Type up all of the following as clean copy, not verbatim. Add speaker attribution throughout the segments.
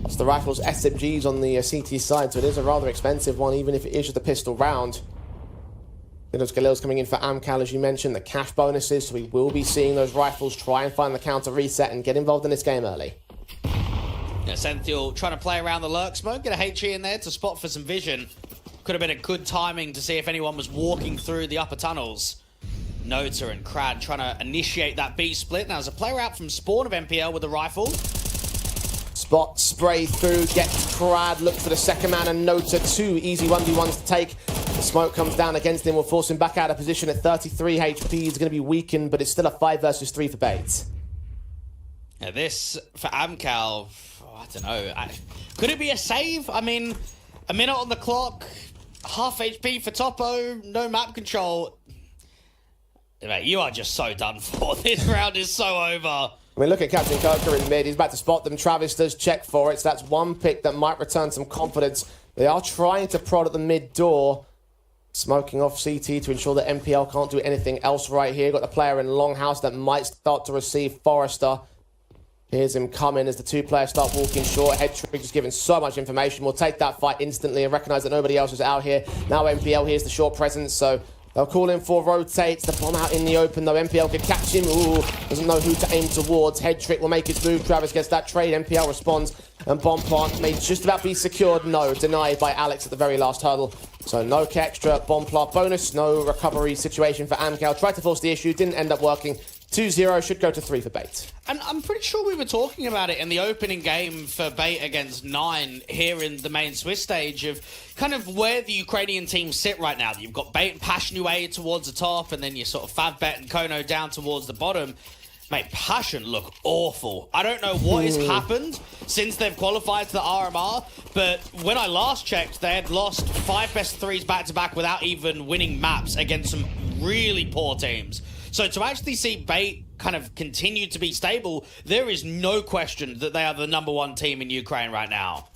Speaker 1: It's the rifles SMGs on the CT side, so it is a rather expensive one, even if it is just a pistol round. Those Galil's coming in for Amkal, as you mentioned, the cash bonuses, so we will be seeing those rifles try and find the counter reset and get involved in this game early.
Speaker 2: Yeah, Senthiel trying to play around the lurk smoke, get a HE in there to spot for some vision. Could have been a good timing to see if anyone was walking through the upper tunnels. Nota and Krad trying to initiate that B split. Now there's a player out from spawn of MPL with a rifle.
Speaker 1: Spot, spray through, gets Krad, look for the second man, and Nota, 2 easy 1v1s to take. The smoke comes down against him, will force him back out of position at 33 HP. He's going to be weakened, but it's still a 5 versus 3 for Bates.
Speaker 2: Yeah, this, for Amkal, I don't know. Could it be a save? I mean, a minute on the clock, half HP for Topo, no map control. Mate, you are just so done for. This round is so over.
Speaker 1: I mean, look at Captain Kirker in mid. He's about to spot them. Travis does check for it, so that's one pick that might return some confidence. They are trying to prod at the mid door. Smoking off CT to ensure that MPL can't do anything else right here. Got the player in Longhouse that might start to receive Forrester. Here's him coming as the 2 players start walking short. Headtrick is given so much information. We'll take that fight instantly and recognise that nobody else is out here. Now MPL here's the short presence, so they'll call in for rotates. The bomb out in the open, though. MPL could catch him. Ooh, doesn't know who to aim towards. Headtrick will make his move. Travis gets that trade. MPL responds. And bomb plant may just about be secured. No, denied by Alex at the very last hurdle. So no extra bomb plant bonus. No recovery situation for Amkal. Tried to force the issue. Didn't end up working. 2-0 should go to 3 for Bait.
Speaker 2: And I'm pretty sure we were talking about it in the opening game for Bait against 9 here in the main Swiss stage of kind of where the Ukrainian teams sit right now. You've got Bait and Passion UA towards the top, and then you sort of Favbet and Kono down towards the bottom. Mate, Passion look awful. I don't know what has happened since they've qualified to the RMR, but when I last checked, they had lost 5 best 3s back-to-back without even winning maps against some really poor teams. So to actually see Bait kind of continue to be stable, there is no question that they are the #1 team in Ukraine right now.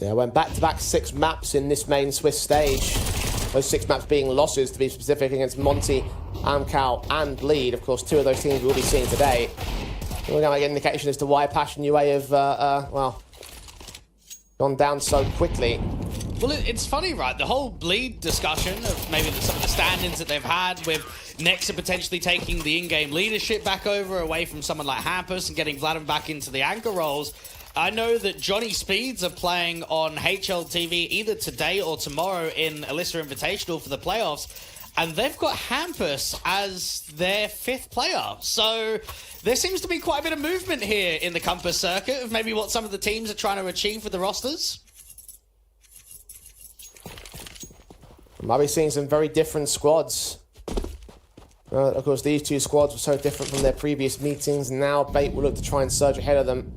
Speaker 1: Yeah, went back-to-back 6 maps in this main Swiss stage. Those 6 maps being losses, to be specific, against Monty, Amkal, and Bleed. Of course, 2 of those teams we'll be seeing today. We're going to get an indication as to why Passion UA have, well, gone down so quickly.
Speaker 2: Well, it's funny, right? The whole Bleed discussion of maybe some of the stand-ins that they've had with Nexa potentially taking the in-game leadership back over away from someone like Hampus and getting Vladimir back into the anchor roles. I know that Johnny Speeds are playing on HLTV either today or tomorrow in Alyssa Invitational for the playoffs, and they've got Hampus as their 5th player. So there seems to be quite a bit of movement here in the Compass circuit of maybe what some of the teams are trying to achieve with the rosters.
Speaker 1: We might be seeing some very different squads. Of course, these 2 squads were so different from their previous meetings. Now Bait will look to try and surge ahead of them.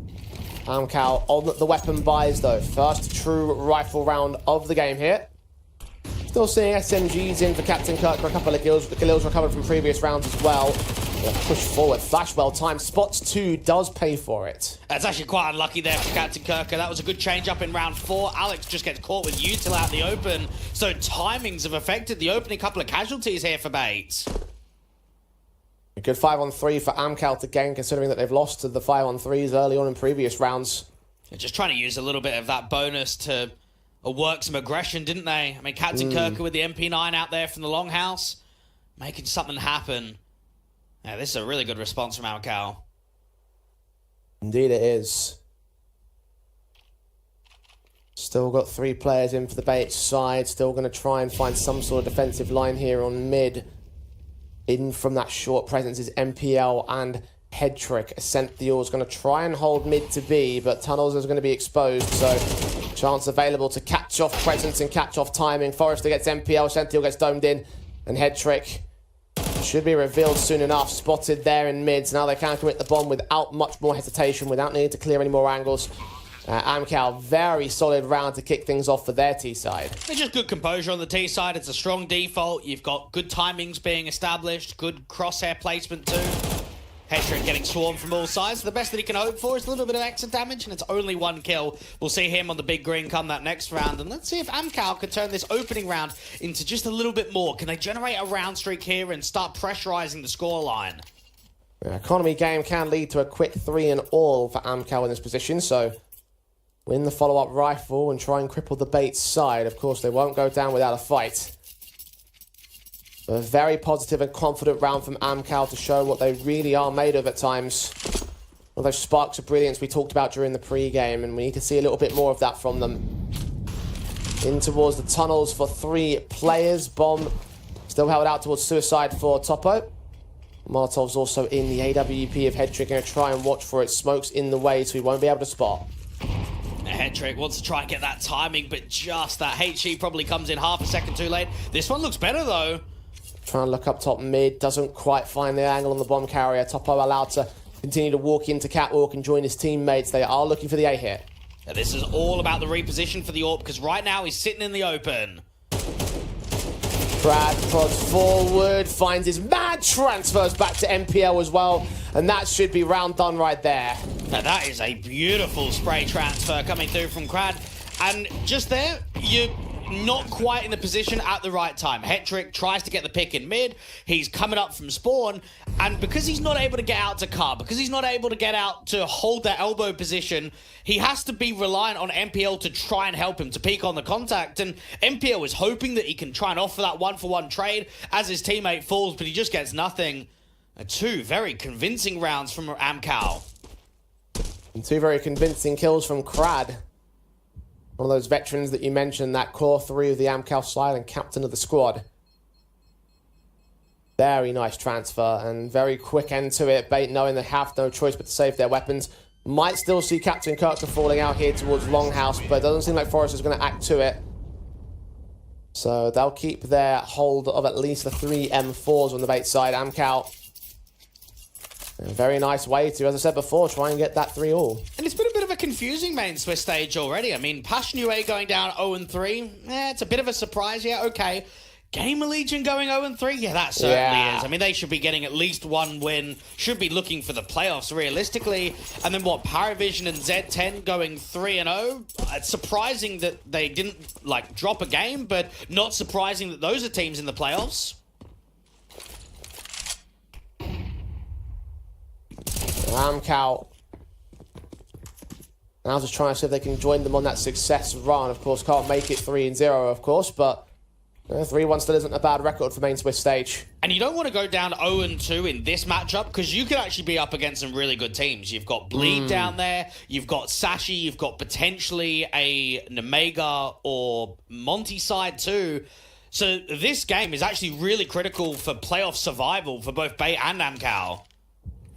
Speaker 1: Amkal on the weapon buys, though. First true rifle round of the game here. Still seeing SMGs in for Captain Kirk for a couple of kills. The kills recovered from previous rounds as well. Push forward. Flash well timed. Spots 2 does pay for it.
Speaker 2: That's actually quite unlucky there for Captain Kirker. That was a good change up in round 4. Alex just gets caught with Util out in the open. So timings have affected the opening couple of casualties here for Bates.
Speaker 1: A good 5-on-3 for Amkal to gain, considering that they've lost to the 5-on-3s early on in previous rounds.
Speaker 2: They're just trying to use a little bit of that bonus to work some aggression, didn't they? I mean, Captain Kirker with the MP9 out there from the Longhouse, making something happen. Yeah, this is a really good response from Amkal.
Speaker 1: Indeed it is. Still got 3 players in for the Bait side. Still going to try and find some sort of defensive line here on mid. In from that short presence is MPL and Headtrick. Senthiel is going to try and hold mid to B, but tunnels is going to be exposed, so chance available to catch off presence and catch off timing. Forrester gets MPL, Senthiel gets domed in, and Headtrick should be revealed soon enough. Spotted there in mid, so now they can commit the bomb without much more hesitation, without needing to clear any more angles. Amkal, very solid round to kick things off for their T side.
Speaker 2: It's just good composure on the T side. It's a strong default. You've got good timings being established, good crosshair placement too. Headtrick getting swarmed from all sides. The best that he can hope for is a little bit of extra damage, and it's only 1 kill. We'll see him on the big green come that next round, and let's see if Amkal can turn this opening round into just a little bit more. Can they generate a round streak here and start pressurizing the scoreline?
Speaker 1: Economy game can lead to a quick 3-all for Amkal in this position, so win the follow-up rifle and try and cripple the bait side. Of course, they won't go down without a fight. A very positive and confident round from Amkal to show what they really are made of at times. All those sparks of brilliance we talked about during the pre-game, and we need to see a little bit more of that from them. In towards the tunnels for 3 players. Bomb still held out towards suicide for Topo. Molotov's also in the AWP of Headtrick. Going to try and watch for it. Smoke's in the way, so he won't be able to spot.
Speaker 2: Headtrick wants to try and get that timing, but just that HE probably comes in half a second too late. This one looks better, though.
Speaker 1: Trying to look up top mid. Doesn't quite find the angle on the bomb carrier. Topo allowed to continue to walk into Catwalk and join his teammates. They are looking for the A hit.
Speaker 2: Now, this is all about the reposition for the AWP, because right now he's sitting in the open.
Speaker 1: Brad prods forward, finds his mad transfers back to MPL as well, and that should be round done right there.
Speaker 2: Now that is a beautiful spray transfer coming through from Crad, and just there, you're not quite in the position at the right time. Hetrick tries to get the pick in mid, he's coming up from spawn, and because he's not able to get out to car, because he's not able to get out to hold that elbow position, he has to be reliant on MPL to try and help him to peek on the contact, and MPL is hoping that he can try and offer that one-for-one trade as his teammate falls, but he just gets nothing. 2 very convincing rounds from Amkal.
Speaker 1: And 2 very convincing kills from Crad. One of those veterans that you mentioned, that core 3 of the Amkal side and captain of the squad. Very nice transfer and very quick end to it. Bait knowing they have no choice but to save their weapons. Might still see Captain Kirker falling out here towards Longhouse, but it doesn't seem like Forrest is going to act to it. So they'll keep their hold of at least the 3 M4s on the bait side. Amkal, a very nice way to, as I said before, try and get that 3 all.
Speaker 2: And it's been a bit of a confusing main Swiss stage already. I mean, Pashnue going down 0-3, it's a bit of a surprise, yeah, okay. Gamer Legion going 0-3, yeah, that certainly is. I mean, they should be getting at least 1 win, should be looking for the playoffs realistically. And then what, Paravision and Z10 going 3-0? It's surprising that they didn't, like, drop a game, but not surprising that those are teams in the playoffs.
Speaker 1: Amkal now just trying to see if they can join them on that success run. Of course, can't make it 3-0, of course, but 3-1 still isn't a bad record for main Swiss stage.
Speaker 2: And you don't want to go down 0-2 in this matchup, because you could actually be up against some really good teams. You've got Bleed down there, you've got Sashi, you've got potentially a Nemega or Monty side too. So this game is actually really critical for playoff survival for both Bait and Amkal.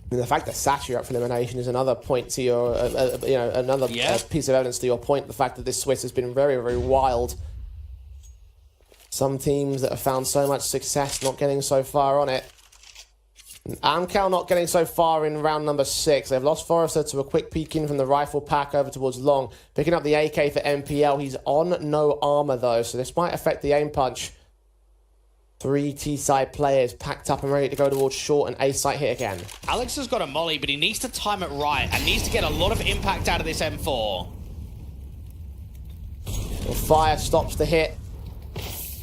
Speaker 1: And the fact that Sashi are up for elimination is another point to your, another piece of evidence to your point. The fact that this Swiss has been very, very wild. Some teams that have found so much success not getting so far on it. And Amkal not getting so far in round number 6. They've lost Forrester to a quick peek in from the rifle pack over towards Long. Picking up the AK for MPL. He's on no armor though, so this might affect the aim punch. 3 T-side players packed up and ready to go towards short and A-site hit again.
Speaker 2: Alex has got a molly, but he needs to time it right and needs to get a lot of impact out of this M4.
Speaker 1: Well, fire stops the hit.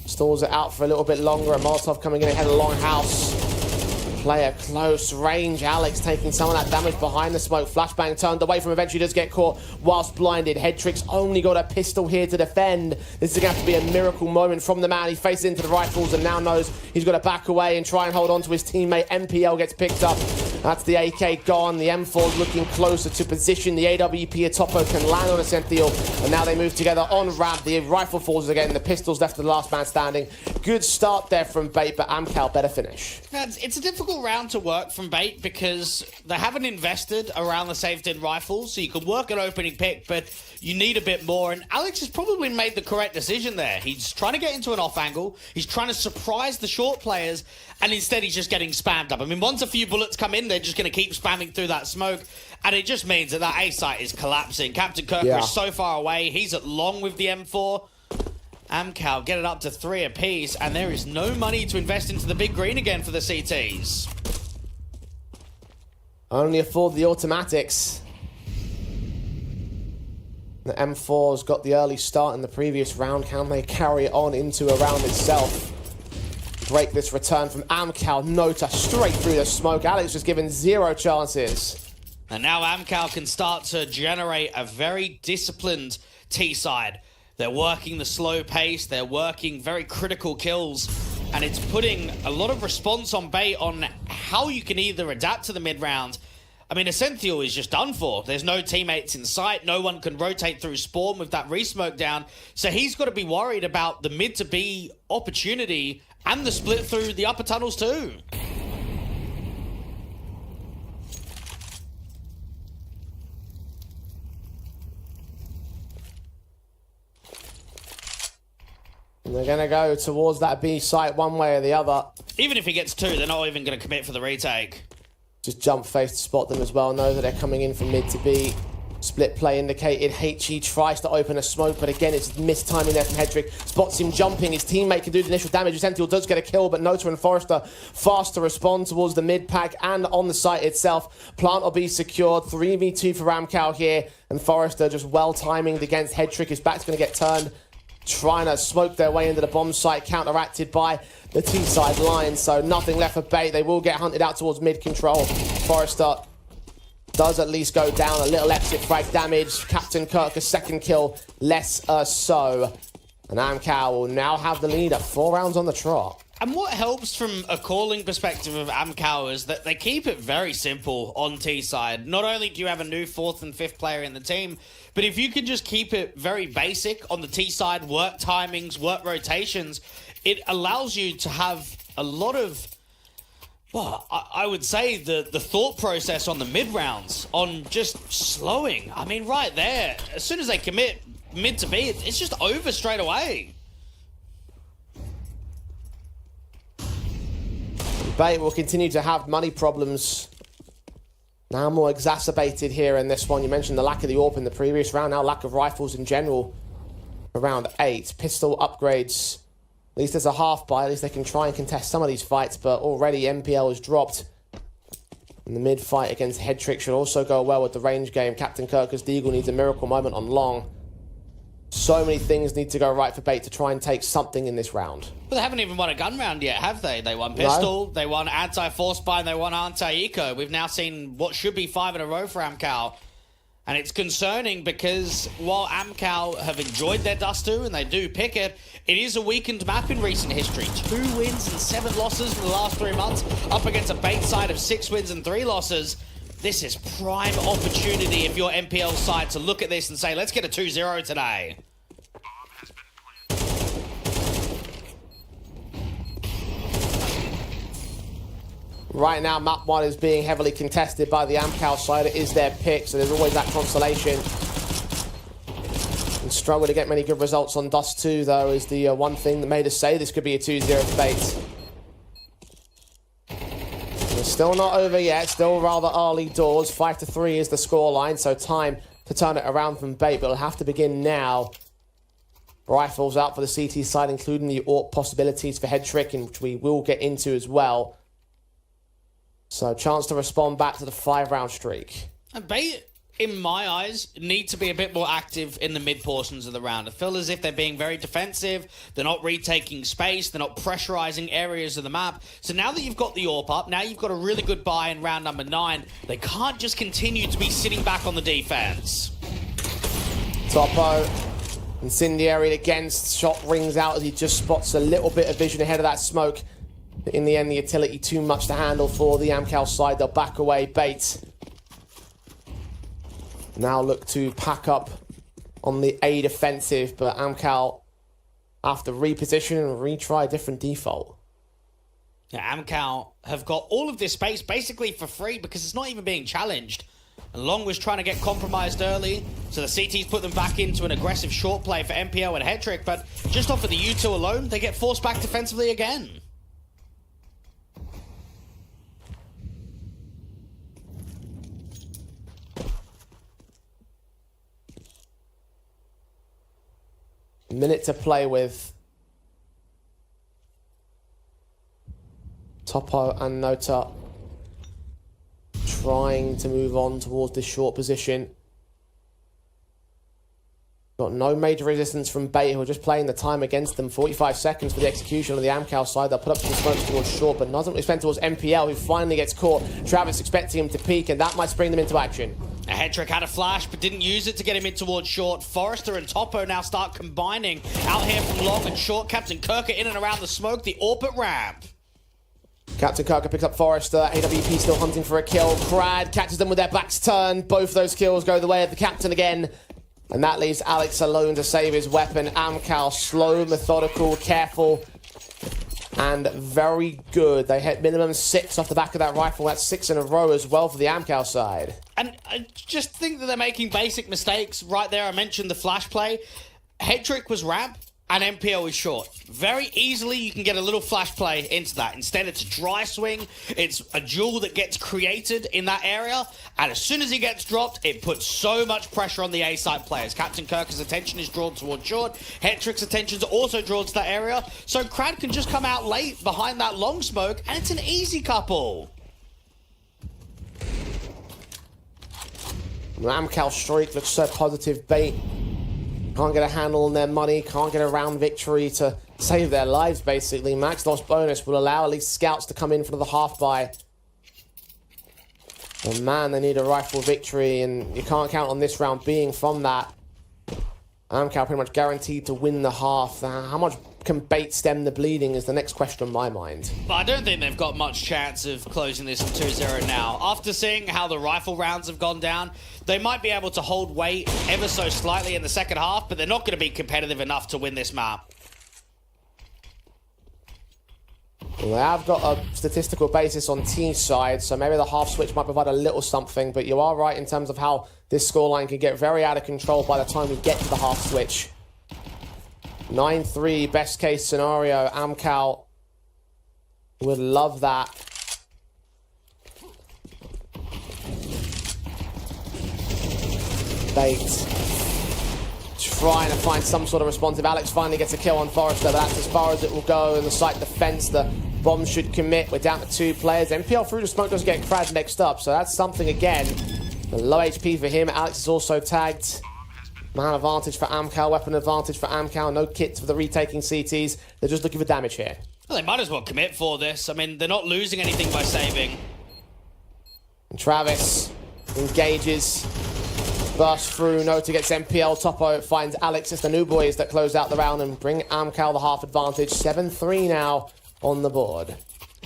Speaker 1: Stalls it out for a little bit longer. And Molotov coming in ahead of Longhouse. Player close range. Alex taking some of that damage behind the smoke. Flashbang turned away from, eventually does get caught whilst blinded. Headtrick's only got a pistol here to defend. This is going to have to be a miracle moment from the man. He faces into the rifles and now knows he's got to back away and try and hold on to his teammate. MPL gets picked up. That's the AK gone. The M4's looking closer to position. The AWP Topo can land on a Sentinel. And now they move together on ramp. The rifle falls again. The pistol's left to the last man standing. Good start there from Bait, but Amkal better finish.
Speaker 2: It's a difficult round to work from Bait because they haven't invested around the safety rifles, so you can work an opening pick, but you need a bit more. And Alex has probably made the correct decision there. He's trying to get into an off angle. He's trying to surprise the short players, and instead he's just getting spammed up. I mean, once a few bullets come in, they're just going to keep spamming through that smoke, and it just means that that A site is collapsing. Captain Kirker is so far away. He's at long with the M4. Amkal get it up to 3 apiece, and there is no money to invest into the big green again for the CTs.
Speaker 1: Only afford the automatics. The M4's got the early start in the previous round. Can they carry it on into a round itself? Break this return from Amkal. Nota straight through the smoke. Alex was given 0 chances.
Speaker 2: And now Amkal can start to generate a very disciplined T-side. They're working the slow pace, they're working very critical kills, and it's putting a lot of response on Bait on how you can either adapt to the mid-round. I mean, Essential is just done for. There's no teammates in sight, no one can rotate through Spawn with that re-smoke down, so he's got to be worried about the mid to B opportunity and the split through the upper tunnels too.
Speaker 1: And they're going to go towards that B site one way or the other.
Speaker 2: Even if he gets two, they're not even going to commit for the retake.
Speaker 1: Just jump face to spot them as well. Know that they're coming in from mid to B. Split play indicated. HE tries to open a smoke, but again, it's mistiming there from Hedrick. Spots him jumping. His teammate can do the initial damage. Sentinel does get a kill, but Nota and Forrester fast to respond towards the mid pack and on the site itself. Plant will be secured. 3v2 for Amkal here, and Forrester just well timinged against Hedrick. His back's going to get turned, trying to smoke their way into the bomb site, counteracted by the T-side line, so nothing left for Bait. They will get hunted out towards mid-control. Forrester does at least go down. A little exit frag damage. Captain Kirk, a second kill, less so. And Amkal will now have the lead at 4 rounds on the trot.
Speaker 2: And what helps from a calling perspective of Amkal is that they keep it very simple on T-side. Not only do you have a new 4th and 5th player in the team, but if you can just keep it very basic on the T-side, work timings, work rotations, it allows you to have a lot of, well, I would say the thought process on the mid-rounds, on just slowing. I mean, right there, as soon as they commit mid to B, it's just over straight away.
Speaker 1: Bait will continue to have money problems. Now more exacerbated here in this one. You mentioned the lack of the AWP in the previous round. Now lack of rifles in general. Around 8. Pistol upgrades. At least there's a half buy. At least they can try and contest some of these fights. But already MPL has dropped. And the mid fight against Hedrick should also go well with the range game. Captain Kirkus Deagle needs a miracle moment on long. So many things need to go right for Bait to try and take something in this round.
Speaker 2: Well, they haven't even won a gun round yet, have they? They won pistol, they won anti-force buy, and they won anti-eco. We've now seen what should be 5 in a row for Amkal. And it's concerning because while Amkal have enjoyed their Dust 2 and they do pick it, it is a weakened map in recent history. 2 wins and 7 losses in the last 3 months, up against a Bait side of 6 wins and 3 losses. This is prime opportunity if you're MPL side to look at this and say, let's get a 2-0 today.
Speaker 1: Right now, map 1 is being heavily contested by the Amkal side. It is their pick, so there's always that consolation. And struggle to get many good results on Dust 2, though, is the one thing that made us say this could be a 2-0 for Bait. It's still not over yet, still rather early doors. 5-3 is the scoreline, so time to turn it around from Bait, but it'll have to begin now. Rifles out for the CT side, including the AWP possibilities for Hedrick, which we will get into as well. So, chance to respond back to the 5-round streak.
Speaker 2: And Bait, in my eyes, need to be a bit more active in the mid portions of the round. I feel as if they're being very defensive, they're not retaking space, they're not pressurizing areas of the map. So now that you've got the AWP up, now you've got a really good buy in round number 9, they can't just continue to be sitting back on the defense.
Speaker 1: Topo, incendiary against, shot rings out as he just spots a little bit of vision ahead of that smoke. In the end, the utility too much to handle for the Amkal side. They'll back away. Bait now look to pack up on the A defensive, but Amkal have to reposition and retry a different default.
Speaker 2: Yeah, Amkal have got all of this space basically for free because it's not even being challenged. And Long was trying to get compromised early, so the CTs put them back into an aggressive short play for MPO and Hedrick, but just off of the U2 alone, they get forced back defensively again.
Speaker 1: Minute to play with. Topo and Nota trying to move on towards this short position. Got Got no major resistance from Bait, who are just playing the time against them. 45 seconds for the execution on the Amkal side. They'll put up some smokes towards short, but doesn't really spend towards MPL, who finally gets caught. Travis expecting him to peek, and that might spring them into action.
Speaker 2: A Hetrick had a flash, but didn't use it to get him in towards short. Forrester and Topo now start combining out here from long and short. Captain Kirker in and around the smoke, the orbit ramp.
Speaker 1: Captain Kirker picks up Forrester. AWP still hunting for a kill. Crad catches them with their backs turned. Both those kills go the way of the captain again. And that leaves Alex alone to save his weapon. Amkal, slow, methodical, careful, and very good. They hit minimum 6 off the back of that rifle. That's 6 in a row as well for the Amkal side.
Speaker 2: And I just think that they're making basic mistakes right there. I mentioned the flash play. Hetrick was ramp and MPO is short. Very easily you can get a little flash play into that. Instead it's a dry swing. It's a duel that gets created in that area. And as soon as he gets dropped, it puts so much pressure on the A-side players. Captain Kirker's attention is drawn towards short. Hetrick's attention is also drawn to that area. So Crad can just come out late behind that long smoke and it's an easy couple.
Speaker 1: The Amkal streak looks so positive. Bait can't get a handle on their money, can't get a round victory to save their lives, basically. Max loss bonus will allow at least scouts to come in for the half buy. Oh man, they need a rifle victory, and you can't count on this round being from that. Amkal pretty much guaranteed to win the half. How much can Bait stem the bleeding is the next question on my mind.
Speaker 2: But I don't think they've got much chance of closing this 2-0 now. After seeing how the rifle rounds have gone down, they might be able to hold weight ever so slightly in the second half, but they're not going to be competitive enough to win this map.
Speaker 1: Well, they have got a statistical basis on T's side, so maybe the half switch might provide a little something, but you are right in terms of how this scoreline can get very out of control by the time we get to the half switch. 9-3, best case scenario. Amkal would love that. Bait trying to find some sort of response. If Alex finally gets a kill on Forrester, but that's as far as it will go in the site defense. The bomb should commit. We're down to 2 players. MPL through the smoke does get Crad next up, so that's something again. The low HP for him. Alex is also tagged. Man advantage for Amkal, weapon advantage for Amkal. No kits for the retaking CTs. They're just looking for damage here.
Speaker 2: Well, they might as well commit for this. I mean, they're not losing anything by saving.
Speaker 1: And Travis engages. Burst through. Nota gets MPL. Topo finds Alex. It's the new boys that close out the round and bring Amkal the half advantage. 7-3 now on the board.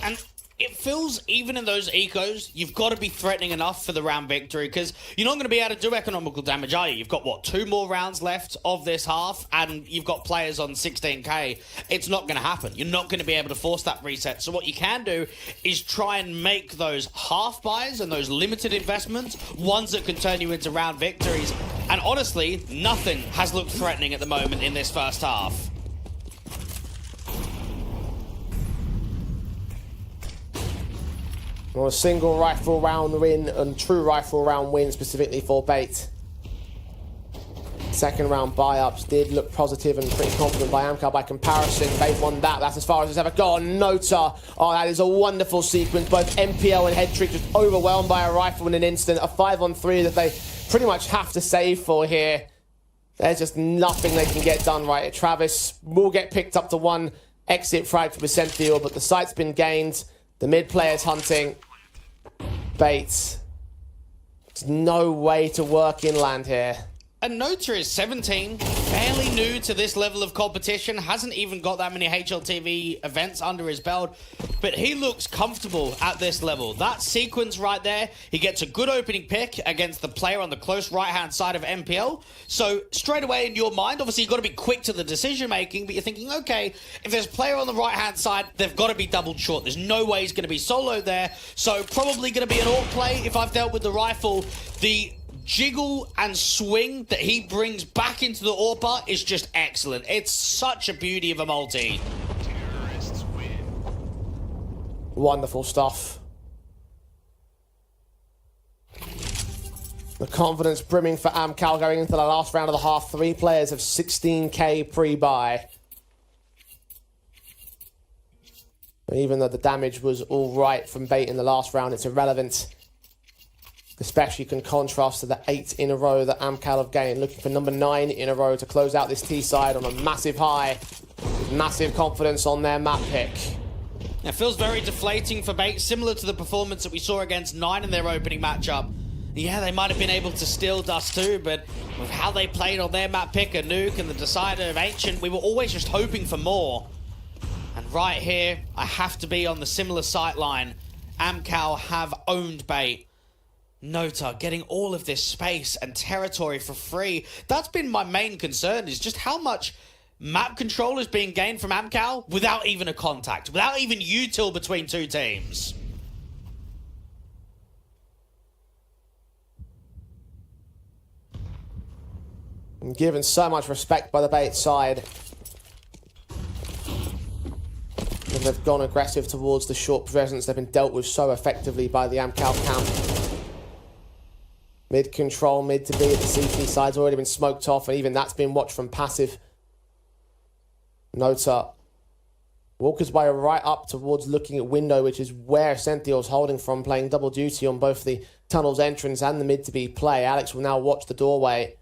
Speaker 2: And it feels, even in those ecos, you've got to be threatening enough for the round victory, because you're not going to be able to do economical damage, are you? You've got, what, 2 more rounds left of this half, and you've got players on 16k. It's not going to happen. You're not going to be able to force that reset. So what you can do is try and make those half buys and those limited investments ones that can turn you into round victories. And honestly, nothing has looked threatening at the moment in this first half.
Speaker 1: Or a single rifle round win and true rifle round win specifically for Bait. Second round buy-ups did look positive and pretty confident by Amkal by comparison. Bait won that. That's as far as it's ever gone. Nota. Oh, that is a wonderful sequence. Both MPL and Hetrick just overwhelmed by a rifle in an instant. A 5-on-3 that they pretty much have to save for here. There's just nothing they can get done right. Travis will get picked up to 1 exit frag for Percentile, but the site's been gained. The mid player's hunting. Bait. There's no way to work inland here.
Speaker 2: And Nota is 17, fairly new to this level of competition, hasn't even got that many HLTV events under his belt, but he looks comfortable at this level. That sequence right there, he gets a good opening pick against the player on the close right-hand side of MPL. So straight away in your mind, obviously you've got to be quick to the decision-making, but you're thinking, okay, if there's a player on the right-hand side, they've got to be doubled short. There's no way he's going to be solo there, so probably going to be an AWP play. If I've dealt with the rifle, the jiggle and swing that he brings back into the AWPer is just excellent. It's such a beauty of a multi.
Speaker 3: Terrorists win.
Speaker 1: Wonderful stuff. The confidence brimming for Amkal going into the last round of the half. 3 players have 16k pre-buy. Even though the damage was all right from Bait in the last round, it's irrelevant. Especially can contrast to the 8 in a row that Amkal have gained. Looking for number 9 in a row to close out this T side on a massive high. With massive confidence on their map pick.
Speaker 2: It feels very deflating for Bait, similar to the performance that we saw against 9 in their opening matchup. Yeah, they might have been able to steal Dust too, but with how they played on their map pick, a Nuke and the Decider of Ancient, we were always just hoping for more. And right here, I have to be on the similar sight line. Amkal have owned Bait. Nota getting all of this space and territory for free. That's been my main concern, is just how much map control is being gained from Amkal without even a contact, without even util between two teams.
Speaker 1: And given so much respect by the Bait side. And they've gone aggressive towards the short presence they've been dealt with so effectively by the Amkal camp. Mid control, mid to B at the CT side's already been smoked off, and even that's been watched from passive. Nota walks way right up towards looking at window, which is where Senthiel's holding from, playing double duty on both the tunnel's entrance and the mid to B play. Alex will now watch the doorway.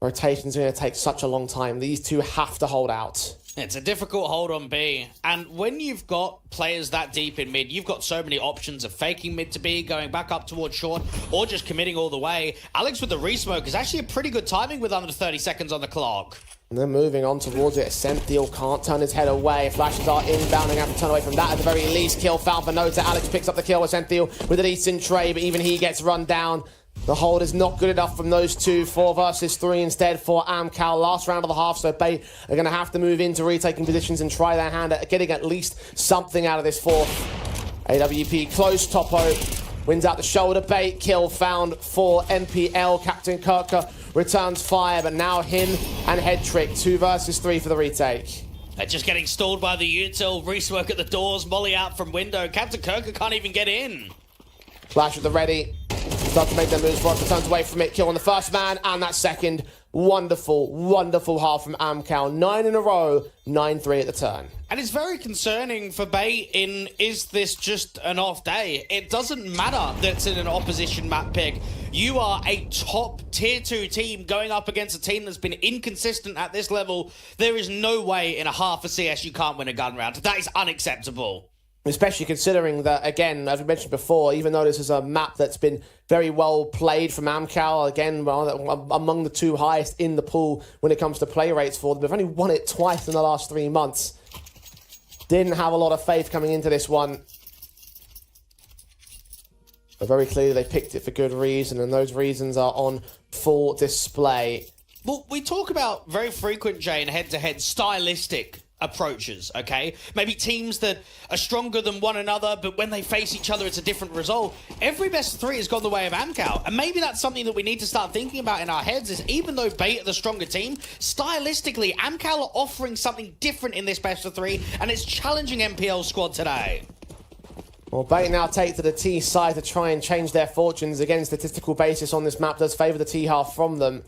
Speaker 1: Rotation's going to take such a long time. These two have to hold out.
Speaker 2: It's a difficult hold on B, and when you've got players that deep in mid, you've got so many options of faking mid to B, going back up towards short, or just committing all the way. Alex with the resmoke is actually a pretty good timing with under 30 seconds on the clock.
Speaker 1: And then moving on towards it, Senthiel can't turn his head away. Flashes are inbounding, have to turn away from that at the very least. Kill found for Nota. Alex picks up the kill with Senthiel with a decent trade, but even he gets run down. The hold is not good enough from those two. 4 versus 3 instead for Amkal. Last round of the half, so Bait are going to have to move into retaking positions and try their hand at getting at least something out of this fourth. AWP close. Topo wins out the shoulder. Bait kill found for NPL. Captain Kirker returns fire, but now him and Head Trick. 2 versus 3 for the retake.
Speaker 2: They're just getting stalled by the util. Reese-work at the doors. Molly out from window. Captain Kirker can't even get in.
Speaker 1: Flash with the ready. Start to make their moves for it. Returns away from it. Kill on the first man and that second. Wonderful, wonderful half from Amkal. 9 in a row. 9-3 at the turn.
Speaker 2: And it's very concerning for Bait in, is this just an off day? It doesn't matter that it's in an opposition map pick. You are a top tier 2 team going up against a team that's been inconsistent at this level. There is no way in a half a CS you can't win a gun round. That is unacceptable.
Speaker 1: Especially considering that, again, as we mentioned before, even though this is a map that's been very well played from Amkal, again, among the 2 highest in the pool when it comes to play rates for them. They've only won it twice in the last 3 months. Didn't have a lot of faith coming into this one. But very clearly they picked it for good reason, and those reasons are on full display.
Speaker 2: Well, we talk about very frequent, Jay, in head-to-head stylistic approaches, okay? Maybe teams that are stronger than one another, but when they face each other, it's a different result. Every best of 3 has gone the way of Amkal, and maybe that's something that we need to start thinking about in our heads, is even though Bait are the stronger team, stylistically, Amkal are offering something different in this best of 3, and it's challenging MPL's squad today.
Speaker 1: Well, Bait now take to the T side to try and change their fortunes. Again, statistical basis on this map does favour the T half from them.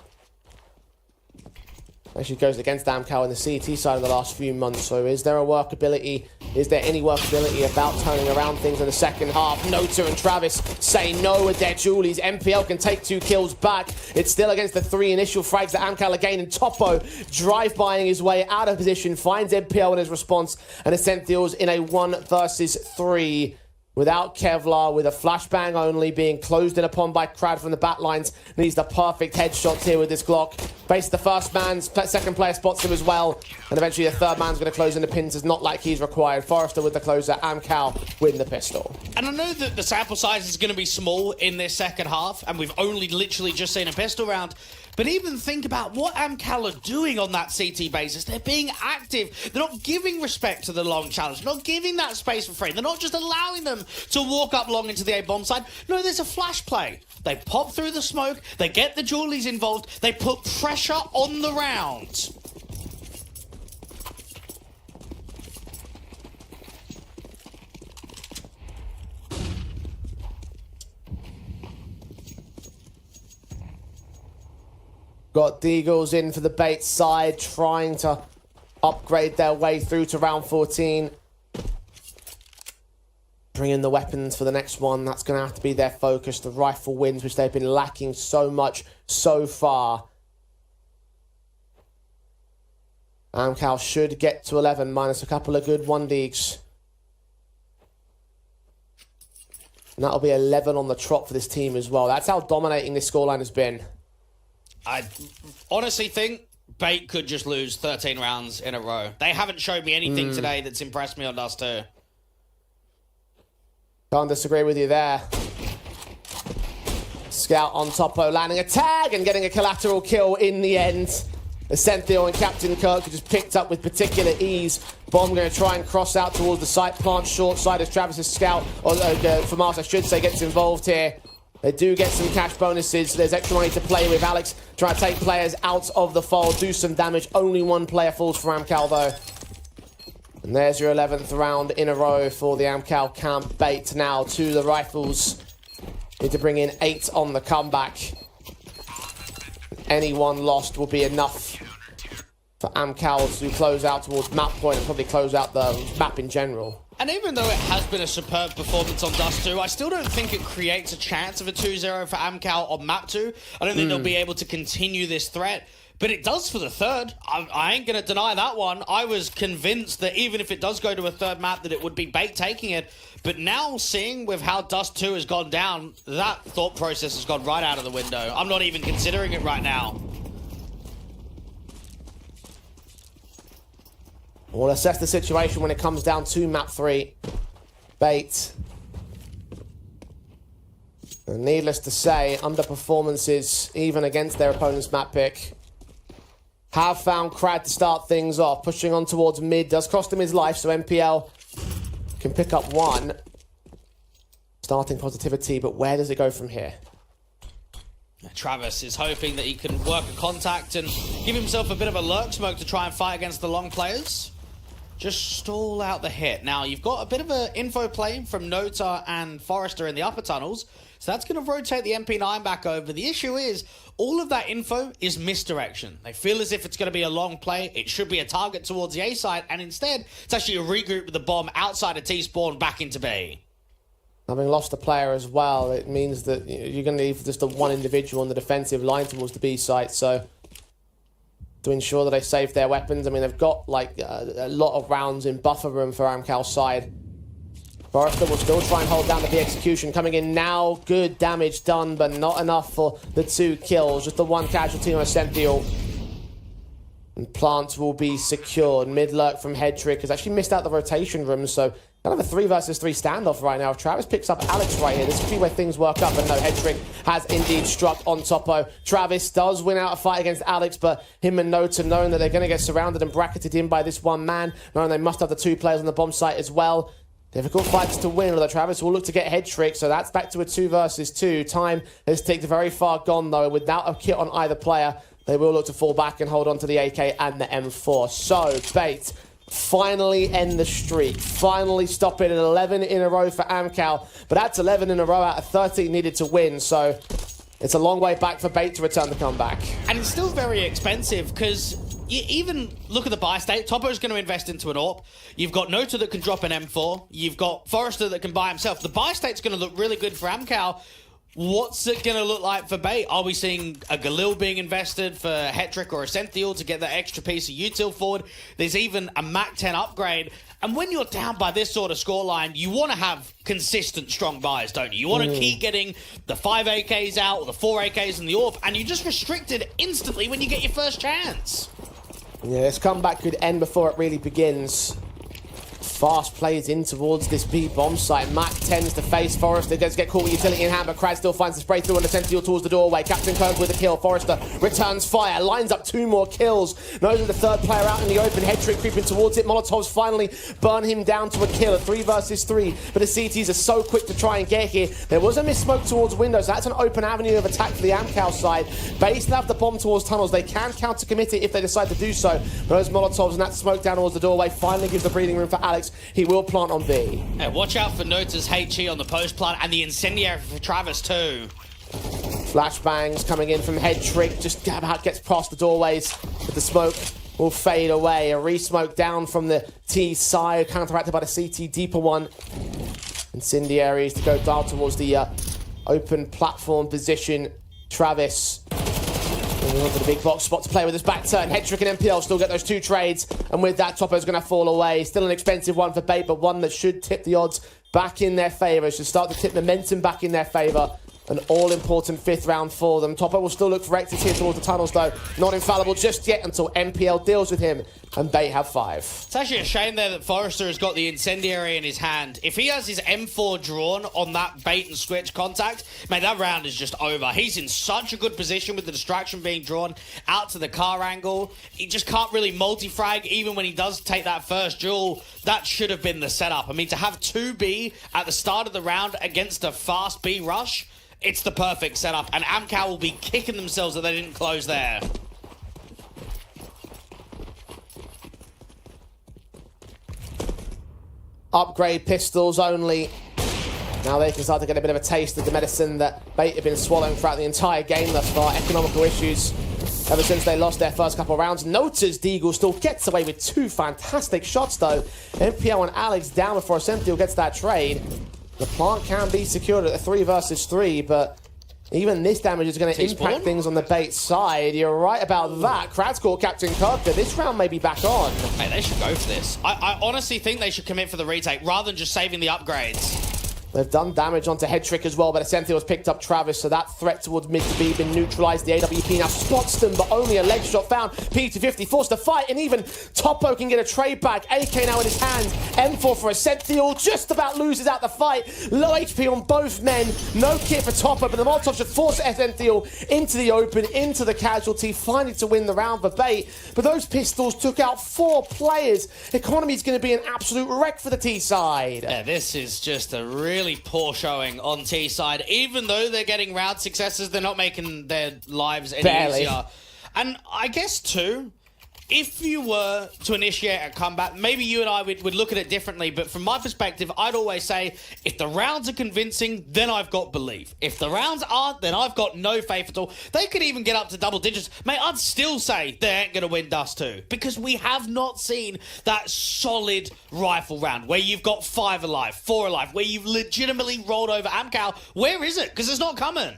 Speaker 1: Actually goes against Amkal in the CT side in the last few months. So is there a workability? Is there any workability about turning around things in the second half? Nota and Travis say no with their Julies. MPL can take 2 kills back. It's still against the 3 initial frags that Amkal are gaining. Topo drive-bying his way out of position, finds MPL in his response, and Essentials in a 1 versus 3. Without Kevlar, with a flashbang only, being closed in upon by Crad from the back lines. Needs the perfect headshots here with this Glock. Face the first man, second player spots him as well. And eventually the third man's going to close in the pins. It's not like he's required. Forrester with the closer, Amkal with the pistol.
Speaker 2: And I know that the sample size is going to be small in this second half, and we've only literally just seen a pistol round. But even think about what Amkal are doing on that CT basis. They're being active. They're not giving respect to the long challenge. They're not giving that space for free. They're not just allowing them to walk up long into the A-bomb side. No, there's a flash play. They pop through the smoke. They get the Julies involved. They put pressure on the round.
Speaker 1: Got Deagles in for the Bait side, trying to upgrade their way through to round 14. bring in the weapons for the next one. That's going to have to be their focus. The rifle wins, which they've been lacking so much so far. Amkal should get to 11, minus a couple of good 1-deeks. And that'll be 11 on the trot for this team as well. That's how dominating this scoreline has been.
Speaker 2: I honestly think Bait could just lose 13 rounds in a row. They haven't showed me anything today that's impressed me on Dust 2.
Speaker 1: Can't disagree with you there. Scout on Topo, landing a tag and getting a collateral kill in the end. Essential and Captain Kirk just picked up with particular ease. Bomb going to try and cross out towards the site plant short side as Travis's scout, or FAMAS I should say, gets involved here. They do get some cash bonuses. There's extra money to play with. Alex trying to take players out of the fold, do some damage. Only one player falls for Amkal though. And there's your 11th round in a row for the Amkal camp. Bait now to the rifles. Need to bring in 8 on the comeback. Any one lost will be enough for Amkal to close out towards map point and probably close out the map in general.
Speaker 2: And even though it has been a superb performance on Dust 2, I still don't think it creates a chance of a 2-0 for Amkal on map 2. I don't think they'll be able to continue this threat. But it does for the third. I ain't going to deny that one. I was convinced that even if it does go to a third map, that it would be Bait taking it. But now, seeing with how Dust 2 has gone down, that thought process has gone right out of the window. I'm not even considering it right now.
Speaker 1: We'll assess the situation when it comes down to map 3. Bait. And needless to say, underperformances even against their opponent's map pick. Have found Crad to start things off. Pushing on towards mid. Does cost him his life, so MPL can pick up 1. Starting positivity, but where does it go from here?
Speaker 2: Travis is hoping that he can work a contact and give himself a bit of a lurk smoke to try and fight against the long players. Just stall out the hit. Now, you've got a bit of an info play from Nota and Forrester in the upper tunnels, so that's going to rotate the MP9 back over. The issue is, all of that info is misdirection. They feel as if it's going to be a long play. It should be a target towards the A side, and instead, it's actually a regroup with the bomb outside of T-spawn back into B.
Speaker 1: Having lost a player as well, it means that you're going to leave just the one individual on the defensive line towards the B site, so to ensure that they save their weapons. I mean, they've got like a lot of rounds in buffer room for Amkal's side. Forrester will still try and hold down the B execution. Coming in now, good damage done, but not enough for the 2 kills. Just the 1 casualty on a Sentinel. And Plant will be secured. Mid-lurk from Headtrick has actually missed out the rotation room, so kind of a 3 versus 3 standoff right now. If Travis picks up Alex right here, this could be where things work up. But no, Headtrick has indeed struck on Topo. Travis does win out a fight against Alex, but him and Nota, knowing that they're going to get surrounded and bracketed in by this one man, knowing they must have the 2 players on the bomb site as well. Difficult fights to win, although Travis will look to get Headtrick, so that's back to a 2 versus 2. Time has ticked very far gone, though. Without a kit on either player, they will look to fall back and hold on to the AK and the M4. So, Bait finally end the streak. Finally stop it at 11 in a row for Amkal. But that's 11 in a row out of 13 needed to win. So it's a long way back for Bait to return the comeback.
Speaker 2: And it's still very expensive because you even look at the buy state. Topo's going to invest into an AWP. You've got Nota that can drop an M4. You've got Forrester that can buy himself. The buy state's going to look really good for Amkal. What's it going to look like for Bait? Are we seeing a Galil being invested for Hetrick or a Senthiel to get that extra piece of util forward? There's even a Mac 10 upgrade. And when you're down by this sort of scoreline, you want to have consistent, strong buys, don't you? You want to keep getting the 5 AKs out or the 4 AKs in the AWP, and you're just restricted instantly when you get your first chance.
Speaker 1: Yeah, this comeback could end before it really begins. Fast plays in towards this B bomb site. Mac tends to face Forrester. Does get caught with utility in hand, but Crad still finds the spray through on the Sentinel towards the doorway. Captain Kirk with a kill. Forrester returns fire, lines up 2 more kills. Knows the 3rd player out in the open. Headtrick creeping towards it. Molotovs finally burn him down to a kill. A 3 versus 3. But the CTs are so quick to try and get here. There was a missmoke towards windows. That's an open avenue of attack for the Amkal side. Base have the bomb towards tunnels. They can counter-commit it if they decide to do so. But those Molotovs and that smoke down towards the doorway finally gives the breathing room for Alex. He will plant on B.
Speaker 2: Hey, watch out for Nota's HE on the post plant and the incendiary for Travis too.
Speaker 1: Flashbangs coming in from Headtrick. Just about gets past the doorways, but the smoke will fade away. A re-smoke down from the T side, counteracted by the CT deeper one. Incendiaries to go down towards the open platform position. Travis moving on to the big box spot to play with his back turn. Hedrick and MPL still get those 2 trades, and with that, Toppo's going to fall away. Still an expensive one for Bait, but one that should tip the odds back in their favour. Should start to tip momentum back in their favour. An all-important 5th round for them. Toppo will still look for exits here towards the tunnels, though. Not infallible just yet until MPL deals with him, and Bait have 5.
Speaker 2: It's actually a shame there that Forrester has got the incendiary in his hand. If he has his M4 drawn on that bait and switch contact, mate, that round is just over. He's in such a good position with the distraction being drawn out to the car angle. He just can't really multi-frag even when he does take that first duel. That should have been the setup. I mean, to have 2B at the start of the round against a fast B rush, it's the perfect setup, and Amkal will be kicking themselves that they didn't close there.
Speaker 1: Upgrade pistols only. Now they can start to get a bit of a taste of the medicine that Bait have been swallowing throughout the entire game thus far. Economical issues ever since they lost their first couple of rounds. Notice Deagle still gets away with 2 fantastic shots, though. MPL and Alex down before Ascentio gets that trade. The plant can be secured at a 3 versus 3, but even this damage is going to impact things on the Bait side. You're right about that. Kratz caught Captain Kirk. This round may be back on.
Speaker 2: Hey, they should go for this. I honestly think they should commit for the retake rather than just saving the upgrades.
Speaker 1: They've done damage onto Hedrick as well, but Ascentio has picked up Travis, so that threat towards mid to B been neutralized. The AWP now spots them, but only a leg shot found. P250 forced to fight, and even Toppo can get a trade back. AK now in his hand. M4 for Ascentio, just about loses out the fight. Low HP on both men. No kit for Toppo, but the Molotov should force Ascentio into the open, into the casualty, finally to win the round for Bait. But those pistols took out 4 players. Economy is going to be an absolute wreck for the T side.
Speaker 2: Yeah, this is just a really poor showing on T side. Even though they're getting round successes, they're not making their lives any easier. And I guess too, if you were to initiate a comeback, maybe you and I would look at it differently, but from my perspective, I'd always say, if the rounds are convincing, then I've got belief. If the rounds aren't, then I've got no faith at all. They could even get up to double digits. Mate, I'd still say they ain't going to win Dust 2, because we have not seen that solid rifle round where you've got 5 alive, 4 alive, where you've legitimately rolled over Amkal. Where is it? Because it's not coming.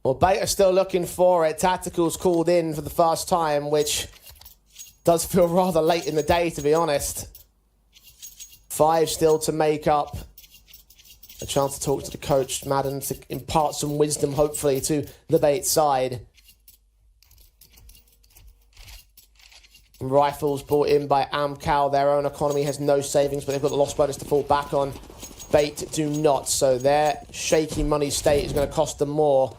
Speaker 1: Well, Bait are still looking for it. Tactical's called in for the first time, which does feel rather late in the day, to be honest. 5 still to make up. A chance to talk to the coach, Madden, to impart some wisdom, hopefully, to the Bait side. Rifles brought in by Amkal. Their own economy has no savings, but they've got the loss bonus to fall back on. Bait do not, so their shaky money state is going to cost them more.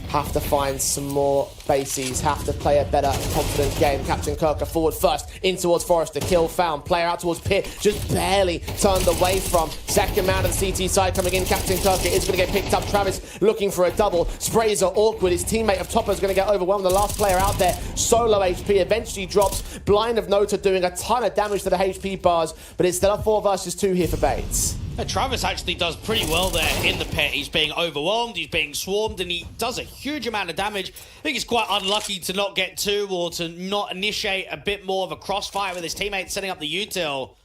Speaker 1: Have to find some more bases, have to play a better confident game. Captain Kirk forward first, in towards Forrester, kill found. Player out towards Pit, just barely turned away from. Second man of the CT side coming in, Captain Kirk is going to get picked up. Travis looking for a double. Sprays are awkward, his teammate of Toppo is going to get overwhelmed. The last player out there, solo HP, eventually drops. Blind of Nota doing a ton of damage to the HP bars, but it's still a 4 versus 2 here for Bates.
Speaker 2: Travis actually does pretty well there in the pit. He's being overwhelmed, he's being swarmed, and he does a huge amount of damage. I think he's quite unlucky to not get 2 or to not initiate a bit more of a crossfire with his teammates setting up the util.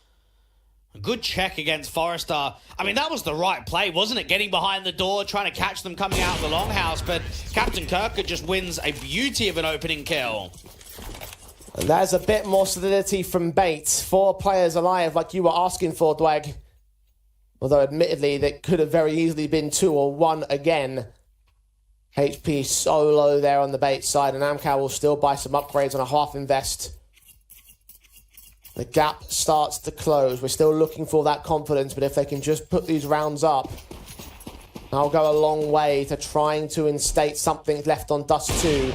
Speaker 2: A good check against Forrester. I mean, that was the right play, wasn't it? Getting behind the door, trying to catch them coming out of the longhouse, but Captain Kirk just wins a beauty of an opening kill.
Speaker 1: And there's a bit more solidity from Bates. 4 players alive like you were asking for, Dweg. Although, admittedly, that could have very easily been 2 or 1 again. HP so low there on the Bait side, and Amkal will still buy some upgrades on a half invest. The gap starts to close. We're still looking for that confidence, but if they can just put these rounds up, that'll go a long way to trying to instate something left on Dust 2.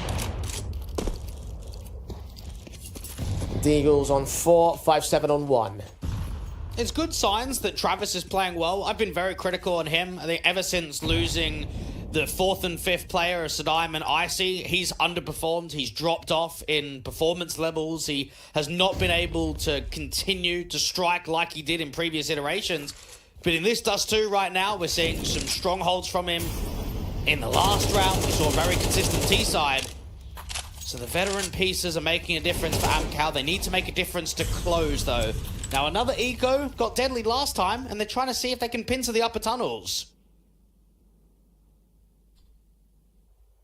Speaker 1: Deagles on 4, 5-7 on 1.
Speaker 2: It's good signs that Travis is playing well. I've been very critical on him. I think ever since losing the 4th and 5th player, Sadaim and Icy, he's underperformed. He's dropped off in performance levels. He has not been able to continue to strike like he did in previous iterations. But in this Dust 2 right now, we're seeing some strongholds from him. In the last round, we saw a very consistent T-side. So the veteran pieces are making a difference for Amkal. They need to make a difference to close, though. Now, another eco got deadly last time, and they're trying to see if they can pin to the upper tunnels.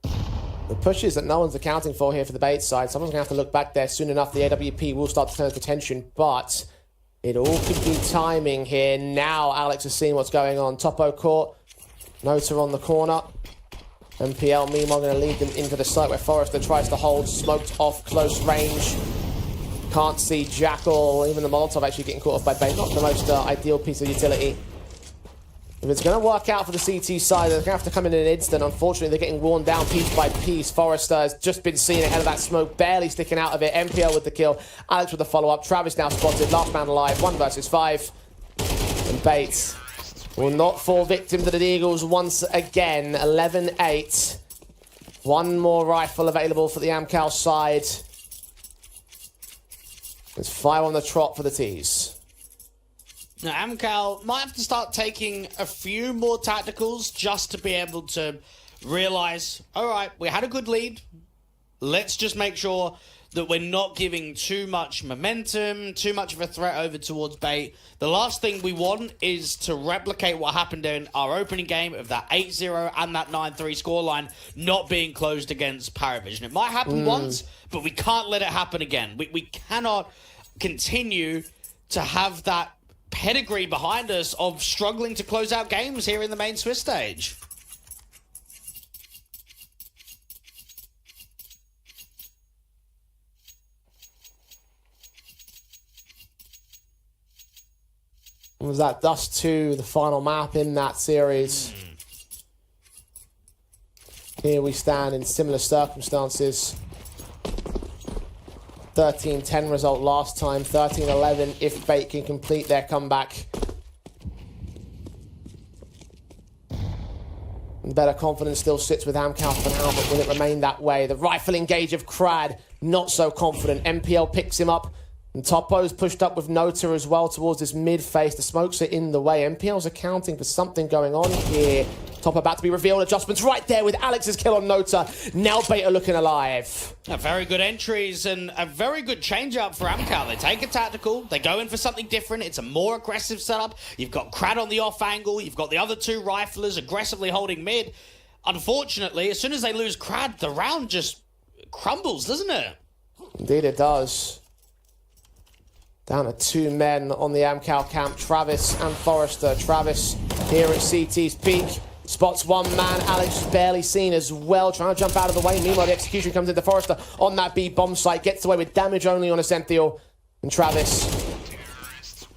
Speaker 1: The pushes that no one's accounting for here for the bait side. Someone's going to have to look back there soon enough. The AWP will start to turn its attention, but it all could be timing here. Now Alex is seeing what's going on. Topo court. Nota on the corner. MPL, meanwhile, going to lead them into the site where Forrester tries to hold. Smoked off close range. Can't see Jackal. Even the Molotov actually getting caught off by bait. Not the most ideal piece of utility. If it's going to work out for the CT side, they're going to have to come in an instant. Unfortunately, they're getting worn down piece by piece. Forrester has just been seen ahead of that smoke, barely sticking out of it. MPL with the kill. Alex with the follow-up. Travis now spotted. Last man alive. 1 versus 5. And Bates will not fall victim to the Eagles once again. 11-8. One more rifle available for the Amkal side. There's 5 on the trot for the T's.
Speaker 2: Now, Amkal might have to start taking a few more tacticals just to be able to realize, all right, we had a good lead. Let's just make sure that we're not giving too much momentum, too much of a threat over towards bait. The last thing we want is to replicate what happened in our opening game of that 8-0 and that 9-3 scoreline not being closed against Paravision. It might happen once, but we can't let it happen again. We cannot continue to have that pedigree behind us of struggling to close out games here in the main Swiss stage.
Speaker 1: Was that Dust 2, the final map in that series? Here we stand in similar circumstances. 13-10 result last time, 13-11 if Bait can complete their comeback. And better confidence still sits with Amkal for now, but will it remain that way? The rifle engage of Crad, not so confident. MPL picks him up, and Topo's pushed up with Nota as well towards this mid-face. The smokes are in the way. MPL's accounting for something going on here. Top about to be revealed. Adjustments right there with Alex's kill on Nota. Now Beta looking alive.
Speaker 2: Very good entries and a very good change-up for Amkal. They take a tactical. They go in for something different. It's a more aggressive setup. You've got Crad on the off angle. You've got the other 2 riflers aggressively holding mid. Unfortunately, as soon as they lose Crad, the round just crumbles, doesn't it?
Speaker 1: Indeed it does. Down to 2 men on the Amkal camp. Travis and Forrester. Travis here at CT's peak. Spots 1 man. Alex is barely seen as well. Trying to jump out of the way. Meanwhile, the execution comes into Forrester on that B bomb site. Gets away with damage only on Ascenthial. And Travis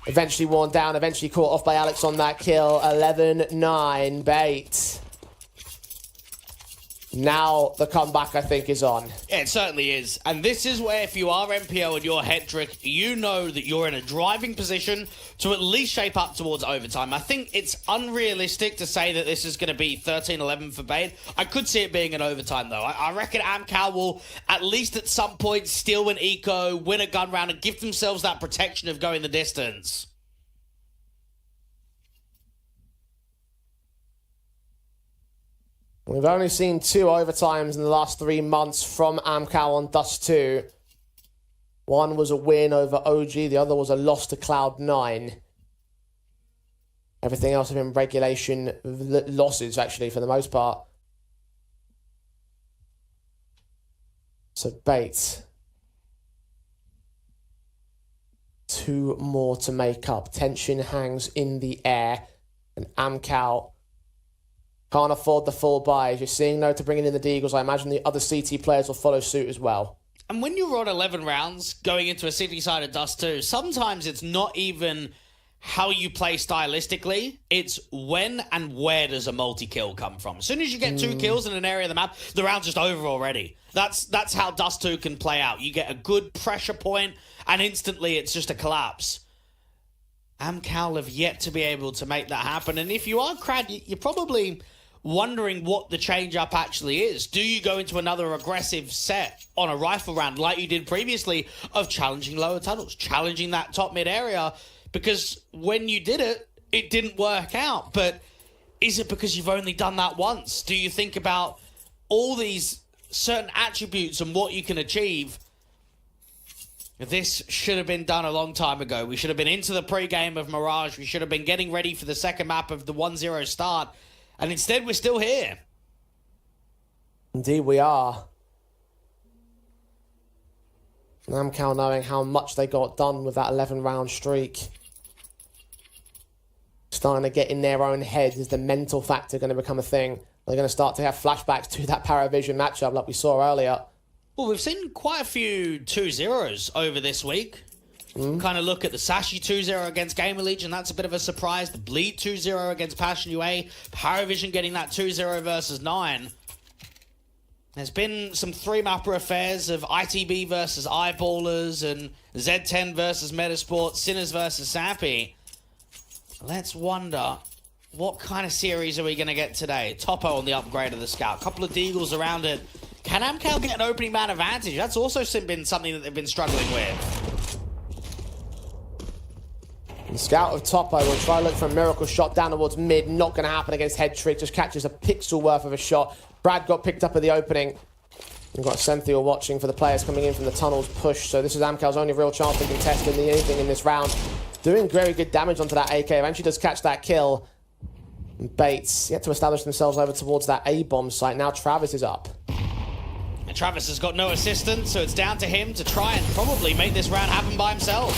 Speaker 1: eventually worn down. Eventually caught off by Alex on that kill. 11-9 Bait. Now the comeback, I think, is on.
Speaker 2: Yeah, it certainly is. And this is where, if you are MPO and you're Hedrick, you know that you're in a driving position to at least shape up towards overtime. I think it's unrealistic to say that this is going to be 13-11 for Bait. I could see it being an overtime, though. I reckon Amkal will, at least at some point, steal an eco, win a gun round, and give themselves that protection of going the distance.
Speaker 1: We've only seen 2 overtimes in the last 3 months from Amkal on Dust 2. One was a win over OG, the other was a loss to Cloud9. Everything else has been regulation losses, actually, for the most part. So Bait. 2 more to make up. Tension hangs in the air. And Amkal can't afford the full buys. You're seeing Nota bringing in the Deagles. I imagine the other CT players will follow suit as well.
Speaker 2: And when you're on 11 rounds going into a city side of Dust 2, sometimes it's not even how you play stylistically, it's when and where does a multi-kill come from. As soon as you get 2 kills in an area of the map, the round's just over already. That's how Dust 2 can play out. You get a good pressure point, and instantly it's just a collapse. Amkal have yet to be able to make that happen. And if you are Crad, you're probably wondering what the change-up actually is. Do you go into another aggressive set on a rifle round like you did previously of challenging lower tunnels, challenging that top mid area? Because when you did it, it didn't work out. But is it because you've only done that once? Do you think about all these certain attributes and what you can achieve, this should have been done a long time ago. We should have been into the pre-game of Mirage. We should have been getting ready for the second map of the 1-0 start. And instead, we're still here.
Speaker 1: Indeed, we are. Amkal knowing how much they got done with that 11-round streak. Starting to get in their own heads. Is the mental factor going to become a thing? They're going to start to have flashbacks to that Paravision matchup like we saw earlier.
Speaker 2: Well, we've seen quite a few 2-0s over this week. Kind of look at the Sashi 2-0 against Gamer Legion. That's a bit of a surprise. The Bleed 2-0 against Passion UA. Paravision getting that 2-0 versus 9. There's been some 3-mapper affairs of ITB versus Eyeballers and Z10 versus Metasport, Sinners versus Sappy. Let's wonder, what kind of series are we going to get today? Topo on the upgrade of the Scout. A couple of Deagles around it. Can Amkal get an opening man advantage? That's also been something that they've been struggling with.
Speaker 1: The Scout of Topo will try to look for a miracle shot down towards mid. Not going to happen against Head Trick. Just catches a pixel worth of a shot. Brad got picked up at the opening. We've got Cynthia watching for the players coming in from the tunnels push. So this is Amkal's only real chance to contest anything in this round. Doing very good damage onto that AK. Eventually does catch that kill. Bates yet to establish themselves over towards that A-bomb site. Now Travis is up.
Speaker 2: And Travis has got no assistance, so it's down to him to try and probably make this round happen by himself.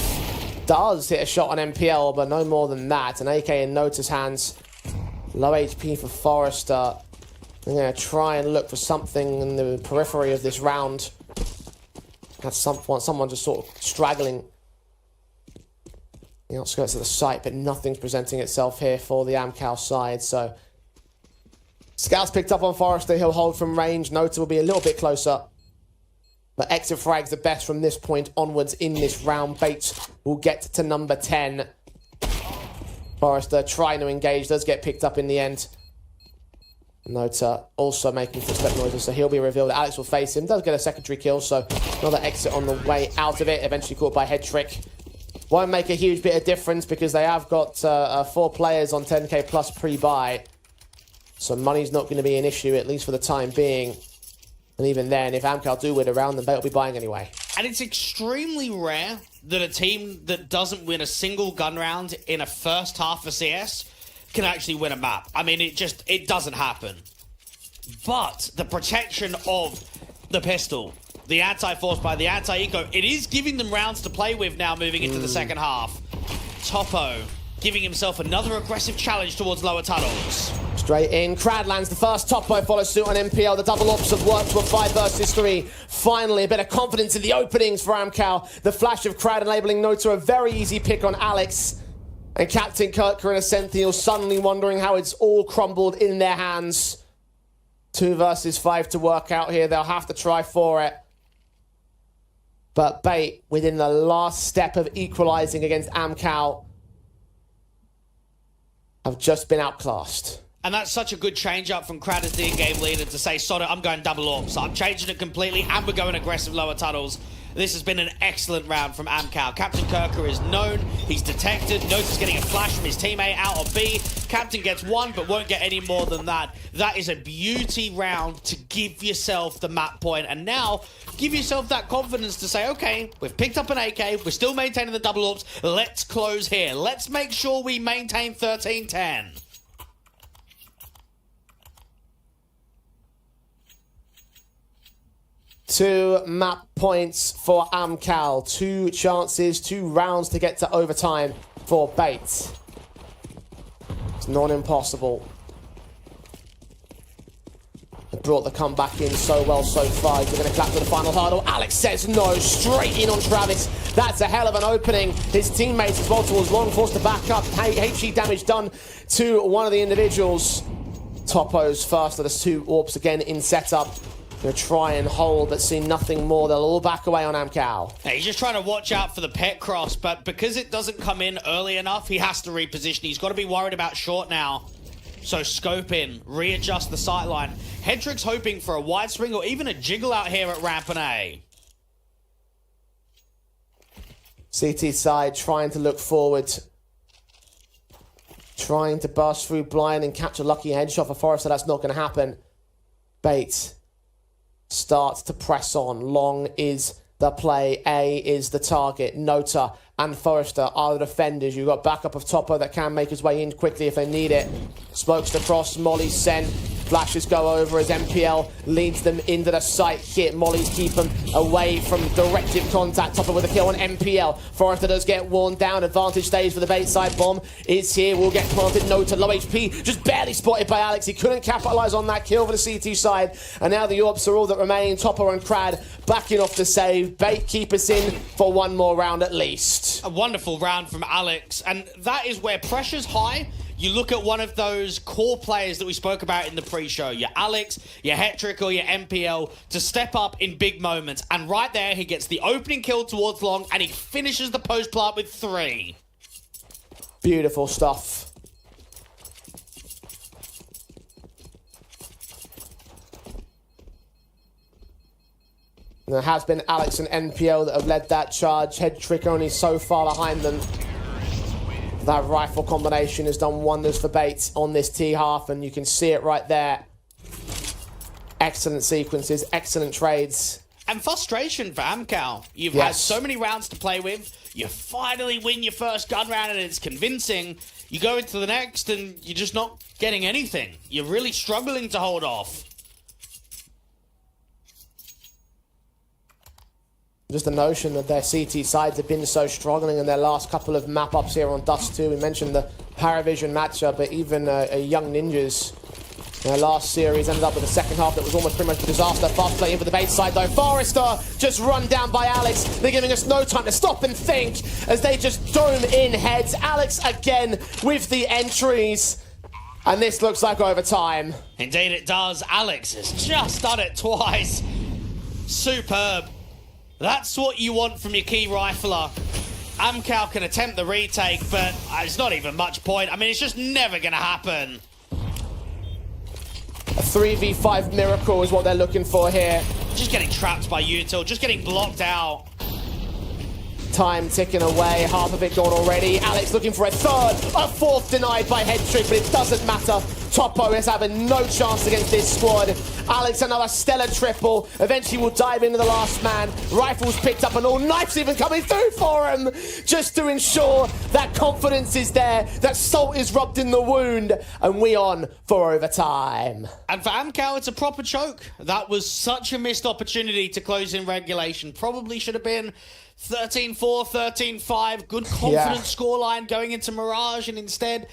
Speaker 1: Does hit a shot on MPL, but no more than that. An AK in Nota's hands. Low HP for Forrester. They're going to try and look for something in the periphery of this round. That's someone just sort of straggling the outskirts of the site, but nothing's presenting itself here for the Amkal side. So Scout's picked up on Forrester. He'll hold from range. Nota will be a little bit closer. But exit frag's the best from this point onwards in this round. Bates will get to number 10. Forrester trying to engage. Does get picked up in the end. Nota also making footstep noises, so he'll be revealed. Alex will face him. Does get a secondary kill, so another exit on the way out of it. Eventually caught by Head Trick. Won't make a huge bit of difference because they have got 4 players on 10k plus pre-buy. So money's not going to be an issue, at least for the time being. And even then, if Amkal do win a round, then Bait will be buying anyway.
Speaker 2: And it's extremely rare that a team that doesn't win a single gun round in a first half of CS can actually win a map. I mean, it doesn't happen. But the protection of the pistol, the anti-force by the anti-eco, it is giving them rounds to play with now moving into the second half. Topo giving himself another aggressive challenge towards lower tunnels.
Speaker 1: Straight in, Crad lands the first. Topo follows suit on MPL. The double ops have worked to a 5 versus 3. Finally, a bit of confidence in the openings for Amkal. The flash of Crad enabling Nota a very easy pick on Alex. And Captain Kirker and Ascenthio suddenly wondering how it's all crumbled in their hands. 2 versus 5 to work out here. They'll have to try for it. But Bait, within the last step of equalizing against Amkal, have just been outclassed.
Speaker 2: And that's such a good change up from Crad as the in-game leader to say, sod it, I'm going double ops. I'm changing it completely and we're going aggressive lower tunnels. This has been an excellent round from Amkal. Captain Kirker is known. He's detected. Nota's getting a flash from his teammate out on B. Captain gets 1, but won't get any more than that. That is a beauty round to give yourself the map point. And now, give yourself that confidence to say, okay, we've picked up an AK. We're still maintaining the double ops. Let's close here. Let's make sure we maintain 13-10.
Speaker 1: Two map points for Amkal. 2 chances, 2 rounds to get to overtime for Bait. It's not impossible. They brought the comeback in so well so far. They're going to clap to the final hurdle. Alex says no. Straight in on Travis. That's a hell of an opening. His teammates as well towards long forced to back up. HE damage done to one of the individuals. Topo's first. There's 2 AWPs again in setup. Gonna try and hold, but see nothing more. They'll all back away on Amkal.
Speaker 2: Yeah, he's just trying to watch out for the pet cross, but because it doesn't come in early enough, he has to reposition. He's got to be worried about short now. So scope in, readjust the sightline. Hedrick's hoping for a wide swing or even a jiggle out here at ramp and A.
Speaker 1: CT side trying to look forward. Trying to burst through blind and catch a lucky headshot for Forrester. That's not going to happen. Bait starts to press on. Long is the play. A is the target. Nota and Forrester are the defenders. You've got backup of Topo that can make his way in quickly if they need it. Smokes across. Molly's sent. Flashes go over as MPL leads them into the site hit. Molly's keep them away from directive contact. Topper with a kill on MPL. Forrester does get worn down. Advantage stays for the bait side. Bomb is here. Will get planted. Nota low HP. Just barely spotted by Alex. He couldn't capitalize on that kill for the CT side. And now the Orbs are all that remain. Topper and Crad backing off the save. Bait keep us in for one more round at least.
Speaker 2: A wonderful round from Alex. And that is where pressure's high. You look at one of those core players that we spoke about in the pre-show, your Alex, your Hetrick, or your MPL, to step up in big moments. And right there, he gets the opening kill towards Long, and he finishes the post-plant with 3.
Speaker 1: Beautiful stuff. And there has been Alex and NPL that have led that charge. Hetrick only so far behind them. That rifle combination has done wonders for Bates on this T-half, and you can see it right there. Excellent sequences, excellent trades.
Speaker 2: And frustration for Amkal. You've had so many rounds to play with. You finally win your first gun round, and it's convincing. You go into the next, and you're just not getting anything. You're really struggling to hold off.
Speaker 1: Just the notion that their CT sides have been so struggling in their last couple of map-ups here on Dust 2. We mentioned the Paravision matchup, but even a Young Ninjas, their last series ended up with a second half that was almost pretty much a disaster. Fast play in for the bait side, though. Forrester just run down by Alex. They're giving us no time to stop and think as they just dome in heads. Alex again with the entries. And this looks like overtime.
Speaker 2: Indeed it does. Alex has just done it twice. Superb. That's what you want from your key rifler. Amkal can attempt the retake, but it's not even much point. I mean, it's just never going to happen.
Speaker 1: A 3v5 miracle is what they're looking for here.
Speaker 2: Just getting trapped by Util, just getting blocked out.
Speaker 1: Time ticking away, half of it gone already. Alex looking for a third, a fourth denied by Hetrick, but it doesn't matter. Topo is having no chance against this squad. Alex another stellar triple. Eventually will dive into the last man. Rifles picked up and all, knives even coming through for him. Just to ensure that confidence is there, that salt is rubbed in the wound, and we on for overtime.
Speaker 2: And for Amkal, it's a proper choke. That was such a missed opportunity to close in regulation. Probably should have been 13-4, 13-5. Good confident scoreline going into Mirage, and instead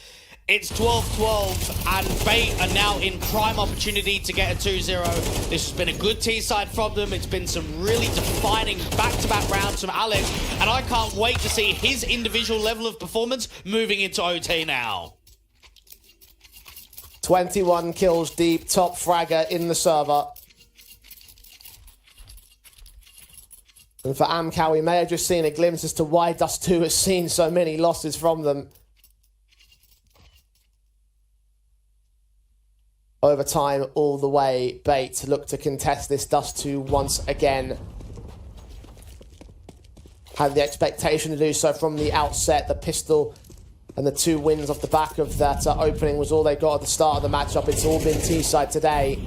Speaker 2: it's 12-12, and Bait are now in prime opportunity to get a 2-0. This has been a good T-side from them. It's been some really defining back-to-back rounds from Alex, and I can't wait to see his individual level of performance moving into OT now.
Speaker 1: 21 kills deep, top fragger in the server. And for Amkal, we may have just seen a glimpse as to why Dust 2 has seen so many losses from them. Overtime all the way. Bait look to contest this Dust 2 once again. Had the expectation to do so from the outset. The pistol and the 2 wins off the back of that opening was all they got at the start of the matchup. It's all been T-side today.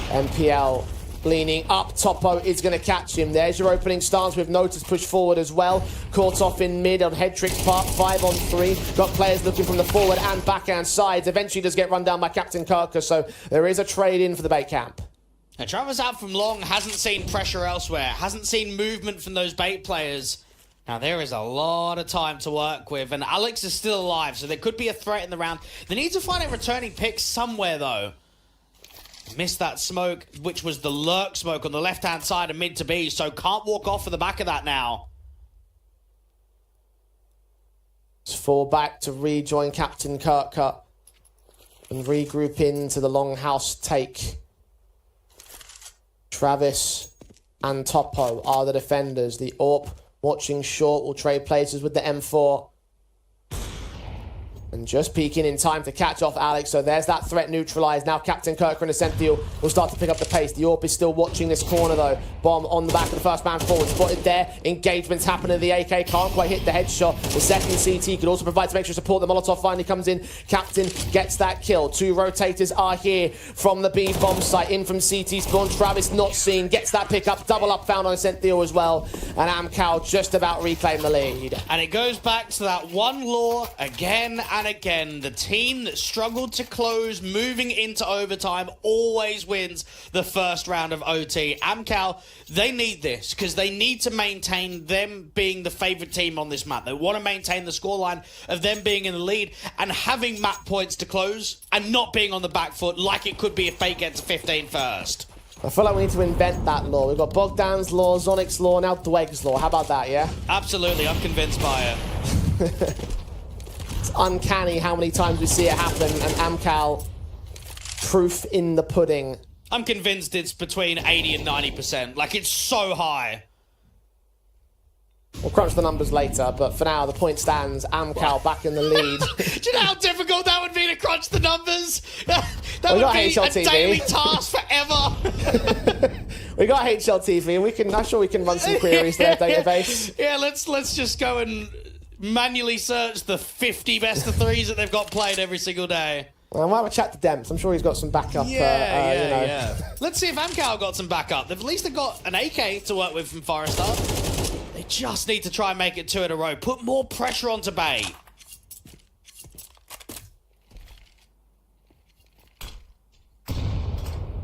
Speaker 1: MPL leaning up. Topo is going to catch him. There's your opening stance with Notice push forward as well. Caught off in mid on Hetrick's part. 5-on-3. Got players looking from the forward and backhand sides. Eventually does get run down by Captain Kirker, so there is a trade in for the bait camp.
Speaker 2: Now, Travis out from Long hasn't seen pressure elsewhere. Hasn't seen movement from those bait players. Now, there is a lot of time to work with, and Alex is still alive, so there could be a threat in the round. They need to find a returning pick somewhere, though. Missed that smoke, which was the lurk smoke on the left-hand side of mid to B, so can't walk off of the back of that now.
Speaker 1: Fall back to rejoin Captain Kirker and regroup into the longhouse take. Travis and Topo are the defenders. The AWP watching short will trade places with the M4. And just peeking in time to catch off Alex. So there's that threat neutralized. Now Captain Kirker and Ascenthiel will start to pick up the pace. The AWP is still watching this corner though. Bomb on the back of the first man forward. Spotted there. Engagements happening. The AK can't quite hit the headshot. The second CT could also provide some extra support. The Molotov finally comes in. Captain gets that kill. 2 rotators are here from the B bomb site. In from CT spawn. Travis not seen. Gets that pickup. Double up found on Ascenthiel as well. And Amkal just about reclaimed the lead.
Speaker 2: And it goes back to that one law again and again. The team that struggled to close moving into overtime always wins the first round of OT. Amkal, they need this because they need to maintain them being the favourite team on this map. They want to maintain the scoreline of them being in the lead and having map points to close and not being on the back foot like it could be if Bait gets 15 first.
Speaker 1: I feel like we need to invent that law. We've got Bogdan's law, Zonic's law, now Dweg's law. How about that, yeah?
Speaker 2: Absolutely, I'm convinced by it.
Speaker 1: It's uncanny how many times we see it happen, and Amkal, proof in the pudding.
Speaker 2: I'm convinced it's between 80 and 90%. Like, it's so high.
Speaker 1: We'll crunch the numbers later, but for now, the point stands. Amkal back in the lead.
Speaker 2: Do you know how difficult that would be to crunch the numbers? That
Speaker 1: We
Speaker 2: would
Speaker 1: got
Speaker 2: be
Speaker 1: HLTV.
Speaker 2: a daily task forever.
Speaker 1: We got HLTV, and we can. I'm sure we can run some queries to their database.
Speaker 2: Yeah, let's just go and manually search the 50 best of threes that they've got played every single day.
Speaker 1: We'll have a chat to Demps. I'm sure he's got some backup.
Speaker 2: Yeah. Let's see if Amkal got some backup. At least they've got an AK to work with from Forrester. They just need to try and make it 2 in a row. Put more pressure onto Bait.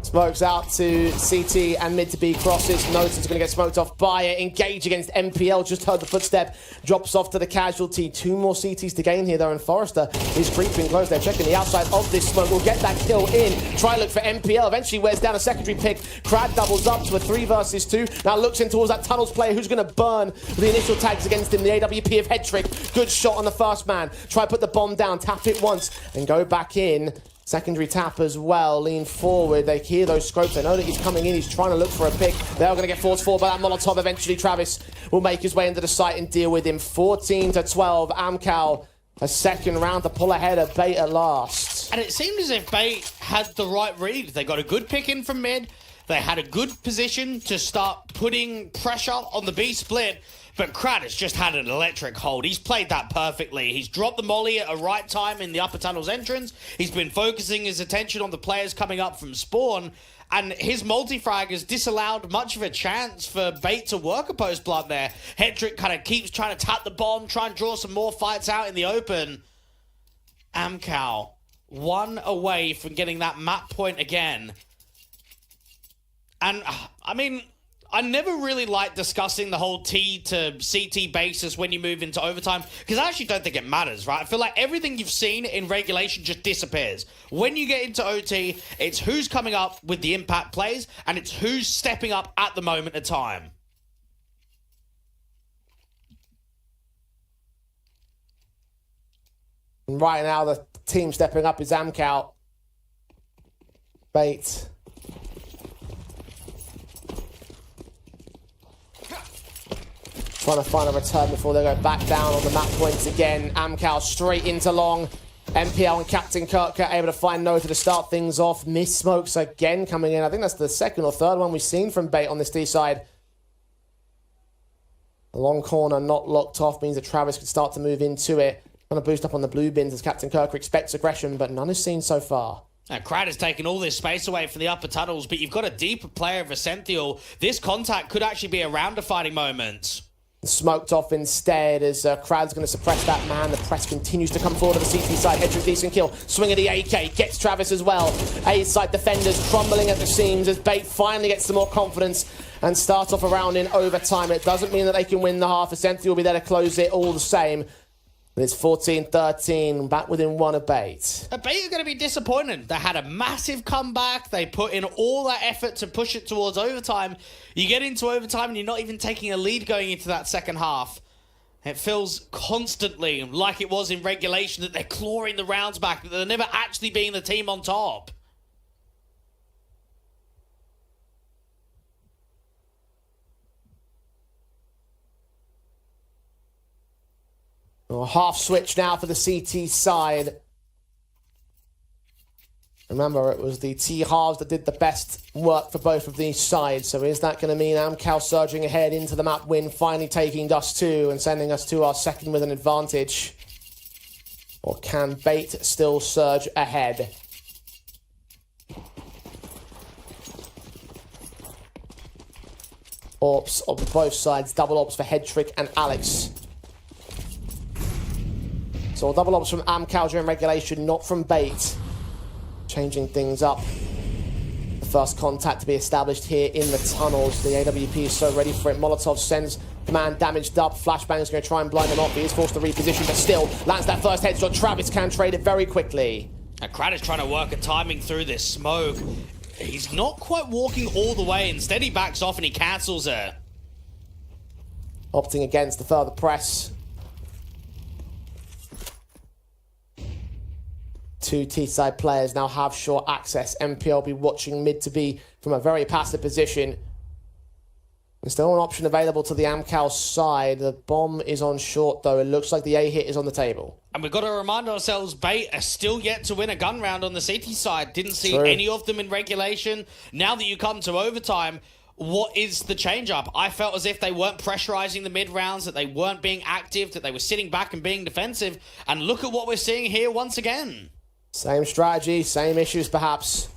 Speaker 1: Smokes out to CT and mid to B crosses. Noton's going to get smoked off by it. Engage against MPL. Just heard the footstep. Drops off to the casualty. 2 more CTs to gain here though. And Forrester is creeping close. They're checking the outside of this smoke. Will get that kill in. Try look for MPL. Eventually wears down a secondary pick. Crad doubles up to a 3 versus 2. Now looks in towards that tunnels player who's going to burn with the initial tags against him. The AWP of head trick. Good shot on the first man. Try put the bomb down. Tap it once and go back in. Secondary tap as well, lean forward. They hear those scopes. They know that he's coming in. He's trying to look for a pick. They're going to get forced forward by that Molotov. Eventually, Travis will make his way into the site and deal with him. 14-12. Amkal, a second round to pull ahead of Bait at last.
Speaker 2: And it seemed as if Bait had the right read. They got a good pick in from mid. They had a good position to start putting pressure on the B split. But Crad has just had an electric hold. He's played that perfectly. He's dropped the molly at a right time in the upper tunnel's entrance. He's been focusing his attention on the players coming up from spawn. And his multi-frag has disallowed much of a chance for Bait to work a post plant there. Hetrick kind of keeps trying to tap the bomb, try and draw some more fights out in the open. Amkal, 1 away from getting that map point again. And, I mean, I never really like discussing the whole T to CT basis when you move into overtime, because I actually don't think it matters, right? I feel like everything you've seen in regulation just disappears. When you get into OT, it's who's coming up with the impact plays, and it's who's stepping up at the moment of time.
Speaker 1: Right now, the team stepping up is Amkal. Bait. Trying to find a return before they go back down on the map points again. Amkal straight into long. MPL and Captain Kirk able to find Nota to start things off. Miss smokes again coming in. I think that's the second or third one we've seen from Bait on this D side. The long corner not locked off means that Travis could start to move into it. Trying to boost up on the blue bins as Captain Kirk expects aggression, but none is seen so far.
Speaker 2: Now, Crad has taken all this space away from the upper tunnels, but you've got a deeper player of Ascenthiel. This contact could actually be a round of fighting moments.
Speaker 1: Smoked off instead as Krad's going to suppress that man. The press continues to come forward to the CT side. Hedrick, decent kill. Swing of the AK. Gets Travis as well. A side defenders crumbling at the seams as Bait finally gets some more confidence and start off a round in overtime. It doesn't mean that they can win the half. Ascenthiel will be there to close it all the same. But it's 14-13, back within 1 of Bait.
Speaker 2: Bait are going to be disappointed. They had a massive comeback. They put in all that effort to push it towards overtime. You get into overtime and you're not even taking a lead going into that second half. It feels constantly like it was in regulation that they're clawing the rounds back, that they're never actually being the team on top.
Speaker 1: Oh, half switch now for the CT side. Remember, it was the T-halves that did the best work for both of these sides. So is that going to mean Amkal surging ahead into the map win, finally taking Dust 2 and sending us to our second with an advantage? Or can Bait still surge ahead? Orps on both sides, double ops for Headtrick and Alex. So double ops from Amkal during regulation, not from Bait. Changing things up. The first contact to be established here in the tunnels. The AWP is so ready for it. Molotov sends command damaged up. Flashbang is going to try and blind them off. He is forced to reposition, but still lands that first headshot. Travis can trade it very quickly.
Speaker 2: And Crad is trying to work at timing through this smoke. He's not quite walking all the way. Instead, he backs off and he cancels it.
Speaker 1: Opting against the further press. Two T-side players now have short access. MPL be watching mid to be from a very passive position. There's still an option available to the Amkal side. The bomb is on short, though. It looks like the A hit is on the table.
Speaker 2: And we've got to remind ourselves, Bait are still yet to win a gun round on the CT side. Didn't see any of them in regulation. Now that you come to overtime, what is the change-up? I felt as if they weren't pressurizing the mid-rounds, that they weren't being active, that they were sitting back and being defensive. And look at what we're seeing here once again.
Speaker 1: Same strategy, same issues perhaps.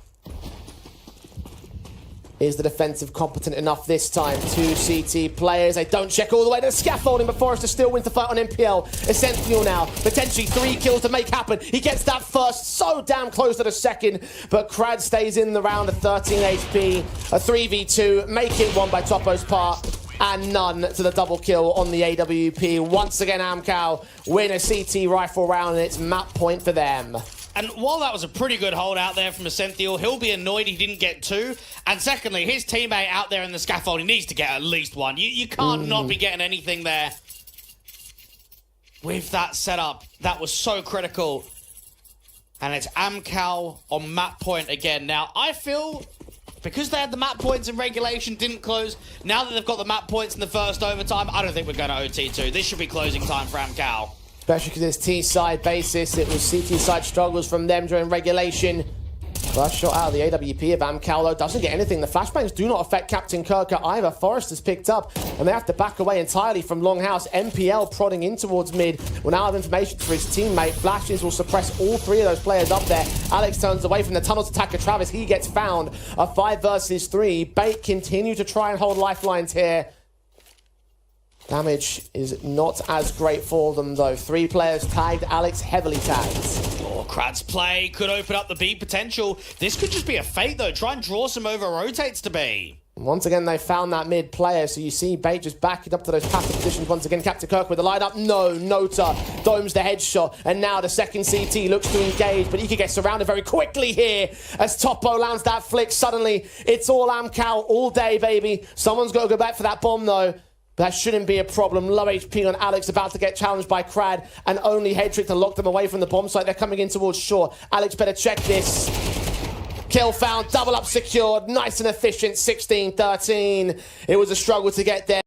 Speaker 1: Is the defensive competent enough this time? Two CT players, they don't check all the way to the scaffolding, but Forrester still wins the fight on MPL. Essential now, potentially 3 kills to make happen. He gets that first, so damn close to the second, but Crad stays in the round at 13 HP. A 3v2, make it one by Topo's part, and none to the double kill on the AWP. Once again, Amkal win a CT rifle round, and it's map point for them.
Speaker 2: And while that was a pretty good hold out there from Essential, he'll be annoyed he didn't get 2. And secondly, his teammate out there in the scaffolding needs to get at least 1. You can't not be getting anything there. With that setup, that was so critical. And it's Amkal on map point again. Now, I feel, because they had the map points in regulation, didn't close, now that they've got the map points in the first overtime, I don't think we're going to OT2. This should be closing time for Amkal.
Speaker 1: Especially because it's T-side basis. It was CT-side struggles from them during regulation. First shot out of the AWP of Amkal, though, doesn't get anything. The flashbangs do not affect Captain Kirker either. Forrester's picked up, and they have to back away entirely from Longhouse. MPL prodding in towards mid. Will now have information for his teammate. Flashes will suppress all 3 of those players up there. Alex turns away from the tunnels attacker Travis. He gets found. A 5 versus 3. Bait continue to try and hold lifelines here. Damage is not as great for them, though. 3 players tagged. Alex heavily tagged.
Speaker 2: Oh, Krad's play could open up the B potential. This could just be a fate, though. Try and draw some over rotates to B.
Speaker 1: Once again, they found that mid player, so you see Bait just backing up to those passive positions once again. Captain Kirk with the line-up. No, Nota domes the headshot, and now the second CT looks to engage, but he could get surrounded very quickly here as Topo lands that flick. Suddenly, it's all Amkal all day, baby. Someone's got to go back for that bomb, though. That shouldn't be a problem. Low HP on Alex, about to get challenged by Crad, and only Headtrick to lock them away from the bomb site. They're coming in towards shore. Alex better check this. Kill found, double up secured, nice and efficient, 16-13. It was a struggle to get there.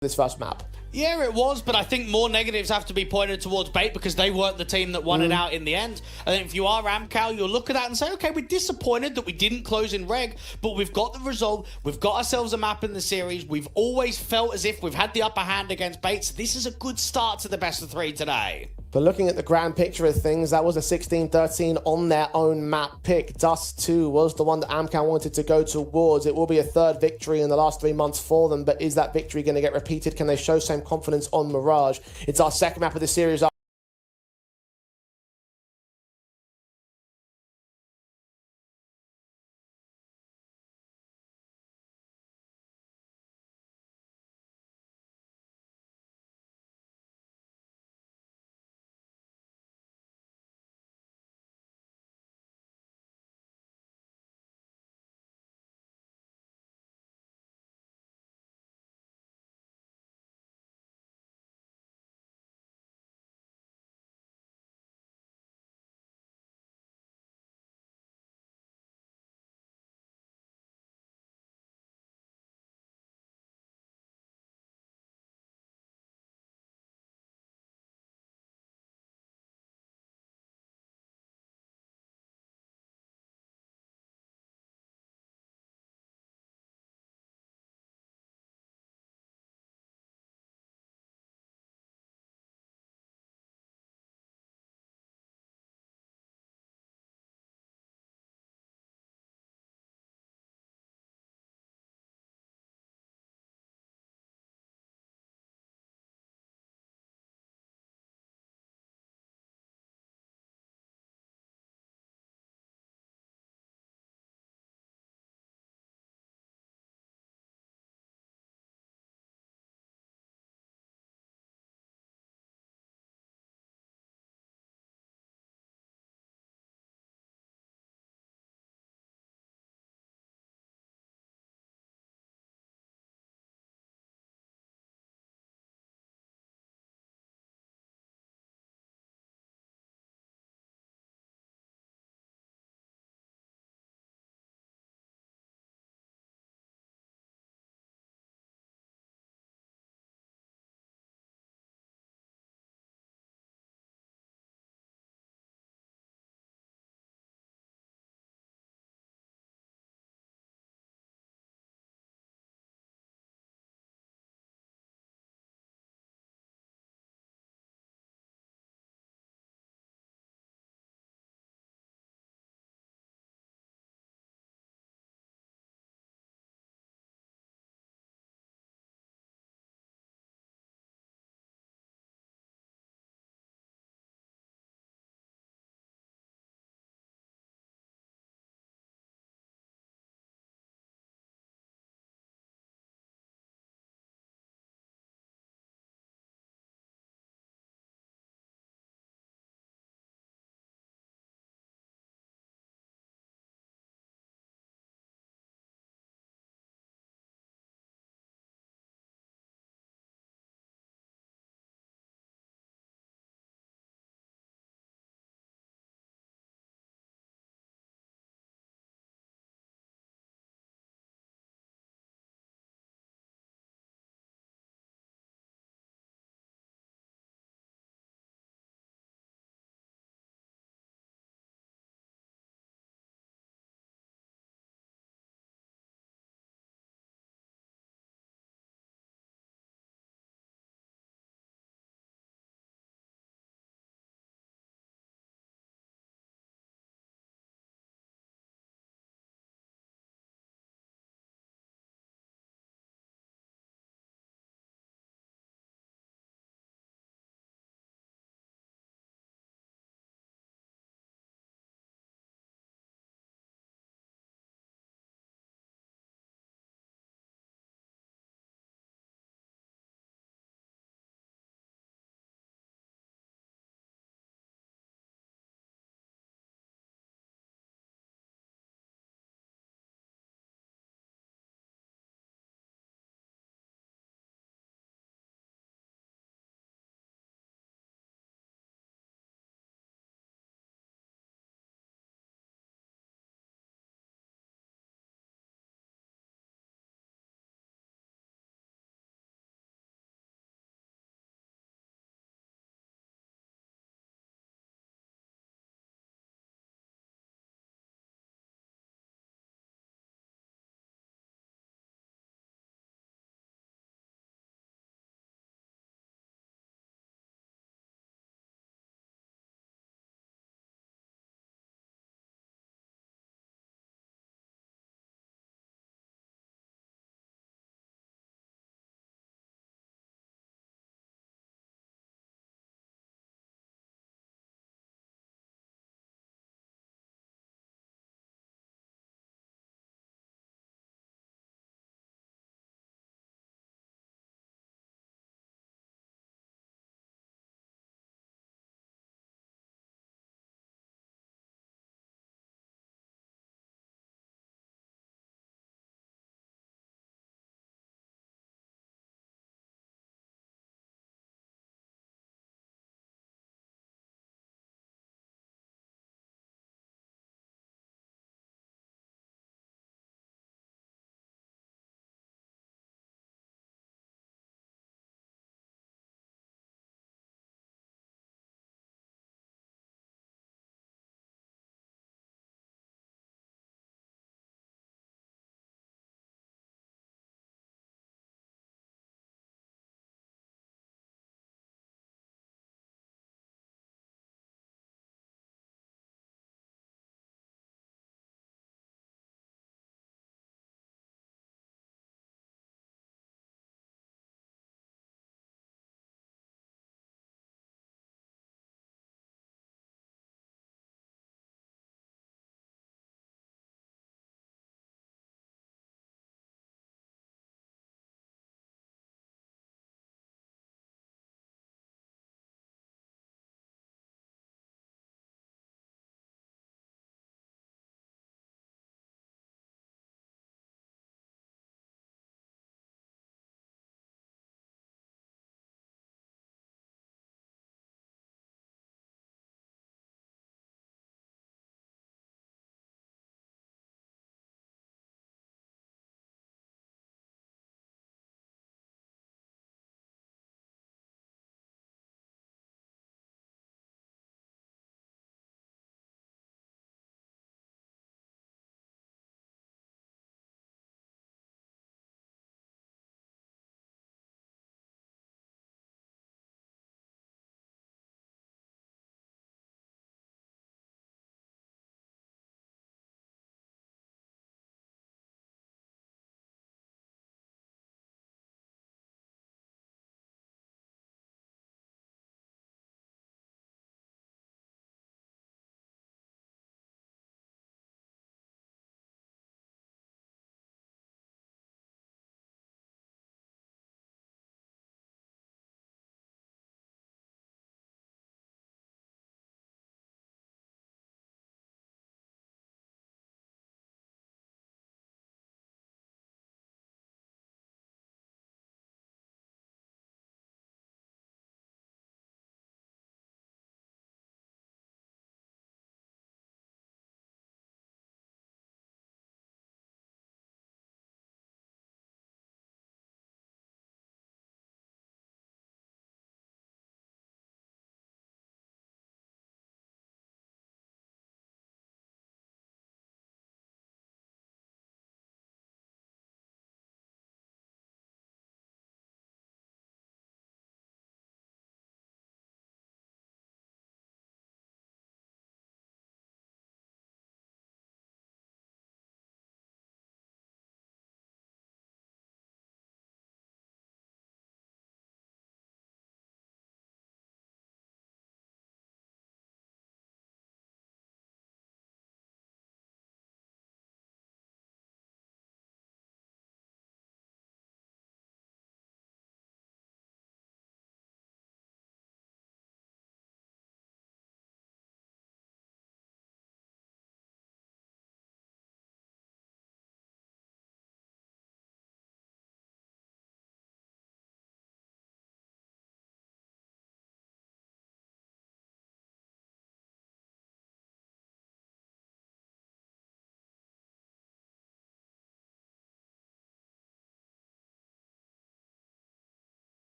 Speaker 1: This first map.
Speaker 2: Yeah, it was, but I think more negatives have to be pointed towards Bait because they weren't the team that won it out in the end. I think if you are Amkal, you'll look at that and say, okay, we're disappointed that we didn't close in reg, but we've got the result. We've got ourselves a map in the series. We've always felt as if we've had the upper hand against Bait, so this is a good start to the best of 3 today.
Speaker 1: But looking at the grand picture of things, that was a 16-13 on their own map pick. Dust 2 was the one that Amkal wanted to go towards. It will be a 3rd victory in the last 3 months for them, but is that victory going to get repeated? Can they show same confidence on Mirage? It's our second map of the series.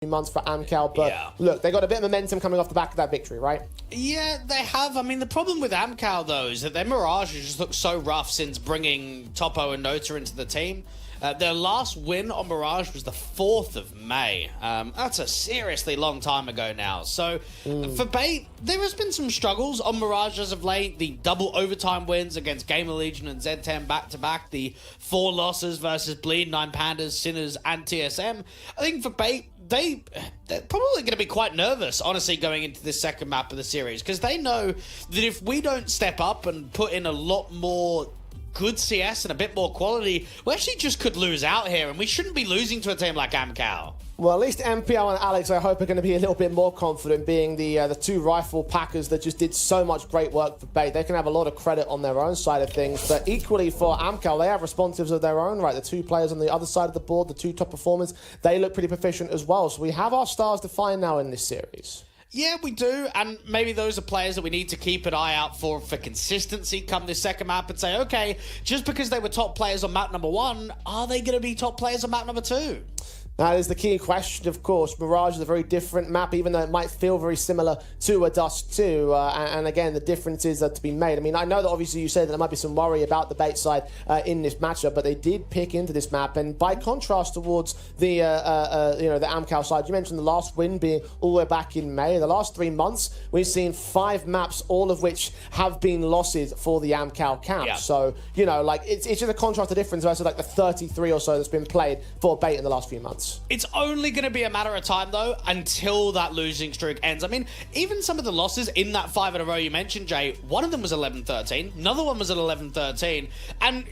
Speaker 1: months for Amkal, but
Speaker 2: Yeah.
Speaker 1: look, they got a bit of momentum coming off the back of that victory, right?
Speaker 2: Yeah, they have. I mean, the problem with Amkal, though, is that their Mirage has just looked so rough since bringing Topo and Nota into the team. Their last win on Mirage was the 4th of May. That's a seriously long time ago now. So, for Bait, there has been some struggles on Mirage as of late. The double overtime wins against Gamer Legion and Z10 back-to-back. The 4 losses versus Bleed, 9 Pandas, Sinners, and TSM. I think for Bait, they're probably going to be quite nervous, honestly, going into this second map of the series, because they know that if we don't step up and put in a lot more good CS and a bit more quality, we actually just could lose out here, and we shouldn't be losing to a team like Amkal.
Speaker 1: Well, at least MPL and Alex, I hope, are going to be a little bit more confident, being the 2 rifle packers that just did so much great work for Bait. They can have a lot of credit on their own side of things, but equally for Amkal, they have responsives of their own, right? The 2 players on the other side of the board, the 2 top performers, they look pretty proficient as well. So we have our stars defined now in this series.
Speaker 2: Yeah, we do, and maybe those are players that we need to keep an eye out for consistency come this second map and say, okay, just because they were top players on map number 1, are they going to be top players on map number 2?
Speaker 1: That is the key question, of course. Mirage is a very different map, even though it might feel very similar to a Dust 2. And again, the differences are to be made. I mean, I know that obviously you said that there might be some worry about the Bait side in this matchup, but they did pick into this map. And by contrast towards the the Amkal side, you mentioned the last win being all the way back in May. The last 3 months, we've seen 5 maps, all of which have been losses for the Amkal camp.
Speaker 2: Yeah.
Speaker 1: So, you know, like it's just a contrast of difference versus like the 33 or so that's been played for Bait in the last few months.
Speaker 2: It's only going to be a matter of time, though, until that losing streak ends. I mean, even some of the losses in that 5 in a row you mentioned, Jay, one of them was 11-13, another one was at 11-13, and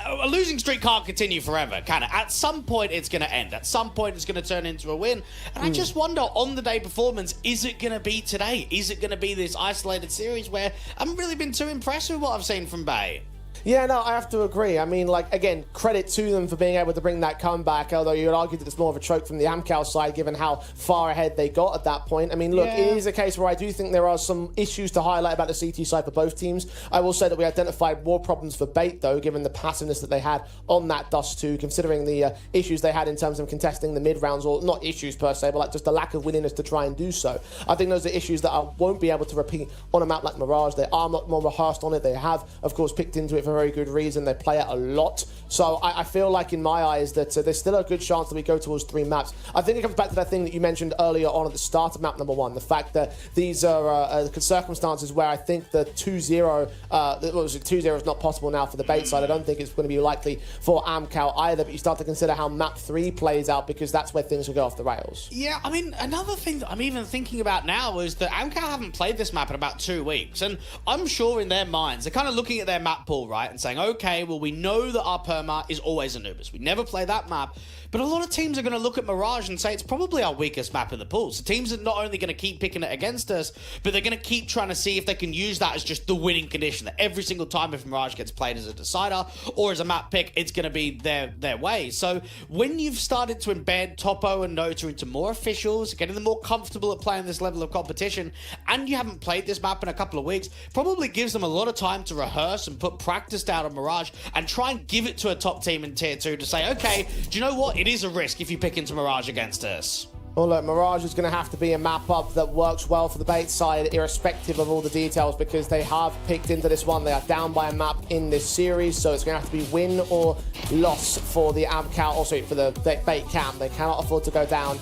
Speaker 2: a losing streak can't continue forever, can it? At some point, it's going to end. At some point, it's going to turn into a win. And I just wonder, on the day performance, is it going to be today? Is it going to be this isolated series where I haven't really been too impressed with what I've seen from Bay?
Speaker 1: Yeah, no, I have to agree. I mean, like, again, credit to them for being able to bring that comeback, although you would argue that it's more of a choke from the Amkal side, given how far ahead they got at that point. I mean, look, It is a case where I do think there are some issues to highlight about the CT side for both teams. I will say that we identified more problems for Bait, though, given the passiveness that they had on that Dust 2, considering the issues they had in terms of contesting the mid-rounds, or not issues per se, but like just the lack of willingness to try and do so. I think those are issues that I won't be able to repeat on a map like Mirage. They are not more rehearsed on it. They have, of course, picked into it for a very good reason. They play it a lot. So I feel like, in my eyes, that there's still a good chance that we go towards 3 maps. I think it comes back to that thing that you mentioned earlier on at the start of map number 1, the fact that these are circumstances where I think the 2-0, 2-0 is not possible now for the Bait side. I don't think it's going to be likely for Amkal either, but you start to consider how map 3 plays out, because that's where things will go off the rails.
Speaker 2: Yeah, I mean, another thing that I'm even thinking about now is that Amkal haven't played this map in about 2 weeks, and I'm sure in their minds, they're kind of looking at their map pool, right, and saying, okay, well, we know that our perma is always Anubis. We never play that map. But a lot of teams are going to look at Mirage and say it's probably our weakest map in the pool. So teams are not only going to keep picking it against us, but they're going to keep trying to see if they can use that as just the winning condition. That every single time if Mirage gets played as a decider or as a map pick, it's going to be their way. So when you've started to embed Topo and Nota into more officials, getting them more comfortable at playing this level of competition, and you haven't played this map in a couple of weeks, probably gives them a lot of time to rehearse and put practice down on Mirage and try and give it to a top team in Tier 2 to say, okay, do you know what? It is a risk if you pick into Mirage against us.
Speaker 1: Well, look, Mirage is going to have to be a map-up that works well for the Bait side, irrespective of all the details, because they have picked into this one. They are down by a map in this series, so it's going to have to be win or loss for the Amkal, or sorry, for the Bait camp. They cannot afford to go down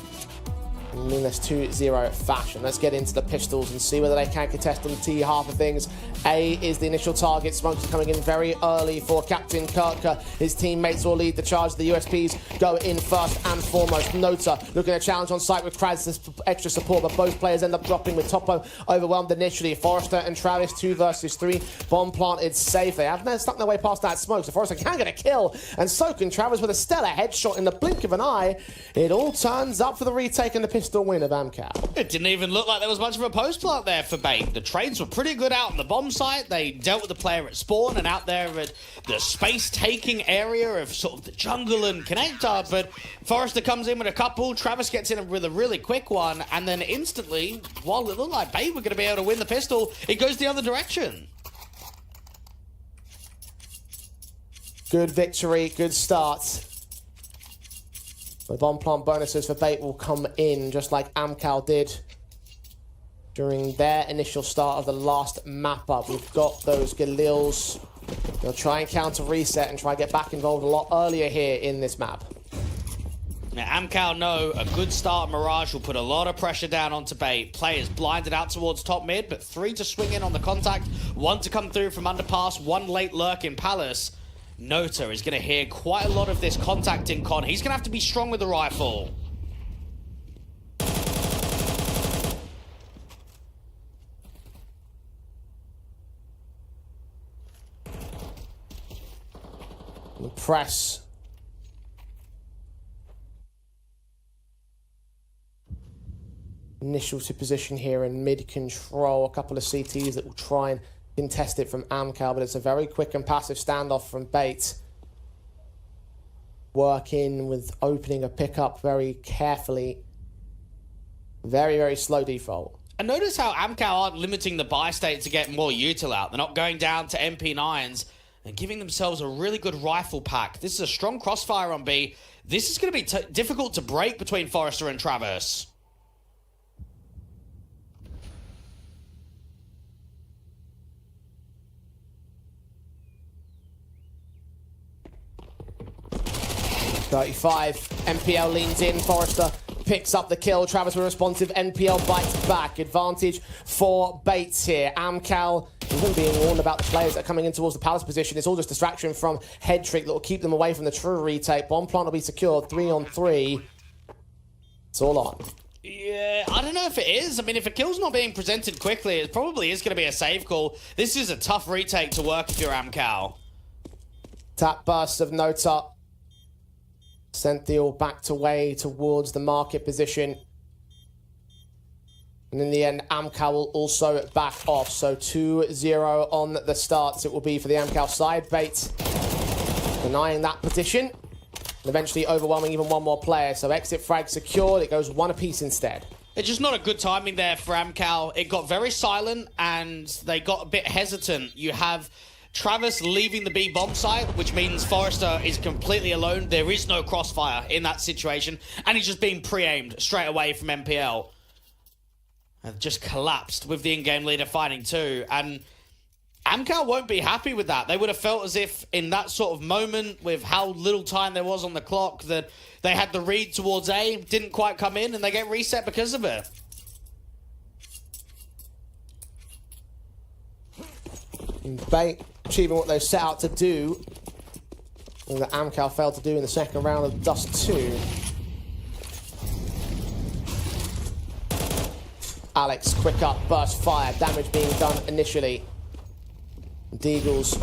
Speaker 1: in this 2-0 fashion. Let's get into the pistols and see whether they can contest on the T half of things. A is the initial target. Smokes are coming in very early for Captain Kirker. His teammates will lead the charge. The USPs go in first and foremost. Nota looking at a challenge on site with Kraz, extra support, but both players end up dropping with Topo overwhelmed initially. Forrester and Travis 2 versus 3. Bomb planted safe. They have stuck their way past that smoke, so Forrester can get a kill, and so can Travis with a stellar headshot in the blink of an eye. It all turns up for the retake and the pistol win of Amkal.
Speaker 2: It didn't even look like there was much of a post plant there for Bait. The trades were pretty good out on the bomb site. They dealt with the player at spawn and out there at the space-taking area of sort of the jungle and connector, but Forrester comes in with a couple, Travis gets in with a really quick one, and then instantly, while it looked like Bait were going to be able to win the pistol, it goes the other direction.
Speaker 1: Good victory, good start. The bomb plant bonuses for Bait will come in, just like Amkal did during their initial start of the last map up. We've got those Galils. They'll try and counter reset and try and get back involved a lot earlier here in this map.
Speaker 2: Now, Amkal know a good start Mirage will put a lot of pressure down onto Bait. Players blinded out towards top mid, but 3 to swing in on the contact, 1 to come through from underpass, 1 late lurk in Palace. Nota is going to hear quite a lot of this contact in con. He's going to have to be strong with the rifle.
Speaker 1: The press. Initial to position here in mid control. A couple of CTs that will try and contest it from Amkal, but it's a very quick and passive standoff from Bait. Work in with opening a pickup very carefully. Very, very slow default.
Speaker 2: And notice how Amkal aren't limiting the buy state to get more util out. They're not going down to MP9s and giving themselves a really good rifle pack. This is a strong crossfire on B. This is going to be difficult to break between Forrester and Travis.
Speaker 1: .35, MPL leans in, Forrester picks up the kill, Travis with responsive, NPL bites back, advantage for Bates here. Amkal, even being warned about the players that are coming in towards the Palace position, it's all just distraction from Head Trick that will keep them away from the true retake. Bomb plant will be secured, 3 on 3. It's all on.
Speaker 2: Yeah, I don't know if it is. I mean, if a kill's not being presented quickly, it probably is going to be a save call. This is a tough retake to work if you're Amkal.
Speaker 1: Tap burst of Nota. Sent the all backed away towards the market position. And in the end, Amkal will also back off. So 2-0 on the starts it will be for the Amkal side. Bait denying that position. And eventually overwhelming even one more player. So exit frag secured. It goes 1 apiece instead.
Speaker 2: It's just not a good timing there for Amkal. It got very silent and they got a bit hesitant. You have Travis leaving the B bomb site, which means Forrester is completely alone. There is no crossfire in that situation, and he's just being pre-aimed straight away from MPL. And just collapsed with the in-game leader fighting too. And Amkal won't be happy with that. They would have felt as if in that sort of moment, with how little time there was on the clock, that they had the read towards A, didn't quite come in, and they get reset because of it.
Speaker 1: Bait achieving what they set out to do, and that Amkal failed to do in the second round of Dust 2. Alex, quick up, burst fire, damage being done initially. Deagles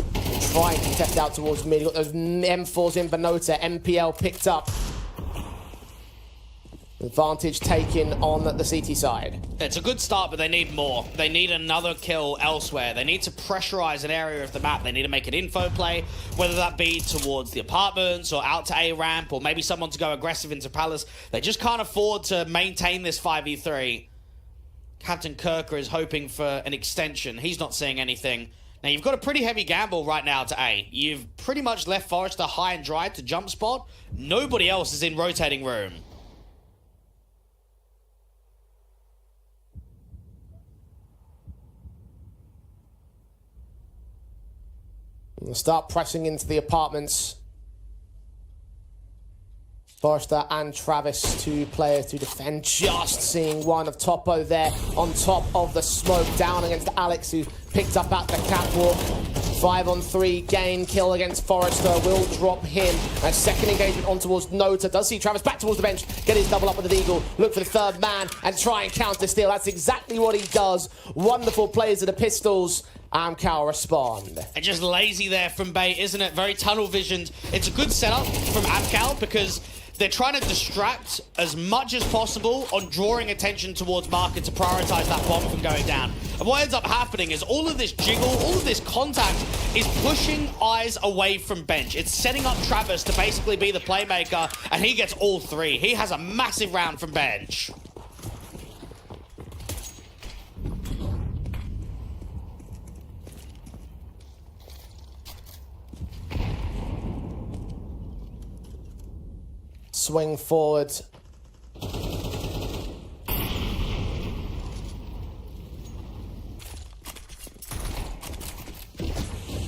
Speaker 1: trying to test out towards mid. Got those M4s in Benota. MPL picked up. Advantage taken on the CT side.
Speaker 2: It's a good start, but they need more. They need another kill elsewhere. They need to pressurize an area of the map. They need to make an info play, whether that be towards the apartments or out to A ramp, or maybe someone to go aggressive into Palace. They just can't afford to maintain this 5v3. Captain Kirker is hoping for an extension. He's not seeing anything. Now, you've got a pretty heavy gamble right now to A. You've pretty much left Forrester high and dry to jump spot. Nobody else is in rotating room.
Speaker 1: We'll start pressing into the apartments. Forrester and Travis, 2 players to defend. Just seeing one of Topo there on top of the smoke, down against Alex, who picked up at the catwalk. 5 on 3 gain, kill against Forrester will drop him. A second engagement on towards Nota. Does see Travis back towards the bench, get his double up with the Eagle, look for the third man and try and counter steal. That's exactly what he does. Wonderful plays of the pistols. Amkal respond.
Speaker 2: And just lazy there from Bait, isn't it? Very tunnel visioned. It's a good setup from Amkal because they're trying to distract as much as possible on drawing attention towards market to prioritize that bomb from going down. And what ends up happening is all of this jiggle, all of this contact is pushing eyes away from bench. It's setting up Travis to basically be the playmaker, and he gets all 3. He has a massive round from bench.
Speaker 1: swing forward.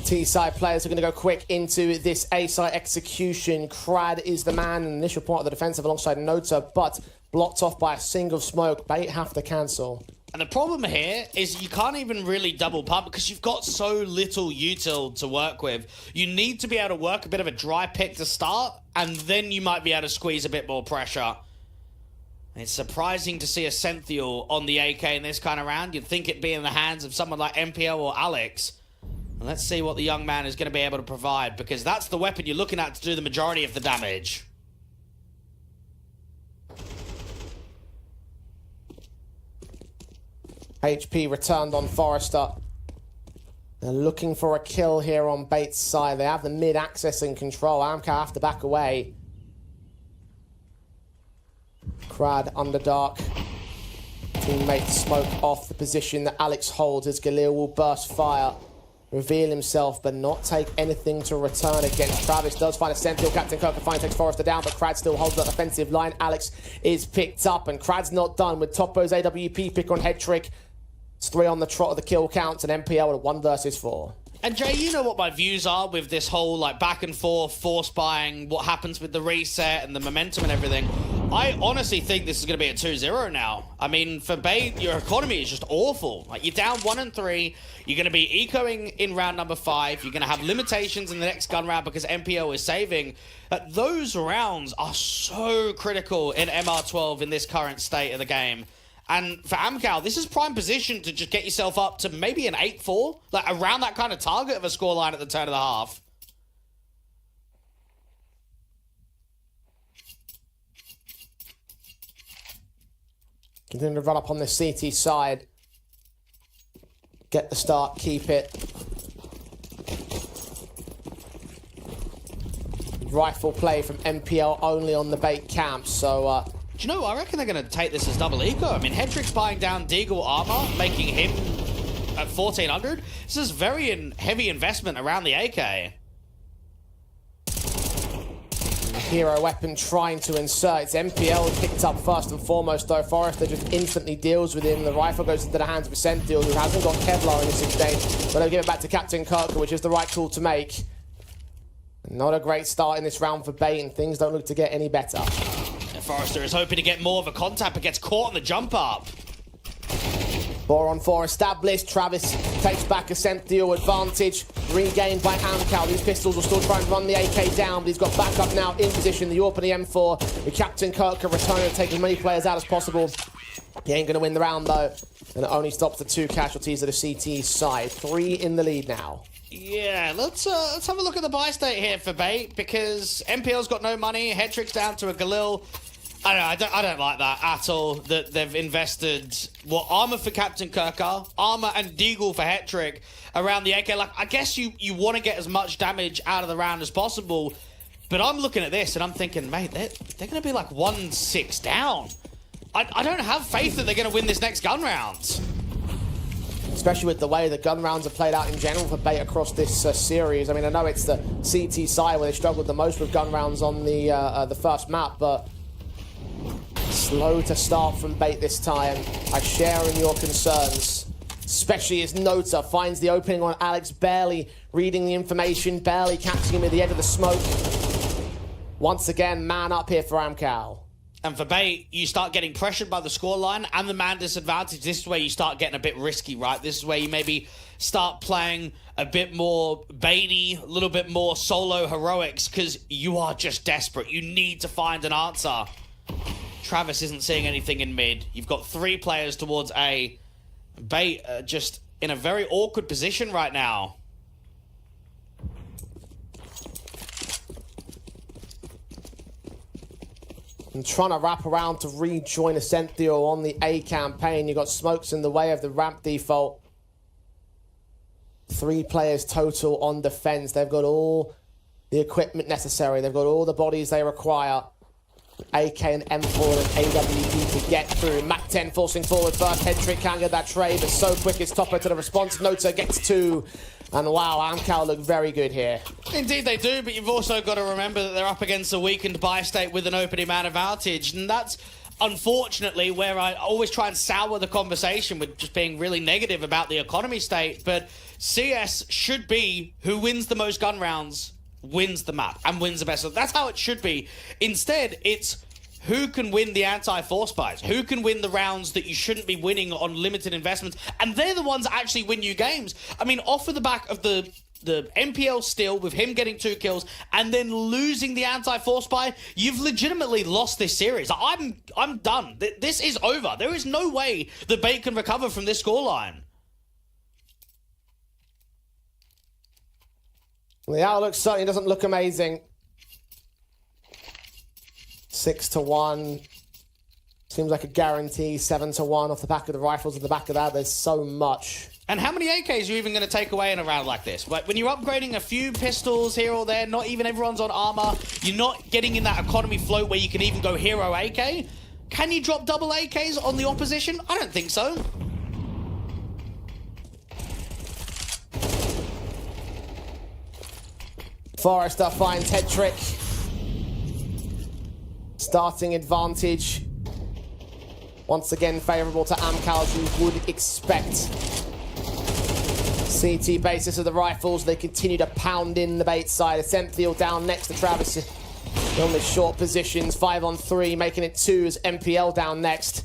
Speaker 1: T-side players are going to go quick into this A-side execution. Crad is the man in the initial point of the defensive alongside Nota, but blocked off by a single smoke. Bait have to cancel.
Speaker 2: And the problem here is you can't even really double pump because you've got so little util to work with. You need to be able to work a bit of a dry pick to start, and then you might be able to squeeze a bit more pressure. It's surprising to see a Senthiel on the AK in this kind of round. You'd think it'd be in the hands of someone like MPL or Alex. Let's see what the young man is going to be able to provide, because that's the weapon you're looking at to do the majority of the damage.
Speaker 1: HP returned on Forrester. They're looking for a kill here on Bates' side. They have the mid access and control. Amkal have to back away. Crad under dark. Teammates smoke off the position that Alex holds as Galil will burst fire. Reveal himself, but not take anything to return against Travis. Does find a Sentinel. Captain Kirk finally takes Forrester down, but Crad still holds that offensive line. Alex is picked up, and Crad's not done with Topo's AWP pick on head trick. It's 3 on the trot of the kill counts, and MPL with a 1 versus 4.
Speaker 2: And Jay, you know what my views are with this whole like back and forth, force buying, what happens with the reset and the momentum and everything. I honestly think this is going to be a 2-0 now. I mean, for Bait, your economy is just awful. Like, you're down 1 and 3. You're going to be ecoing in round number 5. You're going to have limitations in the next gun round because MPO is saving. Those rounds are so critical in MR12 in this current state of the game. And for Amkal, this is prime position to just get yourself up to maybe an 8-4, like around that kind of target of a scoreline at the turn of the half.
Speaker 1: Continue to run up on the CT side. Get the start, keep it. Rifle play from MPL only on the Bait camp, so...
Speaker 2: Do you know, I reckon they're going to take this as double eco. I mean, Hedrick's buying down Deagle armor, making him at 1400. This is very heavy investment around the AK.
Speaker 1: Hero weapon trying to insert. It's MPL picked up first and foremost, though. Forrester just instantly deals with him. The rifle goes into the hands of a Senthiel, who hasn't got Kevlar in this exchange. But they'll give it back to Captain Kirk, which is the right call to make. Not a great start in this round for Bait, and things don't look to get any better.
Speaker 2: Forrester is hoping to get more of a contact, but gets caught on the jump up.
Speaker 1: 4 on 4 established. Travis takes back a Senthiel advantage. Regained by Amkal. These pistols will still try and run the AK down, but he's got backup now in position. The AWP and the M4. The Captain Kirk can return and take as many players out as possible. He ain't going to win the round, though. And it only stops the 2 casualties at the CT side. 3 in the lead now.
Speaker 2: Yeah, let's have a look at the buy state here for Bait, because MPL's got no money. Hedrick's down to a Galil. I don't like that at all, that they've invested, armor for Captain Kirkar, armor and Deagle for Hedrick around the AK. Like, I guess you want to get as much damage out of the round as possible, but I'm looking at this and I'm thinking, mate, they're going to be like 1-6 down. I don't have faith that they're going to win this next gun round.
Speaker 1: Especially with the way the gun rounds have played out in general for Bait across this series. I mean, I know it's the CT side where they struggled the most with gun rounds on the first map, but... slow to start from Bait this time. I share in your concerns. Especially as Nota finds the opening on Alex, barely reading the information, barely catching him at the edge of the smoke. Once again, man up here for Amkal.
Speaker 2: And for Bait, you start getting pressured by the scoreline and the man disadvantage. This is where you start getting a bit risky, right? This is where you maybe start playing a bit more baity, a little bit more solo heroics, because you are just desperate. You need to find an answer. Travis isn't seeing anything in mid. You've got 3 players towards A. Bait just in a very awkward position right now.
Speaker 1: And trying to wrap around to rejoin a Senthiel on the A campaign. You've got smokes in the way of the ramp default. 3 players total on defense. They've got all the equipment necessary. They've got all the bodies they require. AK and M4 and AWP to get through. Mac 10 forcing forward first. Head trick can't get that trade, but so quick is Topper to the response. Nota gets 2. And wow, Amkal look very good here.
Speaker 2: Indeed they do, but you've also got to remember that they're up against a weakened buy state with an opening man advantage, and that's unfortunately where I always try and sour the conversation with just being really negative about the economy state. But CS should be who wins the most gun rounds wins the map and wins the best. So that's how it should be. Instead, it's who can win the anti-force buys? Who can win the rounds that you shouldn't be winning on limited investments? And they're the ones that actually win you games. I mean, off of the back of the MPL steal with him getting 2 kills and then losing the anti-force buy, you've legitimately lost this series. I'm done. This is over. There is no way that Bait can recover from this scoreline.
Speaker 1: The outlook certainly doesn't look amazing. 6-1. Seems like a guarantee. 7-1 off the back of the rifles. At the back of that, there's so much.
Speaker 2: And how many AKs are you even going to take away in a round like this? Like, when you're upgrading a few pistols here or there, not even everyone's on armor, you're not getting in that economy float where you can even go hero AK. Can you drop double AKs on the opposition? I don't think so.
Speaker 1: Forrester finds head trick. Starting advantage. Once again, favourable to Amkal, as you would expect. CT basis of the rifles, they continue to pound in the Bait side. Essential down next to Travis. On the short positions, 5-on-3, making it 2 as MPL down next.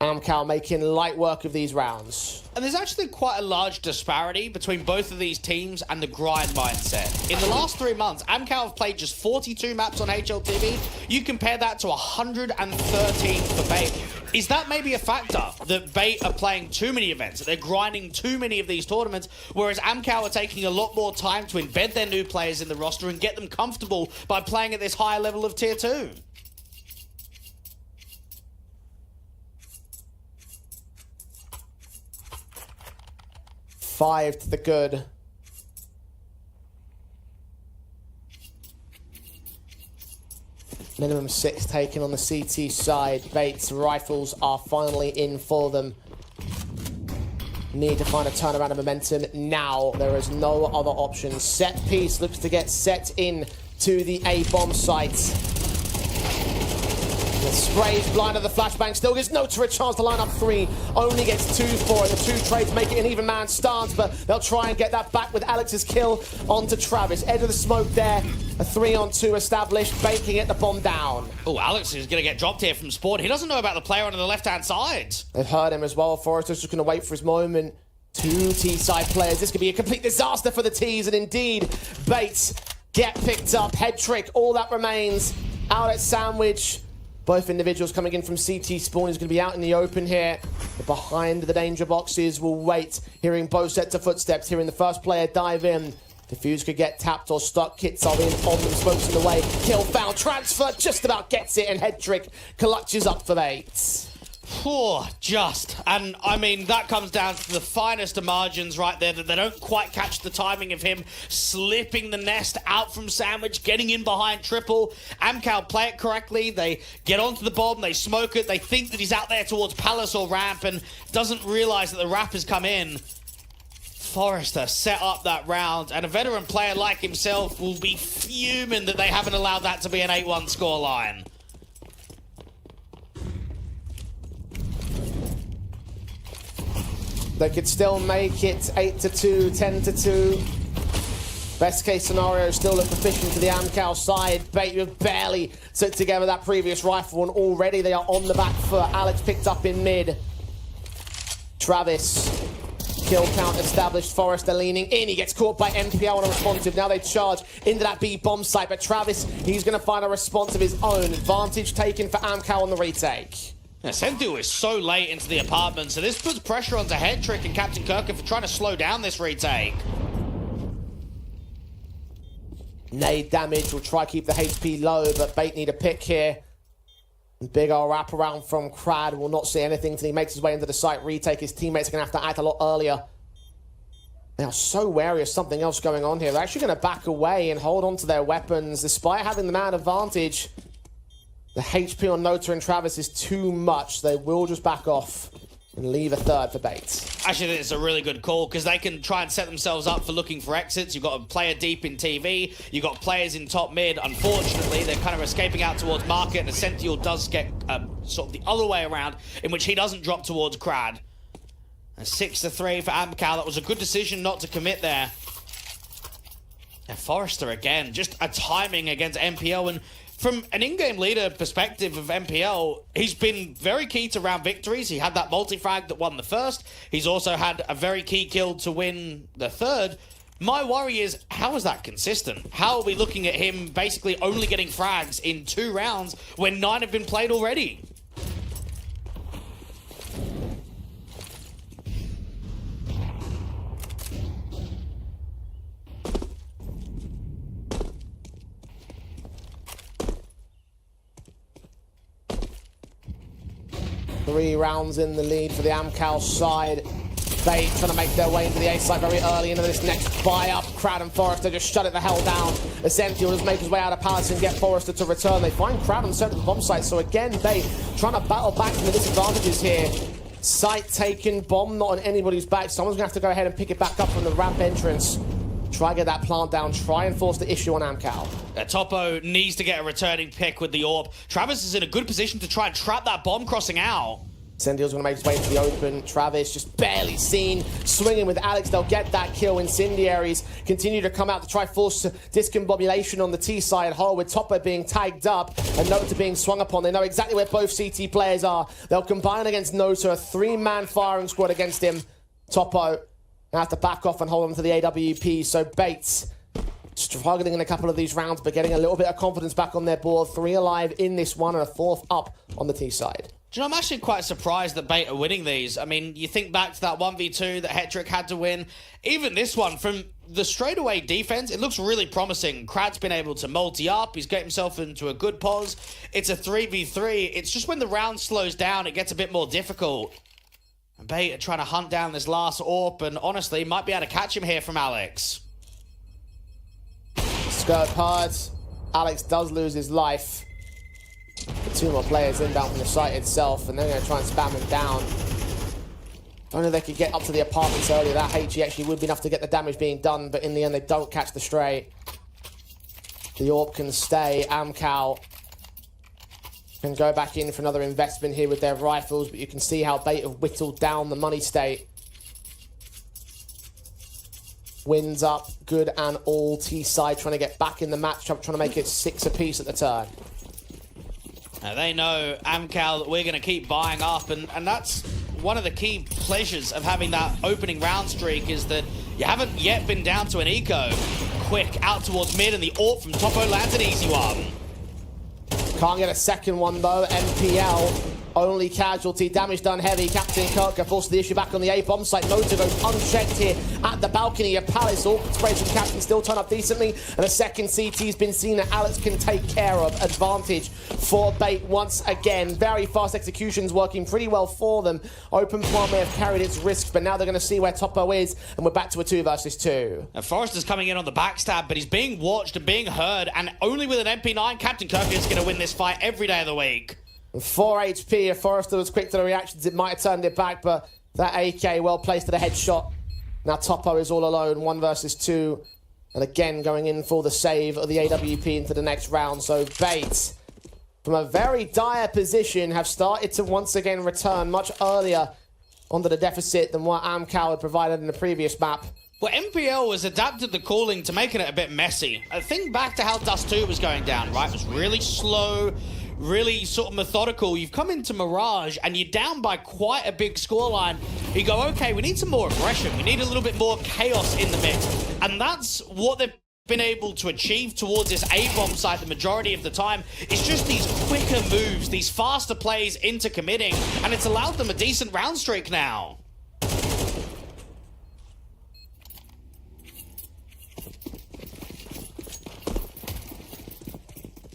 Speaker 1: Amkal making light work of these rounds.
Speaker 2: And there's actually quite a large disparity between both of these teams and the grind mindset. In the last 3 months, Amkal have played just 42 maps on HLTV. You compare that to 113 for Bait. Is that maybe a factor that Bait are playing too many events, that they're grinding too many of these tournaments, whereas Amkal are taking a lot more time to embed their new players in the roster and get them comfortable by playing at this higher level of Tier 2?
Speaker 1: Five to the good. Minimum 6 taken on the CT side. Bait's rifles are finally in for them. Need to find a turnaround of momentum now. There is no other option. Set piece looks to get set in to the A-bomb site. The sprays blind of the flashbang, still gives no to a chance to line up 3. Only gets 2 for it. The 2 trades make it an even man stance, but they'll try and get that back with Alex's kill onto Travis. Edge of the smoke there. A 3-on-2 established, baking it the bomb down.
Speaker 2: Oh, Alex is going to get dropped here from Sport. He doesn't know about the player on the left-hand side.
Speaker 1: They've heard him as well. Forrester's just going to wait for his moment. 2 T-side players. This could be a complete disaster for the T's, and indeed, Bates get picked up. Head trick, all that remains. Outlet sandwich. Both individuals coming in from CT spawn is going to be out in the open here. But behind the danger boxes will wait, hearing both sets of footsteps, hearing the first player dive in. Defuse could get tapped or stuck. Kits are in on them, smokes in the way. Kill found, transfer, just about gets it, and head trick clutches up for Bates.
Speaker 2: Poor, just. And, I mean, that comes down to the finest of margins right there, that they don't quite catch the timing of him slipping the nest out from Sandwich, getting in behind Triple. Amkal play it correctly. They get onto the bomb, they smoke it, they think that he's out there towards Palace or Ramp and doesn't realise that the Rap has come in. Forrester set up that round, and a veteran player like himself will be fuming that they haven't allowed that to be an 8-1 scoreline.
Speaker 1: They could still make it 8-2, 10-2. Best case scenario, still look proficient to the Amkal side. Bait have barely put together that previous rifle, and already they are on the back foot. Alex picked up in mid. Travis, kill count established. Forrester leaning in. He gets caught by MPL on a responsive. Now they charge into that B bomb site, but Travis, he's going to find a response of his own. Advantage taken for Amkal on the retake.
Speaker 2: Yeah, Senthil is so late into the apartment, so this puts pressure onto Head Trick and Captain Kirker for trying to slow down this retake.
Speaker 1: Nade damage will try to keep the HP low, but Bait need a pick here. Big old wraparound from Crad will not see anything until he makes his way into the site retake. His teammates are going to have to act a lot earlier. They are so wary of something else going on here. They're actually going to back away and hold on to their weapons, despite having the man advantage. The HP on Nota and Travis is too much. They will just back off. and leave a third for Bates.
Speaker 2: Actually, I think it's a really good call because they can try and set themselves up for looking for exits. You've got a player deep in TV. You've got players in top mid. Unfortunately, they're kind of escaping out towards market, and Essential does get sort of the other way around, in which he doesn't drop towards Crad. A 6-3 for Amkal. That was a good decision not to commit there. And Forrester again, just a timing against MPL, and from an in-game leader perspective of MPL, he's been very key to round victories. He had that multi-frag that won the first. He's also had a very key kill to win the third. My worry is, how is that consistent? How are we looking at him basically only getting frags in 2 rounds when 9 have been played already?
Speaker 1: Three rounds in the lead for the Amkal side. They trying to make their way into the A side very early into this next buy-up. Crad and Forrester just shut it the hell down. Essential just make his way out of Palace and get Forrester to return. They find Crad and set to the bomb site. So again, they trying to battle back from the disadvantages here. Site taken, bomb not on anybody's back. Someone's going to have to go ahead and pick it back up from the ramp entrance. Try and get that plant down. Try and force the issue on Amkal.
Speaker 2: Topo needs to get a returning pick with the AWP. Travis is in a good position to try and trap that bomb crossing out.
Speaker 1: Sendiel's going to make his way into the open. Travis just barely seen. Swinging with Alex. They'll get that kill. Incendiaries continue to come out to try force discombobulation on the T side hole, with Topo being tagged up and Nota being swung upon. They know exactly where both CT players are. They'll combine against Nota. A 3-man firing squad against him. Topo now have to back off and hold on to the AWP. So Bates struggling in a couple of these rounds, but getting a little bit of confidence back on their board. 3 alive in this one and a 4th up on the T side.
Speaker 2: Do you know, I'm actually quite surprised that Bait are winning these. I mean, you think back to that 1v2 that Hetrick had to win. Even this one, from the straightaway defense, it looks really promising. Krad's been able to multi-up. He's got himself into a good pause. It's a 3v3. It's just when the round slows down, it gets a bit more difficult. And Bait are trying to hunt down this last AWP, and honestly, might be able to catch him here from Alex.
Speaker 1: Skirt hard. Alex does lose his life. 2 more players inbound from the site itself, and they're going to try and spam him down. If only they could get up to the apartments earlier. That HE actually would be enough to get the damage being done, but in the end they don't catch the stray. The AWP can stay. Amkal can go back in for another investment here with their rifles, but you can see how Bait have whittled down the money state. Wins up, good and all. T-side trying to get back in the match, trying to make it 6 apiece at the turn.
Speaker 2: Now they know, Amkal, that we're going to keep buying up, and that's one of the key pleasures of having that opening round streak, is that you haven't yet been down to an eco. Quick, out towards mid, and the AWP from Topo lands an easy one.
Speaker 1: Can't get a second one though. MPL, only casualty. Damage done heavy. Captain Kirk forced the issue back on the A bomb site. Nota goes unchecked here at the balcony of Palace. All sprays from Captain still turn up decently. And a second CT's been seen that Alex can take care of. Advantage for Bait once again. Very fast executions working pretty well for them. Open plant may have carried its risks, but now they're going to see where Topo is. And we're back to a 2 versus 2.
Speaker 2: And Forrester's coming in on the backstab, but he's being watched and being heard. And only with an MP9, Captain Kirk is going to win this fight every day of the week.
Speaker 1: 4 HP. If Forrester was quick to the reactions, it might have turned it back, but that AK well placed to the headshot. Now Topo is all alone, 1 versus 2. And again, going in for the save of the AWP into the next round. So Bait, from a very dire position, have started to once again return much earlier onto the deficit than what Amkal had provided in the previous map.
Speaker 2: Well, MPL has adapted the calling to making it a bit messy. I think back to how Dust 2 was going down, right? It was really slow, really sort of methodical. You've come into Mirage and you're down by quite a big scoreline. You go, okay, we need some more aggression. We need a little bit more chaos in the mix. And that's what they've been able to achieve towards this A-bomb site the majority of the time. It's just these quicker moves, these faster plays into committing, and it's allowed them a decent round streak now.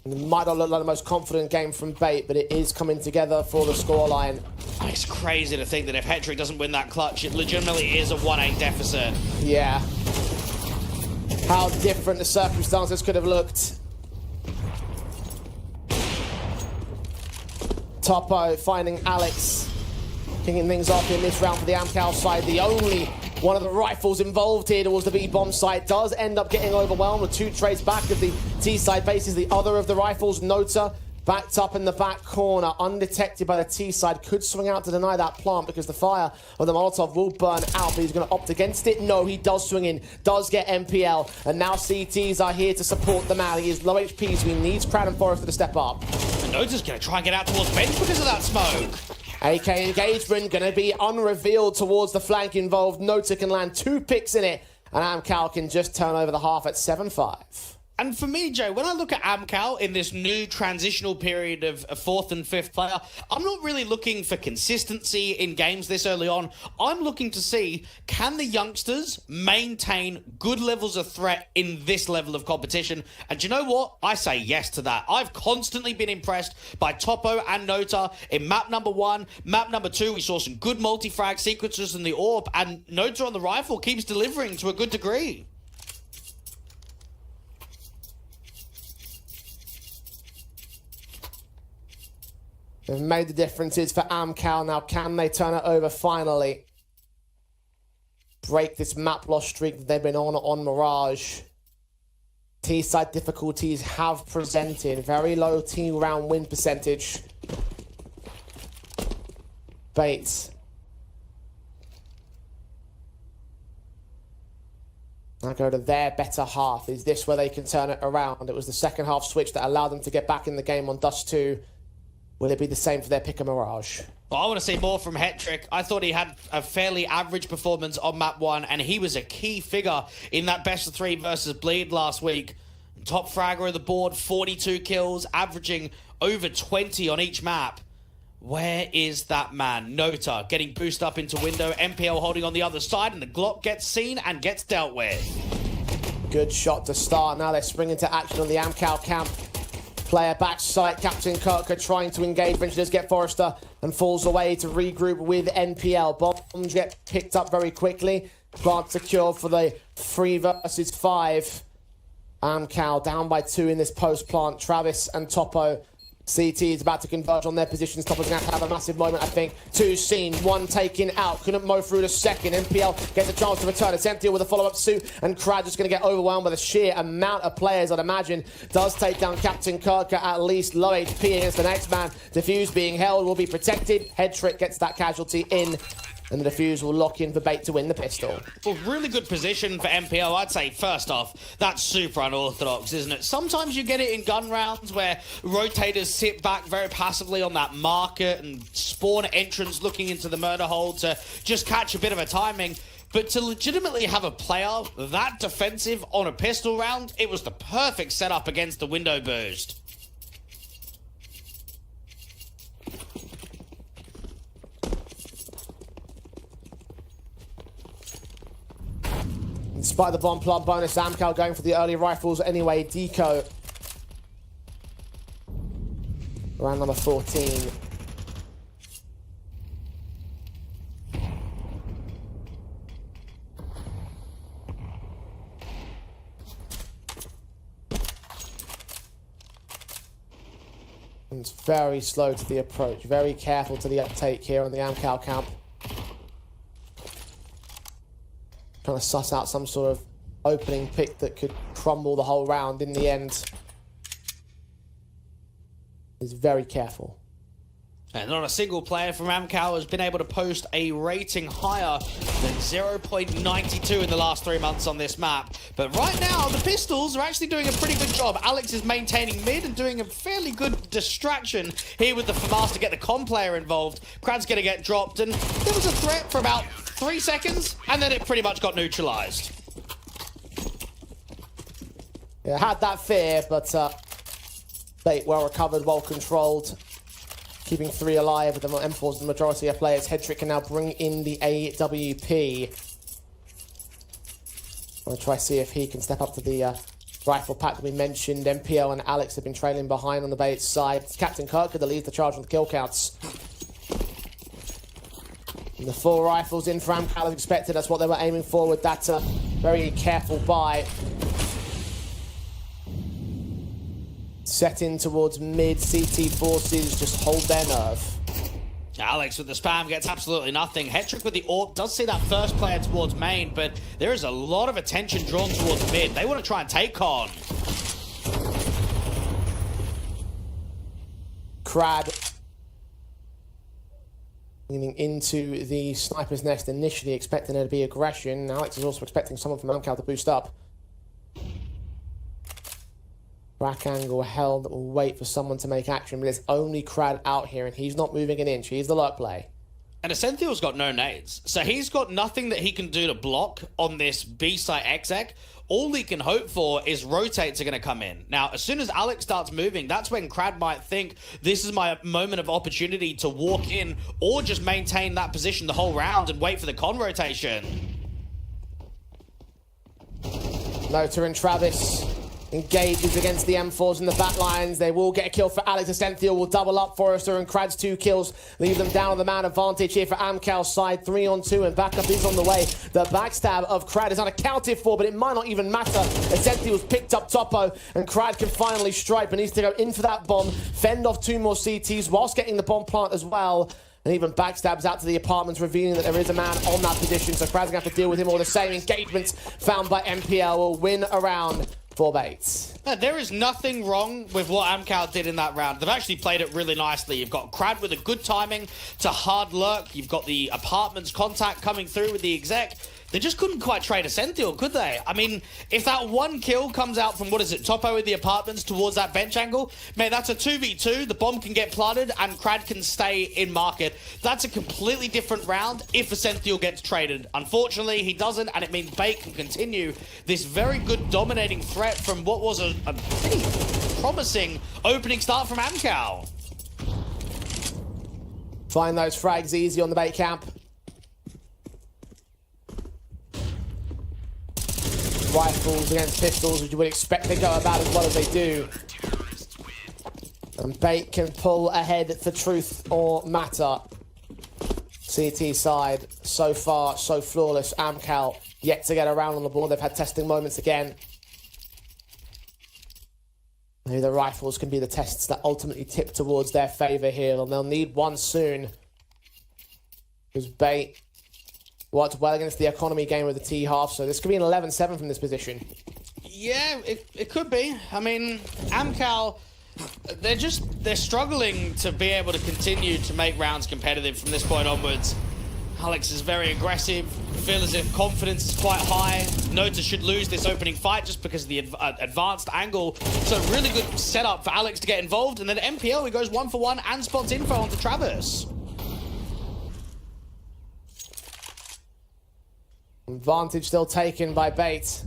Speaker 1: It might not look like the most confident game from Bait, but it is coming together for the scoreline.
Speaker 2: It's crazy to think that if Hetrick doesn't win that clutch, it legitimately is a 1-8 deficit.
Speaker 1: Yeah. How different the circumstances could have looked. Topo finding Alex. Kicking things off in this round for the Amkal side. The only one of the rifles involved here towards the B-bomb site does end up getting overwhelmed with 2 trades back of the T-side bases. The other of the rifles, Nota, backed up in the back corner, undetected by the T-side. Could swing out to deny that plant because the fire of the Molotov will burn out, but he's going to opt against it. No, he does swing in, does get MPL, and now CTs are here to support the man. He is low HP, so he needs Crowd and Forrester to step up.
Speaker 2: And Nota's going to try and get out towards bench because of that smoke.
Speaker 1: AK engagement going to be unrevealed towards the flank involved. Nota can land 2 picks in it, and Amkal can just turn over the half at 7-5.
Speaker 2: And for me, Joe, when I look at Amkal in this new transitional period of a 4th and 5th player, I'm not really looking for consistency in games this early on. I'm looking to see, can the youngsters maintain good levels of threat in this level of competition? And do you know what? I say yes to that. I've constantly been impressed by Topo and Nota in map number 1. Map number 2, we saw some good multi-frag sequences in the AWP, and Nota on the rifle keeps delivering to a good degree.
Speaker 1: They've made the differences for Amkal. Now, can they turn it over finally? Break this map loss streak that they've been on Mirage. T-side difficulties have presented. Very low team round win percentage. Bates. Now go to their better half. Is this where they can turn it around? It was the second half switch that allowed them to get back in the game on Dust 2. Will it be the same for their pick of Mirage?
Speaker 2: Well, I want to see more from Hetrick. I thought he had a fairly average performance on map 1, and he was a key figure in that best of 3 versus Bleed last week. Top fragger of the board, 42 kills, averaging over 20 on each map. Where is that man? Nota getting boosted up into window, MPL holding on the other side, and the Glock gets seen and gets dealt with.
Speaker 1: Good shot to start. Now they spring into action on the Amkal camp. Player back sight, Captain Kirker trying to engage, eventually does get Forrester and falls away to regroup with NPL. Bombs get picked up very quickly. Plant secured for the 3 versus 5. Amkal down by 2 in this post plant. Travis and Topo. CT is about to converge on their positions. Topo's going to have a massive moment, I think. 2 seen, 1 taken out. Couldn't mow through the second. NPL gets a chance to return. It's empty with a follow-up suit, and Crad just going to get overwhelmed by the sheer amount of players, I'd imagine. Does take down Captain Kirker, at least low HP against the next man. Diffuse being held, will be protected. Hetrick gets that casualty in, and the Diffuse will lock in for Bait to win the pistol.
Speaker 2: Well, really good position for MPL. I'd say, first off, that's super unorthodox, isn't it? Sometimes you get it in gun rounds where rotators sit back very passively on that market and spawn entrants looking into the murder hole to just catch a bit of a timing. But to legitimately have a player that defensive on a pistol round, it was the perfect setup against the window burst.
Speaker 1: Despite the bomb plant bonus, Amkal going for the early rifles anyway. Deco. Round number 14. And it's very slow to the approach. Very careful to the uptake here on the Amkal camp. Trying to suss out some sort of opening pick that could crumble the whole round in the end. He's very careful.
Speaker 2: And not a single player from Amkal has been able to post a rating higher than 0.92 in the last 3 months on this map. But right now, the Pistols are actually doing a pretty good job. Alex is maintaining mid and doing a fairly good distraction here with the FAMAS to get the com player involved. Crad's going to get dropped, and there was a threat for about 3 seconds, and then it pretty much got neutralized.
Speaker 1: Yeah, had that fear, but Bait well recovered, well controlled. Keeping 3 alive with the M4s, the majority of players. Hetrick can now bring in the AWP. I'm going to try to see if he can step up to the rifle pack that we mentioned. MPL and Alex have been trailing behind on the Bait side. It's Captain Kirker that leads the charge on the kill counts. And the 4 rifles in for Amkal as expected. That's what they were aiming for with that very careful buy. Set in towards mid. CT forces just hold their nerve.
Speaker 2: Alex with the spam gets absolutely nothing. Hetrick with the AWP does see that first player towards main, but there is a lot of attention drawn towards mid. They want to try and take Con.
Speaker 1: Crad leaning into the sniper's nest initially, expecting there to be aggression. Alex is also expecting someone from Amkal to boost up. Back angle held, will wait for someone to make action, but it's only Crad out here, and he's not moving an inch. He's the luck play.
Speaker 2: And Ascenthiel's got no nades, so he's got nothing that he can do to block on this B-site exec. All he can hope for is rotates are going to come in. Now, as soon as Alex starts moving, that's when Crad might think, this is my moment of opportunity to walk in, or just maintain that position the whole round and wait for the con rotation.
Speaker 1: Nota and Travis engages against the M4s in the back lines. They will get a kill for Alex. Ascenthiel will double up. Forrester and Crad's 2 kills leave them down on the man advantage here for Amkal's side. 3 on 2, and backup is on the way. The backstab of Crad is unaccounted for, but it might not even matter. Ascenthiel's picked up Topo, and Crad can finally strike, but needs to go in for that bomb, fend off 2 more CTs whilst getting the bomb plant as well. And even backstabs out to the apartments, revealing that there is a man on that position. So Crad's going to have to deal with him all the same. Engagements found by MPL will win a round for Bates.
Speaker 2: There is nothing wrong with what Amkal did in that round. They've actually played it really nicely. You've got Crad with a good timing to hard lurk. You've got the apartments contact coming through with the exec. They just couldn't quite trade Ascenthiel, could they? I mean, if that 1 kill comes out from, what is it, Topo with the apartments towards that bench angle, man, that's a 2v2. The bomb can get planted and Crad can stay in market. That's a completely different round if Ascenthiel gets traded. Unfortunately, he doesn't, and it means Bait can continue this very good dominating threat from what was a pretty promising opening start from Amkal.
Speaker 1: Find those frags easy on the Bait camp. Rifles against pistols, which you would expect to go about as well as they do. And Bait can pull ahead for truth or matter. CT side, so far, so flawless. Amkal yet to get around on the board. They've had testing moments again. Maybe the rifles can be the tests that ultimately tip towards their favour here, and they'll need one soon. Because Bait worked well against the economy game with the T-half, so this could be an 11-7 from this position.
Speaker 2: Yeah, it could be. I mean, Amkal, they're struggling to be able to continue to make rounds competitive from this point onwards. Alex is very aggressive. Feel as if confidence is quite high. Nota should lose this opening fight just because of the advanced angle. So really good setup for Alex to get involved. And then MPL, he goes 1 for 1 and spots info onto Travis.
Speaker 1: Advantage still taken by Bait.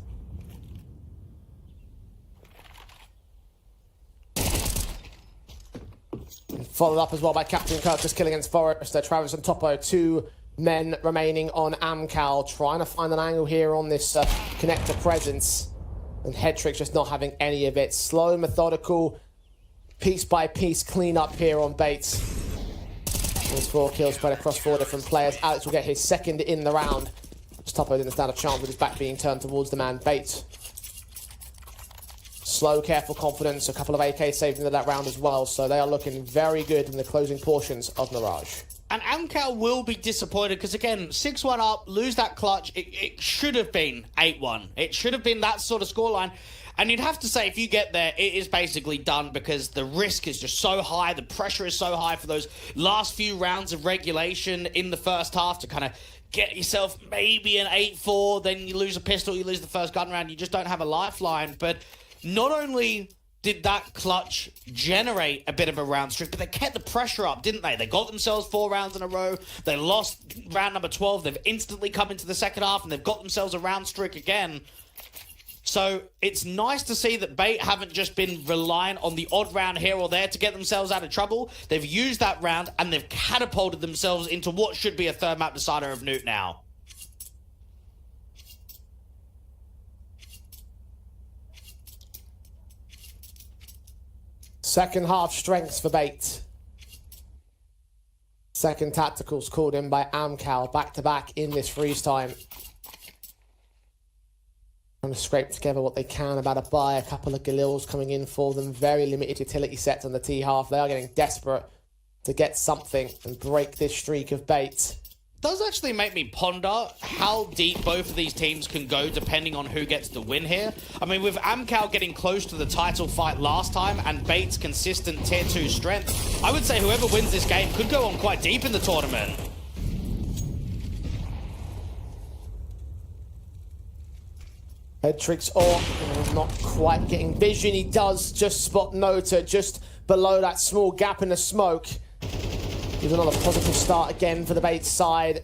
Speaker 1: Followed up as well by Captain Kirk, just killing against Forrester. Travis and Topo, 2 men remaining on Amkal, trying to find an angle here on this connector presence. And Hetrick's just not having any of it. Slow, methodical, piece by piece clean up here on Bates. There's 4 kills spread across 4 different players. Alex will get his second in the round. Topo didn't stand a chance with his back being turned towards the man Bait. Slow, careful confidence. A couple of AK saved into that round as well, so they are looking very good in the closing portions of Mirage.
Speaker 2: And Amkal will be disappointed because, again, 6-1 up, lose that clutch. It should have been 8-1. It should have been that sort of scoreline. And you'd have to say, if you get there, it is basically done because the risk is just so high. The pressure is so high for those last few rounds of regulation in the first half to kind of get yourself maybe an 8-4. Then you lose a pistol, you lose the first gun round. You just don't have a lifeline. But not only did that clutch generate a bit of a round streak, but they kept the pressure up, didn't they? They got themselves 4 rounds in a row. They lost round number 12. They've instantly come into the second half, and they've got themselves a round streak again. So it's nice to see that Bait haven't just been reliant on the odd round here or there to get themselves out of trouble. They've used that round, and they've catapulted themselves into what should be a third map decider of Nuke now.
Speaker 1: Second half strengths for Bait. Second tacticals called in by Amkal, back-to-back in this freeze time. Trying to scrape together what they can about a buy. A couple of Galils coming in for them. Very limited utility sets on the T-half. They are getting desperate to get something and break this streak of bait.
Speaker 2: Does actually make me ponder how deep both of these teams can go depending on who gets the win here. I mean, with Amkal getting close to the title fight last time and Bait's consistent tier 2 strength, I would say whoever wins this game could go on quite deep in the tournament.
Speaker 1: Headtricks not quite getting vision. He does just spot Nota just below that small gap in the smoke. Here's another positive start again for the Bait side,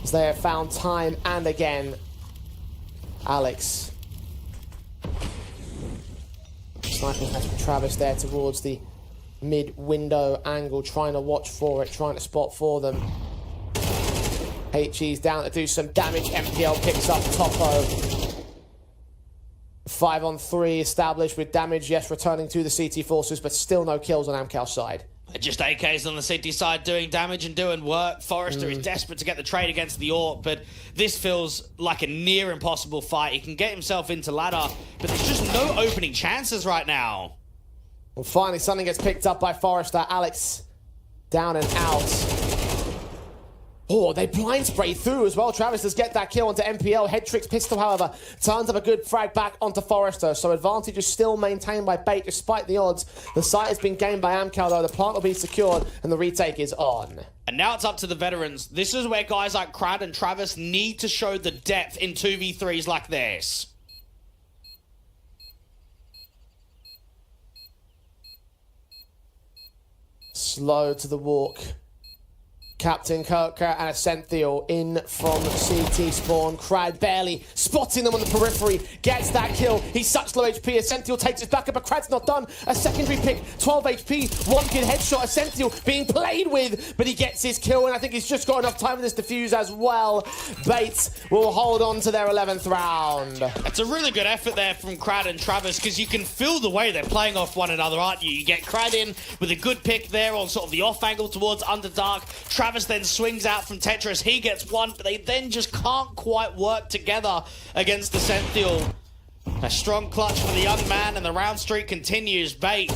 Speaker 1: as they have found time and again. Alex. Sniping has Travis there towards the mid-window angle, trying to watch for it, trying to spot for them. HE's down to do some damage. MPL picks up Topo. 5-on-3 established with damage, yes, returning to the CT forces, but still no kills on Amkal's side.
Speaker 2: Just AKs on the CT side doing damage and doing work. Forrester is desperate to get the trade against the AWP, but this feels like a near impossible fight. He can get himself into ladder, but there's just no opening chances right now.
Speaker 1: Well, finally something gets picked up by Forrester. Alex down and out. Oh, they blind spray through as well. Travis does get that kill onto MPL. Headtricks pistol, however, turns up a good frag back onto Forrester. So advantage is still maintained by Bait despite the odds. The site has been gained by Amkal, though. The plant will be secured and the retake is on.
Speaker 2: And now it's up to the veterans. This is where guys like Crad and Travis need to show the depth in 2v3s like this.
Speaker 1: Slow to the walk. Captain Kirker and Ascenthiel in from CT spawn. Crad barely spotting them on the periphery. Gets that kill. He's such low HP. Ascenthiel takes his back up, but Crad's not done. A secondary pick, 12 HP. One good headshot. Ascenthiel being played with, but he gets his kill, and I think he's just got enough time for this defuse as well. Bates will hold on to their 11th round.
Speaker 2: It's a really good effort there from Crad and Travis, because you can feel the way they're playing off one another, aren't you? You get Crad in with a good pick there on sort of the off angle towards Underdark. Travis then swings out from Tetris. He gets one, but they then just can't quite work together against the Senthiel. A strong clutch for the young man, and the round streak continues. Bait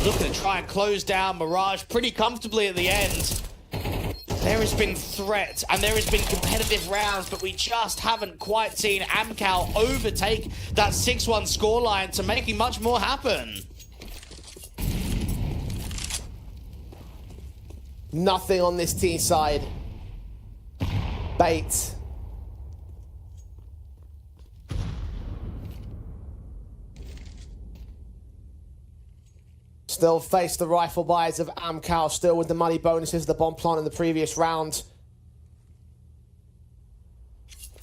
Speaker 2: looking to try and close down Mirage pretty comfortably at the end. There has been threat, and there has been competitive rounds, but we just haven't quite seen Amkal overtake that 6-1 scoreline to making much more happen.
Speaker 1: Nothing on this T side. Bait. Still face the rifle buys of Amkal, still with the money bonuses, the bomb plant in the previous round.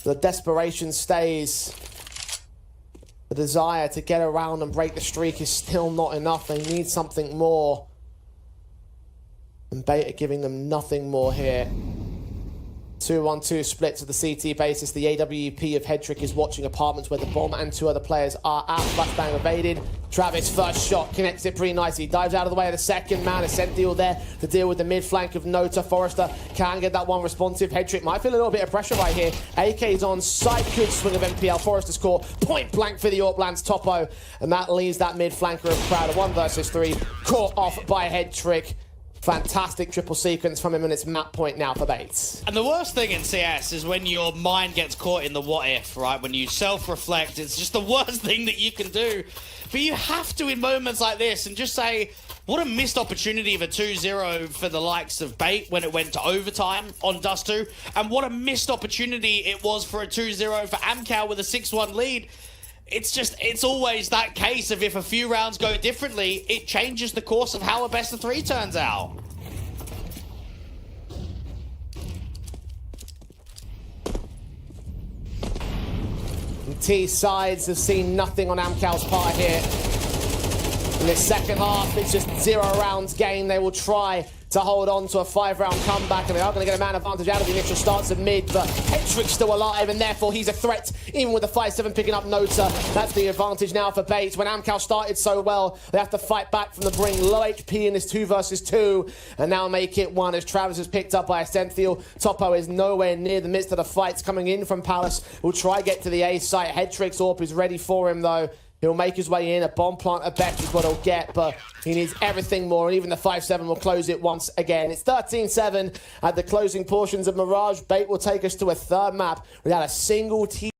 Speaker 1: The desperation stays. The desire to get around and break the streak is still not enough. They need something more. And Bait are giving them nothing more here. 2-1-2 split to the CT basis. The AWP of Headtrick is watching apartments where the bomb and two other players are at. Flashbang evaded. Travis, first shot, connects it pretty nicely. Dives out of the way of the second man. Ascenthiel there to deal with the mid flank of Nota. Forrester can get that one responsive. Headtrick might feel a little bit of pressure right here. AK's on site. Good swing of MPL. Forrester's caught. Point blank for the AWP lands Topo. And that leaves that mid flanker of Crowd. A 1 versus 3. Caught off by Headtrick. Fantastic triple sequence from him, and it's map point now for Bates.
Speaker 2: And the worst thing in CS is when your mind gets caught in the what if, right? When you self-reflect, it's just the worst thing that you can do. But you have to in moments like this and just say, what a missed opportunity of a 2-0 for the likes of Bait when it went to overtime on Dust 2. And what a missed opportunity it was for a 2-0 for Amkal with a 6-1 lead. It's always that case of if a few rounds go differently, it changes the course of how a best of 3 turns out.
Speaker 1: T sides have seen nothing on Amkal's part here. In this second half, it's just 0 rounds game. They will try to hold on to a 5-round comeback, and they are going to get a man advantage out of the initial starts of mid, but Headtrick's still alive, and therefore he's a threat, even with the 5-7 picking up Nota. That's the advantage now for Bates. When Amkal started so well, they have to fight back from the brink. Low HP in this 2 versus 2, and now make it 1 as Travis is picked up by Ascenthiel. Topo is nowhere near the midst of the fights coming in from Palace. Will try to get to the A site. Headtrick's AWP is ready for him, though. He'll make his way in. A bomb plant, a bet is what he'll get, but he needs everything more, and even the 5-7 will close it once again. It's 13-7 at the closing portions of Mirage. Bait will take us to a third map without a single team.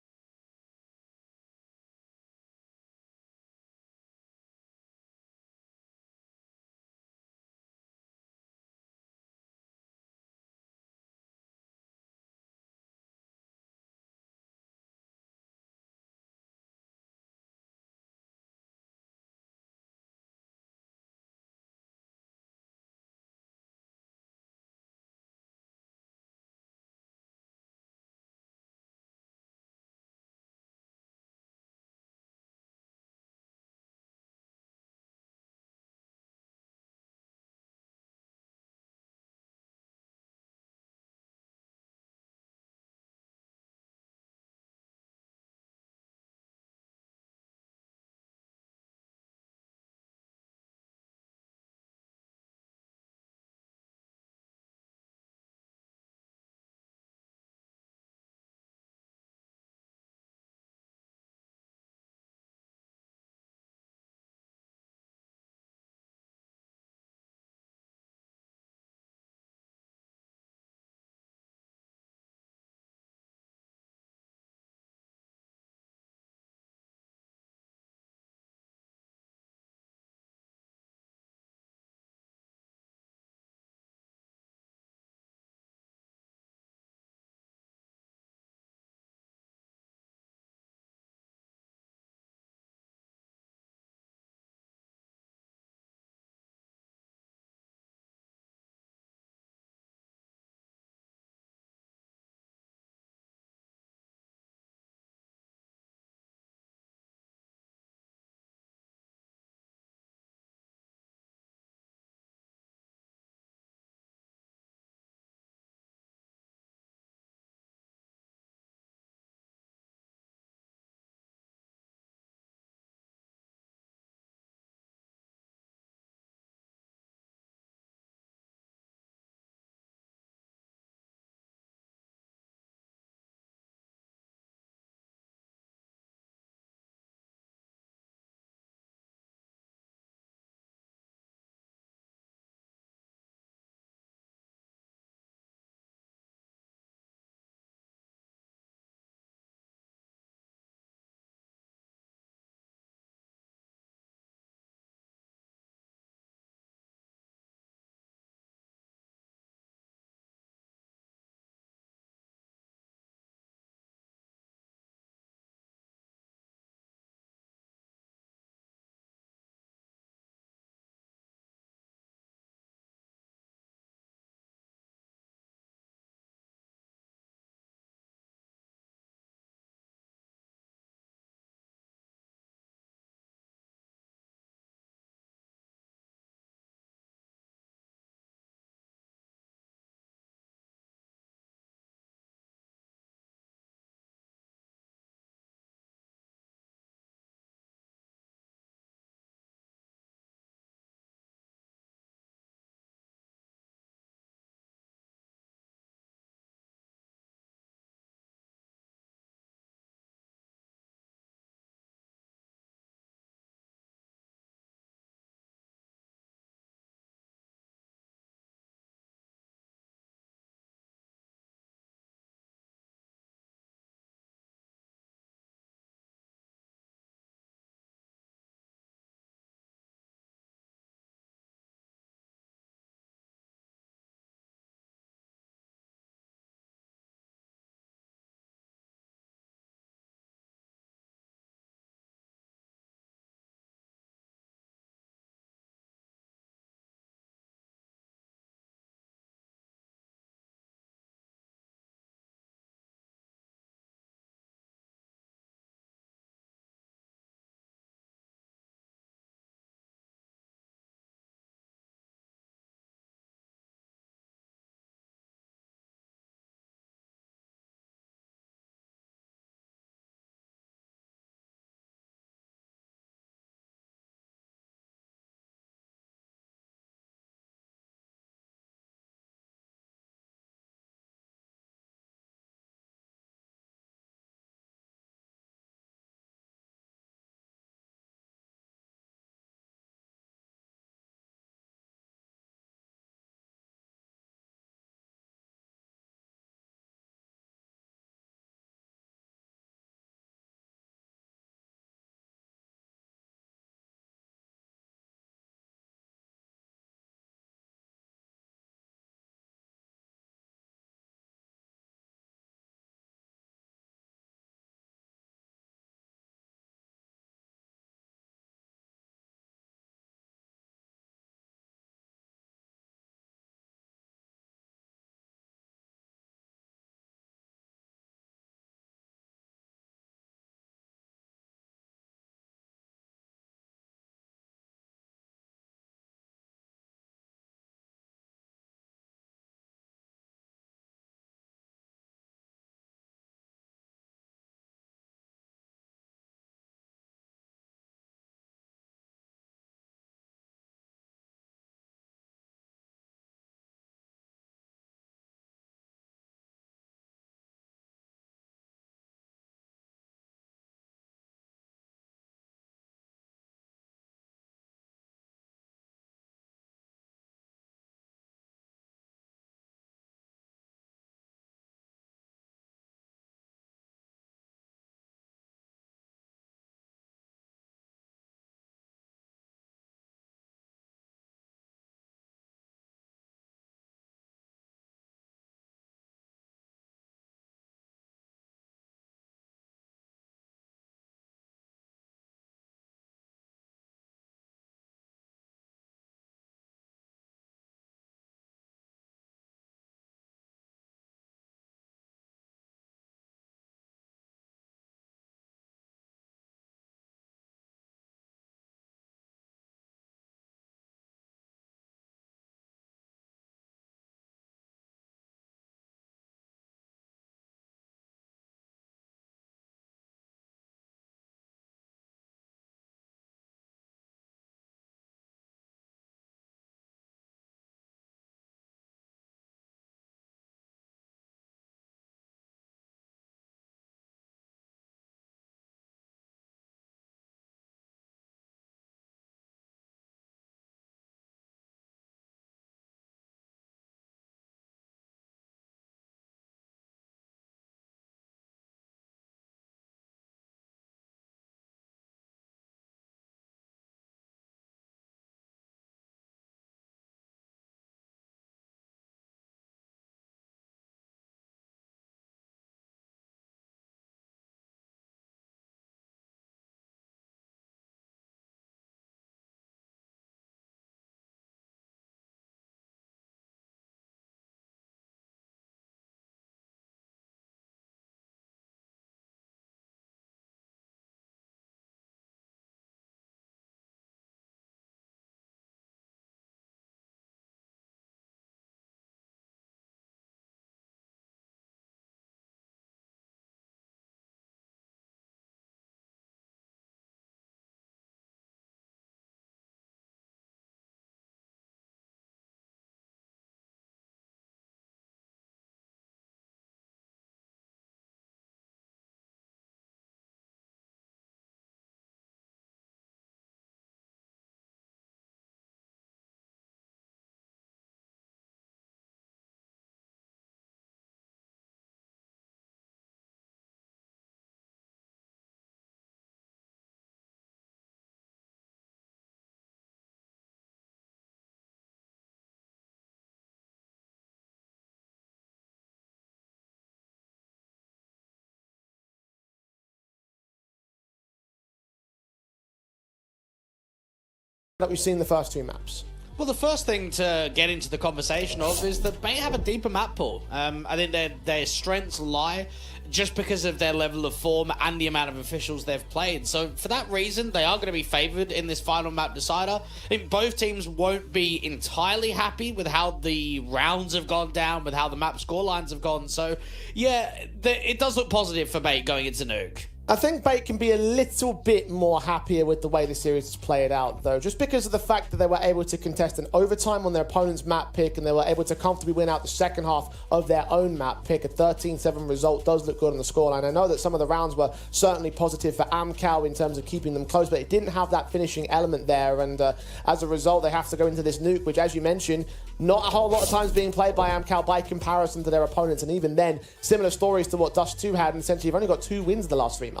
Speaker 1: that we've seen the first two maps?
Speaker 2: Well, the first thing to get into the conversation of is that they have a deeper map pool. I think their strengths lie just because of their level of form and the amount of officials they've played. So for that reason, they are going to be favoured in this final map decider. I think both teams won't be entirely happy with how the rounds have gone down, with how the map scorelines have gone. So yeah, it does look positive for Bait going into Nuke.
Speaker 1: I think Bait can be a little bit more happier with the way the series has played out, though, just because of the fact that they were able to contest an overtime on their opponent's map pick, and they were able to comfortably win out the second half of their own map pick. A 13-7 result does look good on the scoreline. I know that some of the rounds were certainly positive for Amkal in terms of keeping them close, but it didn't have that finishing element there, and as a result, they have to go into this Nuke, which, as you mentioned, not a whole lot of times being played by Amkal by comparison to their opponents, and even then, similar stories to what Dust 2 had, and essentially you've only got 2 wins in the last 3 months.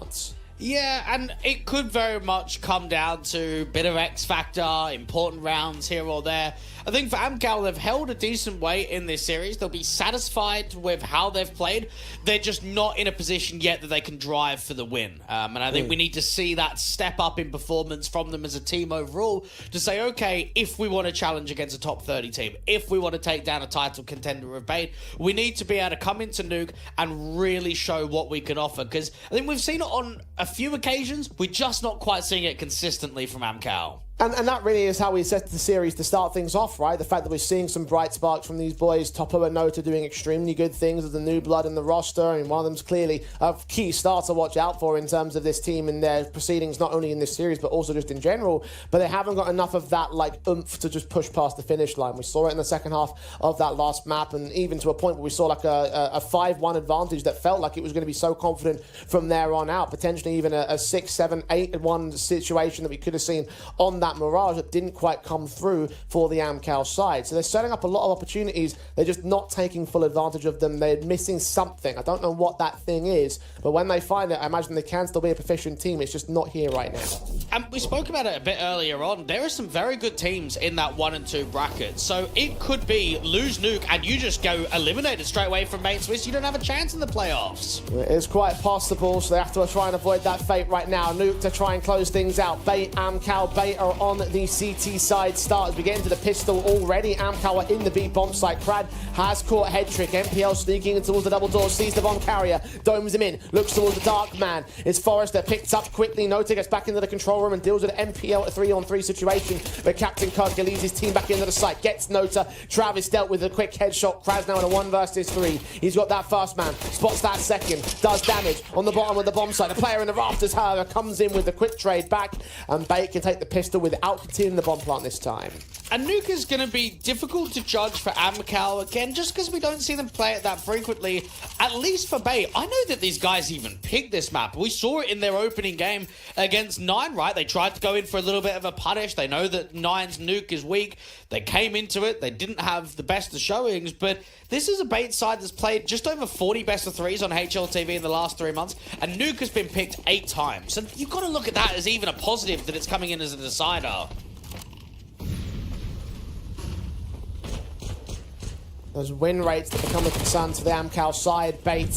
Speaker 2: Yeah, and it could very much come down to a bit of X factor, important rounds here or there. I think for Amkal, they've held a decent weight in this series. They'll be satisfied with how they've played. They're just not in a position yet that they can drive for the win. And I think we need to see that step up in performance from them as a team overall to say, okay, if we want to challenge against a top 30 team, if we want to take down a title contender of Bait, we need to be able to come into Nuke and really show what we can offer. Because I think we've seen it on a few occasions. We're just not quite seeing it consistently from Amkal.
Speaker 1: And that really is how we set the series to start things off, right? The fact that we're seeing some bright sparks from these boys. Topo and Nota doing extremely good things with the new blood in the roster, and one of them's clearly a key star to watch out for in terms of this team and their proceedings, not only in this series, but also just in general. But they haven't got enough of that, like, oomph to just push past the finish line. We saw it in the second half of that last map, and even to a point where we saw, like, a 5-1 advantage that felt like it was going to be so confident from there on out. Potentially even a 6, 7, 8-1 situation that we could have seen on that Mirage that didn't quite come through for the Amkal side. So they're setting up a lot of opportunities. They're just not taking full advantage of them. They're missing something. I don't know what that thing is, but when they find it, I imagine they can still be a proficient team. It's just not here right now.
Speaker 2: And we spoke about it a bit earlier on. There are some very good teams in that 1 and 2 bracket. So it could be lose Nuke and you just go eliminated straight away from Main Swiss. You don't have a chance in the playoffs.
Speaker 1: It is quite possible, so they have to try and avoid that fate right now. Nuke to try and close things out. Bait, Amkal, Bait are on the CT side start as we get into the pistol already. Amkal are in the B bomb site. Krad has caught head trick. MPL sneaking in towards the double door, sees the bomb carrier, domes him in, looks towards the dark man. It's Forrester picked up quickly. Nota gets back into the control room and deals with an MPL 3-on-3 situation, but Captain Kudka leads his team back into the site, gets Nota. Travis dealt with a quick headshot. Krad's now in a 1 versus 3. He's got that first man, spots that second, does damage on the bottom of the bomb site. The player in the rafters, however, comes in with the quick trade back, and Bait can take the pistol without continuing the bomb plant this time.
Speaker 2: And Nuke is going to be difficult to judge for Amkal, again, just because we don't see them play it that frequently, at least for Bait. I know that these guys even picked this map. We saw it in their opening game against 9, right? They tried to go in for a little bit of a punish. They know that 9's Nuke is weak. They came into it. They didn't have the best of showings, but this is a Bait side that's played just over 40 best of 3s on HLTV in the last 3 months, and Nuke has been picked 8 times. So you've got to look at that as even a positive that it's coming in as a decider.
Speaker 1: Those win rates that become a concern to the Amkal side. Bait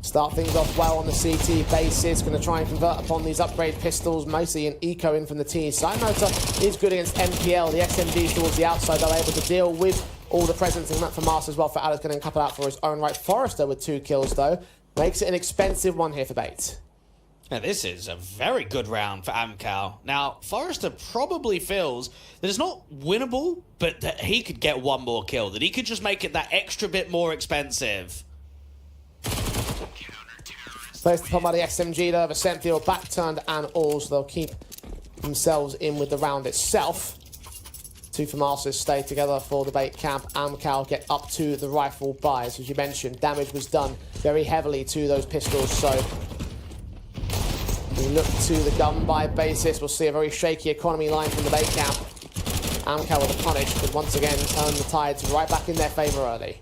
Speaker 1: start things off well on the CT basis. Going to try and convert upon these upgrade pistols, mostly an eco in from the T side. Nota is good against MPL. The SMGs towards the outside, they're able to deal with all the presence in that for Mars as well. For Alex, going to couple out for his own right. Forrester with 2 kills, though. Makes it an expensive one here for Bait.
Speaker 2: Now, this is a very good round for Amkal. Now, Forrester probably feels that it's not winnable, but that he could get 1 more kill, that he could just make it that extra bit more expensive.
Speaker 1: Placed upon by the SMG, though, the Senfield back turned and all, so they'll keep themselves in with the round itself. 2 FAMASas stay together for the Bait camp. Amkal get up to the rifle buys. As you mentioned, damage was done very heavily to those pistols, so we look to the gun buy basis. We'll see a very shaky economy line from the Bait camp. Amkal with a punish, but once again turn the tides right back in their favour early.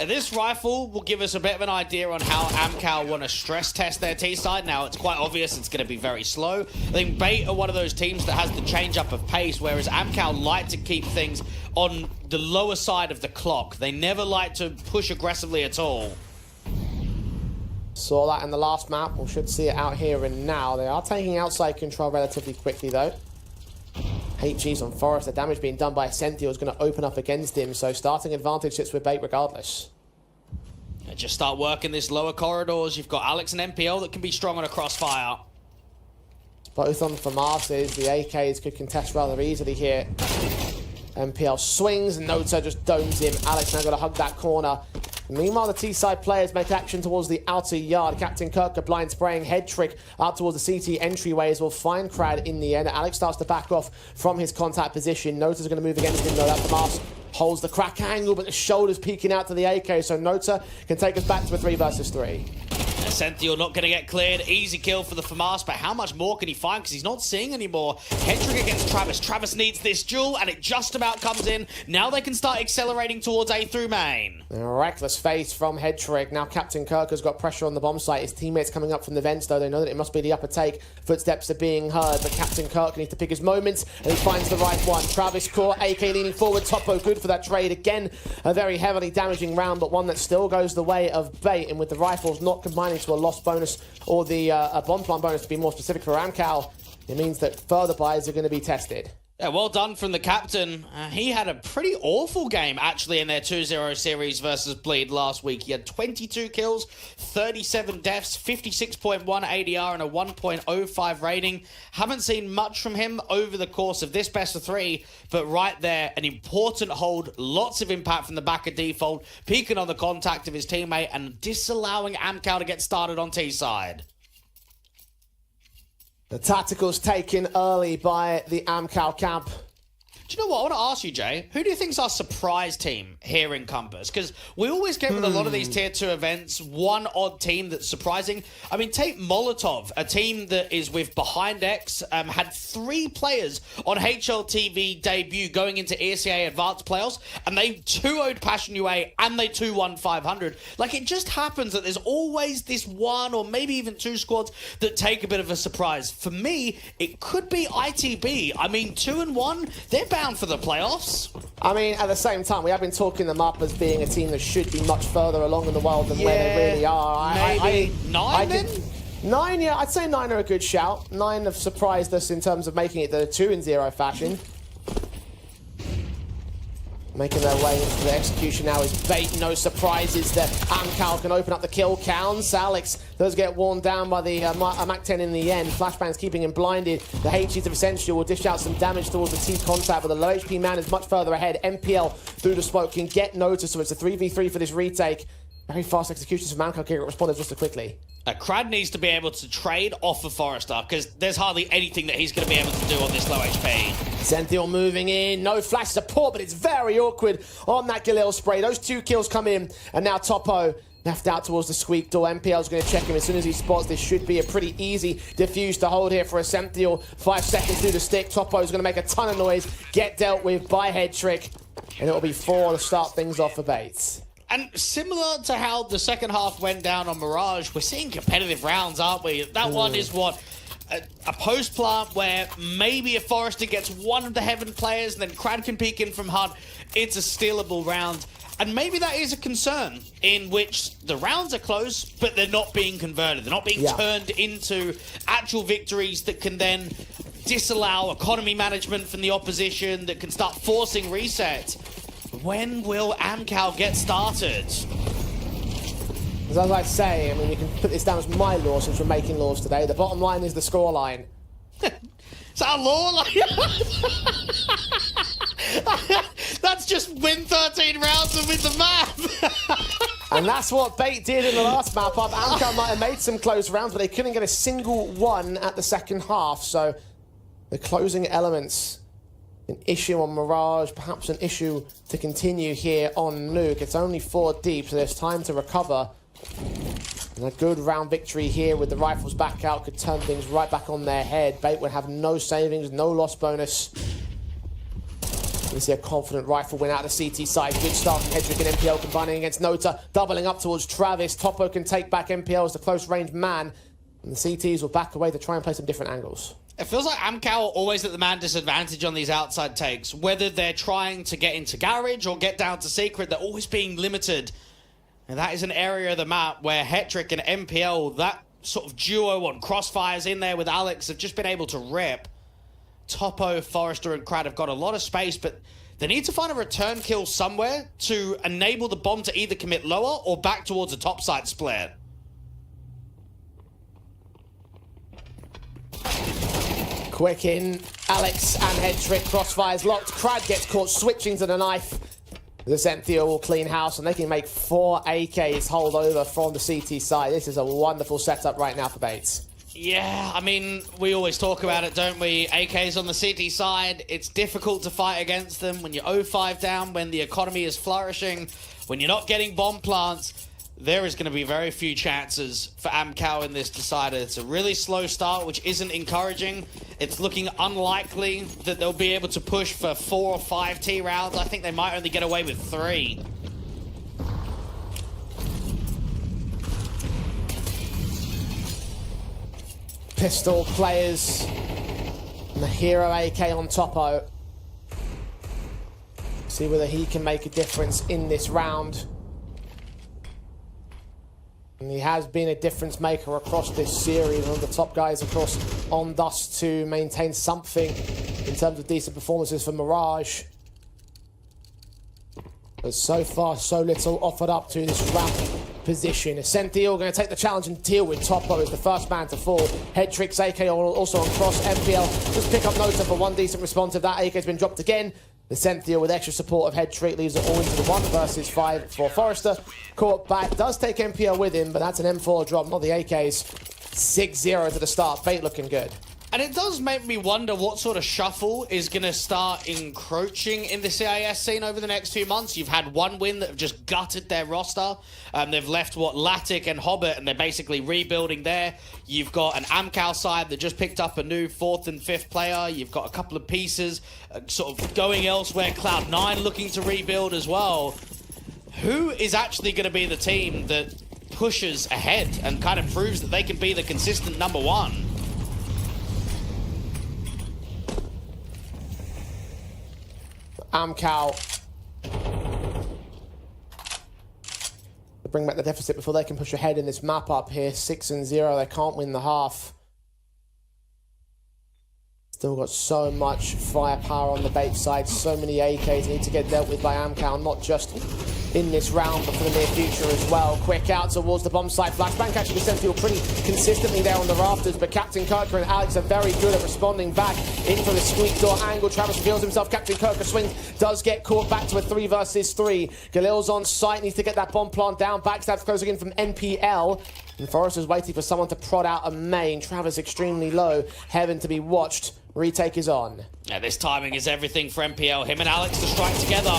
Speaker 2: And this rifle will give us a bit of an idea on how Amkal want to stress test their T-side. Now, it's quite obvious it's going to be very slow. I think Bait are one of those teams that has the change-up of pace, whereas Amkal like to keep things on the lower side of the clock. They never like to push aggressively at all.
Speaker 1: Saw that in the last map. We should see it out here and now. They are taking outside control relatively quickly, though. HG's on Forest. The damage being done by Ascentio is going to open up against him. So starting advantage sits with Bait regardless.
Speaker 2: Just start working this lower corridors. You've got Alex and MPL that can be strong on a crossfire.
Speaker 1: Both on FAMASes. The AKs could contest rather easily here. MPL swings and Nota just domes him. Alex now got to hug that corner. Meanwhile, the T-side players make action towards the outer yard. Captain Kirk, a blind spraying head trick out towards the CT entryways. Will find Crad in the end. Alex starts to back off from his contact position. Nota's going to move against him though. That FAMAS holds the crack angle, but the shoulder's peeking out to the AK. So Nota can take us back to a 3 versus 3.
Speaker 2: Ascentio not going to get cleared. Easy kill for the FAMAS, but how much more can he find? Because he's not seeing anymore. Head trick against Travis. Travis needs this duel, and it just about comes in. Now they can start accelerating towards A through main.
Speaker 1: A reckless face from Head Trick. Now Captain Kirk has got pressure on the bomb site. His teammates coming up from the vents, though. They know that it must be the upper take. Footsteps are being heard, but Captain Kirk needs to pick his moments, and he finds the right one. Travis caught, AK leaning forward. Topo good for that trade. Again, a very heavily damaging round, but one that still goes the way of Bait, and with the rifles not combining to a lost bonus, or the bomb plant bonus to be more specific for Amkal, it means that further buys are going to be tested.
Speaker 2: Yeah, well done from the captain. He had a pretty awful game, actually, in their 2-0 series versus Bleed last week. He had 22 kills, 37 deaths, 56.1 ADR, and a 1.05 rating. Haven't seen much from him over the course of this best of 3, but right there, an important hold, lots of impact from the back of default, peeking on the contact of his teammate, and disallowing Amkal to get started on T-side.
Speaker 1: The tacticals taken early by the Amkal camp.
Speaker 2: Do you know what? I want to ask you, Jay. Who do you think's our surprise team here in Compass? Because we always get with a lot of these Tier 2 events, one odd team that's surprising. I mean, take Molotov, a team that is with Behind X, had 3 players on HLTV debut going into ESEA Advanced Playoffs, and they 2-0'd Passion UA, and they 2-1 500. Like, it just happens that there's always this one or maybe even 2 squads that take a bit of a surprise. For me, it could be ITB. I mean, 2-1, they're bound for the playoffs.
Speaker 1: I mean, at the same time, we have been talking them up as being a team that should be much further along in the world than where they really are.
Speaker 2: Maybe 9 then?
Speaker 1: 9, yeah, I'd say 9 are a good shout. 9 have surprised us in terms of making it the 2-0 fashion. Making their way into the execution now is Bait. No surprises that Amkal can open up the kill counts. Alex does get worn down by the Mac 10 in the end. Flashbang's keeping him blinded. The HGs of Essential will dish out some damage towards the T contact, but the low HP man is much further ahead. MPL through the smoke can get noticed, so it's a 3v3 for this retake. Very fast executions from Amkal. Can responded just so quickly.
Speaker 2: Crad needs to be able to trade off of Forrester, because there's hardly anything that he's going to be able to do on this low HP.
Speaker 1: Sentinel moving in, no flash support, but it's very awkward on that Galil spray. Those 2 kills come in, and now Topo left out towards the squeak door. MPL's going to check him as soon as he spots this. Should be a pretty easy defuse to hold here for a Sentinel. 5 seconds through the stick. Topo's going to make a ton of noise, get dealt with by Head Trick, and it'll be 4 to start things off for Bates.
Speaker 2: And similar to how the second half went down on Mirage, we're seeing competitive rounds, aren't we? That one is what? A post plant where maybe if Forrester gets one of the Heaven players and then Crad can peek in from HUD, it's a stealable round. And maybe that is a concern in which the rounds are close, but they're not being converted. They're not being turned into actual victories that can then disallow economy management from the opposition, that can start forcing resets. When will Amkal get started?
Speaker 1: As I say, I mean, you can put this down as my law since we're making laws today. The bottom line is the score line.
Speaker 2: Is that a law line? That's just win 13 rounds and win the map.
Speaker 1: And that's what Bait did in the last map up. Amkal might have made some close rounds, but they couldn't get a single one at the second half. So the closing elements, an issue on Mirage, perhaps an issue to continue here on Nuke. It's only 4 deep, so there's time to recover. And a good round victory here with the rifles back out could turn things right back on their head. Bait would have no savings, no loss bonus. We see a confident rifle win out of the CT side. Good start from Head Trick and MPL combining against Nota, doubling up towards Travis. Topo can take back MPL as the close range man, and the CTs will back away to try and play some different angles.
Speaker 2: It feels like Amkal are always at the man disadvantage on these outside takes. Whether they're trying to get into Garage or get down to Secret, they're always being limited. And that is an area of the map where Head Trick and MPL, that sort of duo on crossfires in there with Alex, have just been able to rip. Topo, Forrester, and Crad have got a lot of space, but they need to find a return kill somewhere to enable the bomb to either commit lower or back towards a topside split.
Speaker 1: Quick in, Alex and head trick, crossfires locked. Crad gets caught switching to the knife. The Zenthio will clean house, and they can make 4 AKs hold over from the CT side. This is a wonderful setup right now for Bates.
Speaker 2: Yeah, I mean, we always talk about it, don't we? AKs on the CT side, it's difficult to fight against them when you're 0-5 down, when the economy is flourishing, when you're not getting bomb plants. There is going to be very few chances for Amkal in this decider. It's a really slow start, which isn't encouraging. It's looking unlikely that they'll be able to push for 4 or 5 T rounds. I think they might only get away with 3.
Speaker 1: Pistol players and the hero AK on Topo. See whether he can make a difference in this round. And he has been a difference maker across this series. One of the top guys, of course, on Dust to maintain something in terms of decent performances for Mirage. But so far, so little offered up to this ramp position. Ascentio going to take the challenge and deal with Topo as the first man to fall. Headtricks AK also on cross. MPL just pick up Nota for one decent response. If that AK has been dropped again, the Zenthio with extra support of Head Trick leaves it all into the 1 versus 5 for Forrester. Caught back, does take MPL with him, but that's an M4 drop, not the AKs. 6-0 to the start, Fate looking good.
Speaker 2: And it does make me wonder what sort of shuffle is going to start encroaching in the CIS scene over the next few months. You've had one win that have just gutted their roster. They've left, Latic and Hobbit, and they're basically rebuilding there. You've got an Amkal side that just picked up a new 4th and 5th player. You've got a couple of pieces sort of going elsewhere. Cloud9 looking to rebuild as well. Who is actually going to be the team that pushes ahead and kind of proves that they can be the consistent number 1?
Speaker 1: Amkal bring back the deficit before they can push ahead in this map up here. 6-0, they can't win the half. Still got so much firepower on the bait side, so many AKs need to get dealt with by Amkal, not just in this round, but for the near future as well. Quick out towards the bomb site. Flashbang actually sent feel pretty consistently there on the rafters, but Captain Kirker and Alex are very good at responding back into the squeak door angle. Travis reveals himself. Captain Kirker swings, does get caught back to a 3 versus 3. Galil's on site, needs to get that bomb plant down. Backstab's closing in from NPL. And Forrester's waiting for someone to prod out a main. Travis extremely low. Heaven to be watched. Retake is on.
Speaker 2: Yeah, this timing is everything for MPL. Him and Alex to strike together.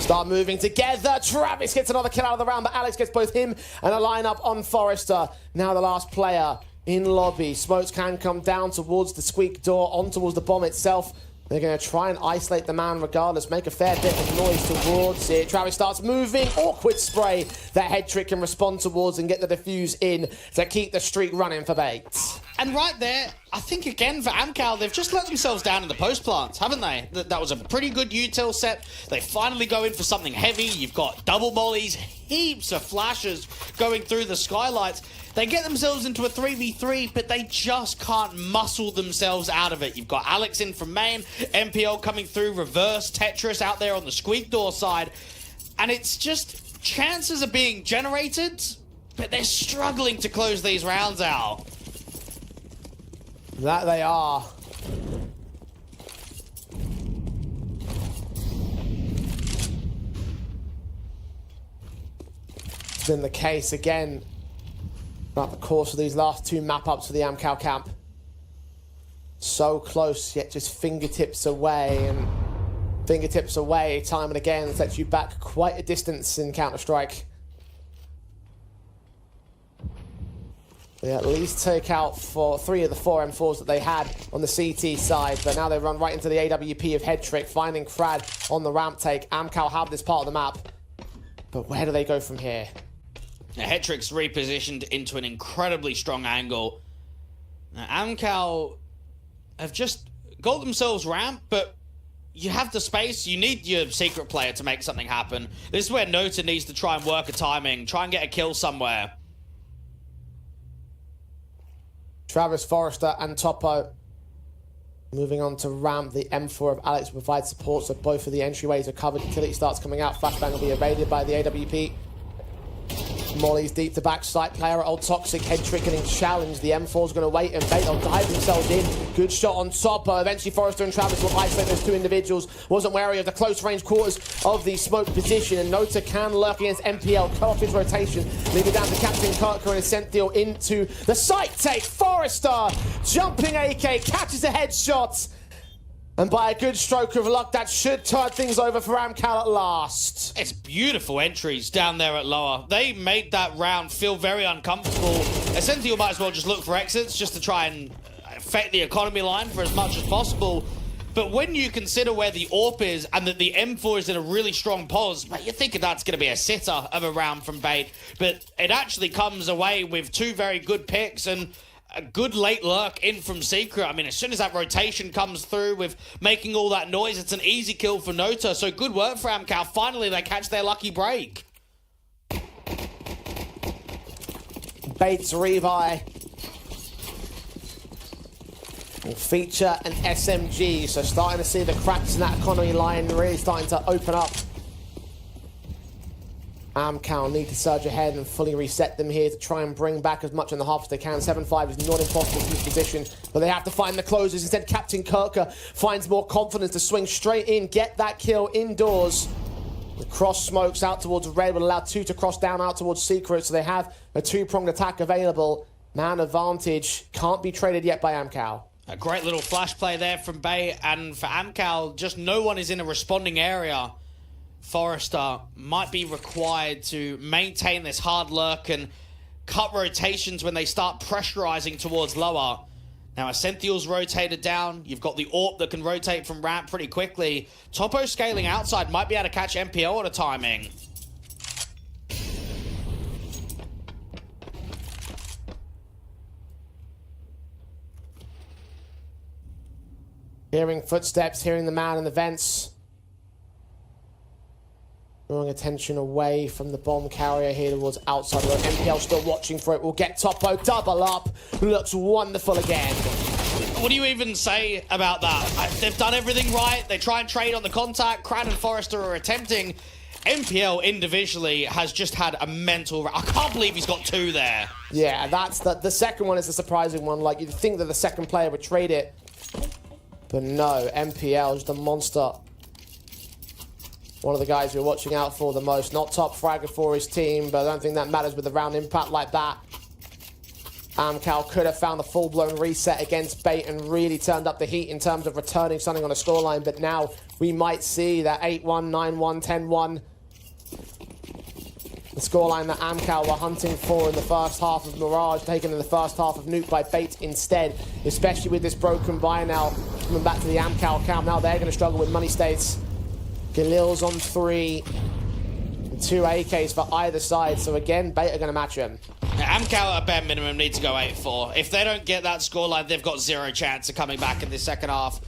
Speaker 1: Start moving together. Travis gets another kill out of the round, but Alex gets both him and a lineup on Forrester. Now the last player in lobby. Smokes can come down towards the squeak door, on towards the bomb itself. They're going to try and isolate the man regardless, make a fair bit of noise towards it. Travis starts moving, awkward spray that Head Trick can respond towards and get the defuse in to keep the streak running for Bates.
Speaker 2: And right there, I think again for Amkal, they've just let themselves down in the post plants, haven't they? That was a pretty good util set. They finally go in for something heavy. You've got double mollies, heaps of flashes going through the skylights. They get themselves into a 3v3, but they just can't muscle themselves out of it. You've got Alex in from main, MPL coming through, reverse Tetris out there on the squeak door side. And it's just chances are being generated, but they're struggling to close these rounds out.
Speaker 1: That they are. It's been the case again throughout the course of these last 2 map-ups for the Amkal camp. So close, yet just fingertips away, and fingertips away time and again sets you back quite a distance in Counter-Strike. They at least take out for 3 of the 4 M4s that they had on the CT side, but now they run right into the AWP of Head Trick, finding Crad on the ramp take. Amkal have this part of the map, but where do they go from here?
Speaker 2: Now, Head Trick's repositioned into an incredibly strong angle. Now, Amkal have just got themselves ramp, but you have the space. You need your secret player to make something happen. This is where Nota needs to try and work a timing, try and get a kill somewhere.
Speaker 1: Travis, Forrester and Topo Moving on to ramp, the M4 of Alex will provide support, so both of the entryways are covered. Utility starts coming out. Flashbang will be evaded by the AWP. Molly's deep to backside. Player old Toxic head trick getting challenged. The M4's going to wait and bait. They'll dive themselves in. Good shot on top. Eventually Forrester and Travis will isolate those two individuals. Wasn't wary of the close range quarters of the smoke position. And Nota can lurk against MPL. Cut off his rotation. Leaving down to Captain Kirker and Ascenthiel into the site take. Forrester jumping AK. Catches a headshot. And by a good stroke of luck, that should turn things over for Amkal at last.
Speaker 2: It's beautiful entries down there at lower. They made that round feel very uncomfortable. Essentially, you might as well just look for exits just to try and affect the economy line for as much as possible. But when you consider where the AWP is and that the M4 is in a really strong pause, you're thinking that's going to be a sitter of a round from Bait. But it actually comes away with two very good picks and a good late lurk in from Secret. I mean, as soon as that rotation comes through with making all that noise, it's an easy kill for Nota. So good work for Amkal. Finally, they catch their lucky break.
Speaker 1: Bates Revi will feature an SMG. So starting to see the cracks in that economy line really starting to open up. Amkal need to surge ahead and fully reset them here to try and bring back as much in the half as they can. 7-5 is not impossible from this position, but they have to find the closers. Instead, Captain Kirker finds more confidence to swing straight in, get that kill indoors. The cross smokes out towards Red will allow two to cross down out towards Secret, so they have a two-pronged attack available. Man advantage can't be traded yet by Amkal.
Speaker 2: A great little flash play there from Bay, and for Amkal, just no one is in a responding area. Forrester might be required to maintain this hard lurk and cut rotations when they start pressurizing towards lower. Now, Ascenthiel's rotated down. You've got the AWP that can rotate from ramp pretty quickly. Topo scaling outside might be able to catch MPL at a timing.
Speaker 1: Hearing footsteps, hearing the man in the vents. Drawing attention away from the bomb carrier here towards outside. MPL still watching for it. We'll get Topo double up. Looks wonderful again.
Speaker 2: What do you even say about that? They've done everything right. They try and trade on the contact. Cran and Forrester are attempting. MPL individually has just had a mental... I can't believe he's got two there.
Speaker 1: Yeah, that's the second one is the surprising one. Like, you'd think that the second player would trade it. But no, MPL is the monster. One of the guys you're watching out for the most. Not top fragger for his team, but I don't think that matters with a round impact like that. Amkal could have found a full-blown reset against Bait and really turned up the heat in terms of returning something on a scoreline, but now we might see that 8-1, 9-1, 10-1. The scoreline that Amkal were hunting for in the first half of Mirage, taken in the first half of Nuke by Bait instead, especially with this broken buy now. Coming back to the Amkal account, now they're going to struggle with money states. Galil's on 3, 2 AKs for either side, so again, Bait are going to match him.
Speaker 2: Amkal at bare minimum need to go 8-4. If they don't get that scoreline, they've got zero chance of coming back in this second half.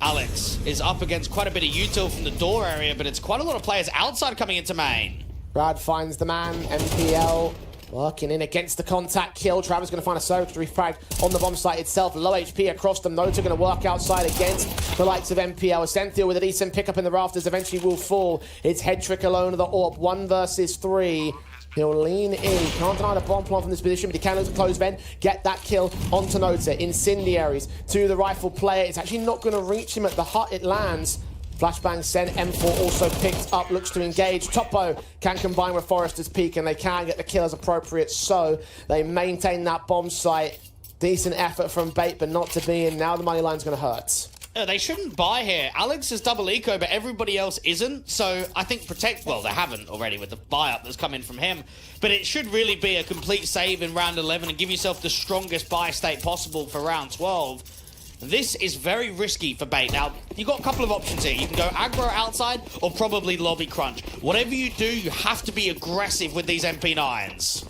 Speaker 2: Alex is up against quite a bit of util from the door area, but it's quite a lot of players outside coming into main.
Speaker 1: Brad finds the man, MPL working in against the contact kill. Travis going to find a circuitry frag on the bomb site itself. Low HP across them. Nota going to work outside against the likes of MPL. Ascenthiel with a decent pickup in the rafters eventually will fall. It's Head Trick alone of the AWP. 1 versus 3. He'll lean in. Can't deny the bomb plant from this position, but he can look to close vent. Get that kill onto Nota. Incendiaries to the rifle player. It's actually not going to reach him at the hut it lands. Flashbang sent, M4 also picked up, looks to engage. Topo can combine with Forrester's peak and they can get the kill as appropriate, so they maintain that bomb site. Decent effort from Bait, but not to be, and now the money line's going to hurt.
Speaker 2: They shouldn't buy here. Alex is double eco, but everybody else isn't, so I think Protect... Well, they haven't already with the buy-up that's come in from him, but it should really be a complete save in round 11 and give yourself the strongest buy state possible for round 12. This is very risky for Bait. Now, you've got a couple of options here. You can go aggro outside or probably lobby crunch. Whatever you do, you have to be aggressive with these MP9s.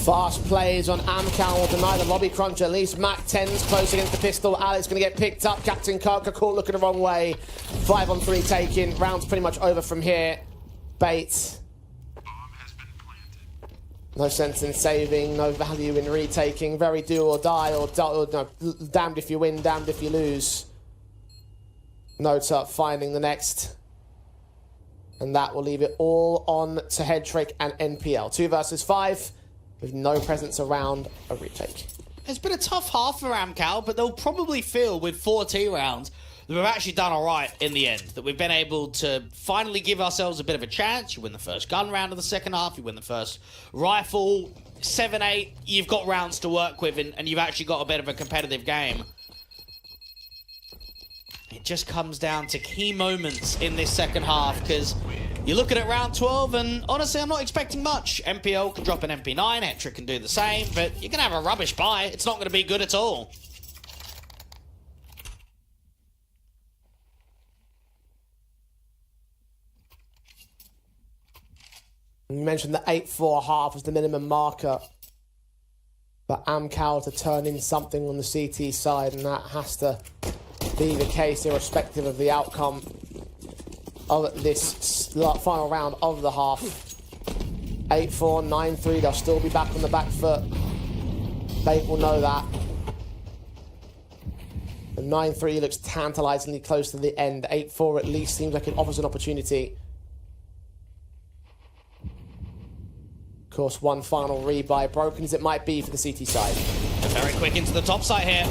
Speaker 1: Fast plays on Amkal will deny the lobby crunch at least. Mac 10's close against the pistol. Alex going to get picked up. Captain Kirker caught looking the wrong way. 5-on-3 taken. Round's pretty much over from here. Bait. No sense in saving, no value in retaking. Very do or die, or no, damned if you win, damned if you lose. Note up, finding the next. And that will leave it all on to Headtrick and NPL. 2 versus 5, with no presence around a retake.
Speaker 2: It's been a tough half for Amkal, but they'll probably feel with 4 T rounds that we've actually done all right in the end, that we've been able to finally give ourselves a bit of a chance. You win the first gun round of the second half, you win the first rifle, 7-8, you've got rounds to work with, and you've actually got a bit of a competitive game. It just comes down to key moments in this second half, because you look at round 12, and honestly, I'm not expecting much. MPL can drop an MP9, Headtrick can do the same, but you're going to have a rubbish buy. It's not going to be good at all.
Speaker 1: You mentioned the 8-4 half was the minimum marker for Amkal to turn in something on the CT side, and that has to be the case irrespective of the outcome of this final round of the half. 8-4, 9-3, they'll still be back on the back foot. Bait will know that. The 9-3 looks tantalizingly close to the end. 8-4 at least seems like it offers an opportunity. Of course, one final rebuy, broken as it might be for the CT side.
Speaker 2: Very quick into the top side here.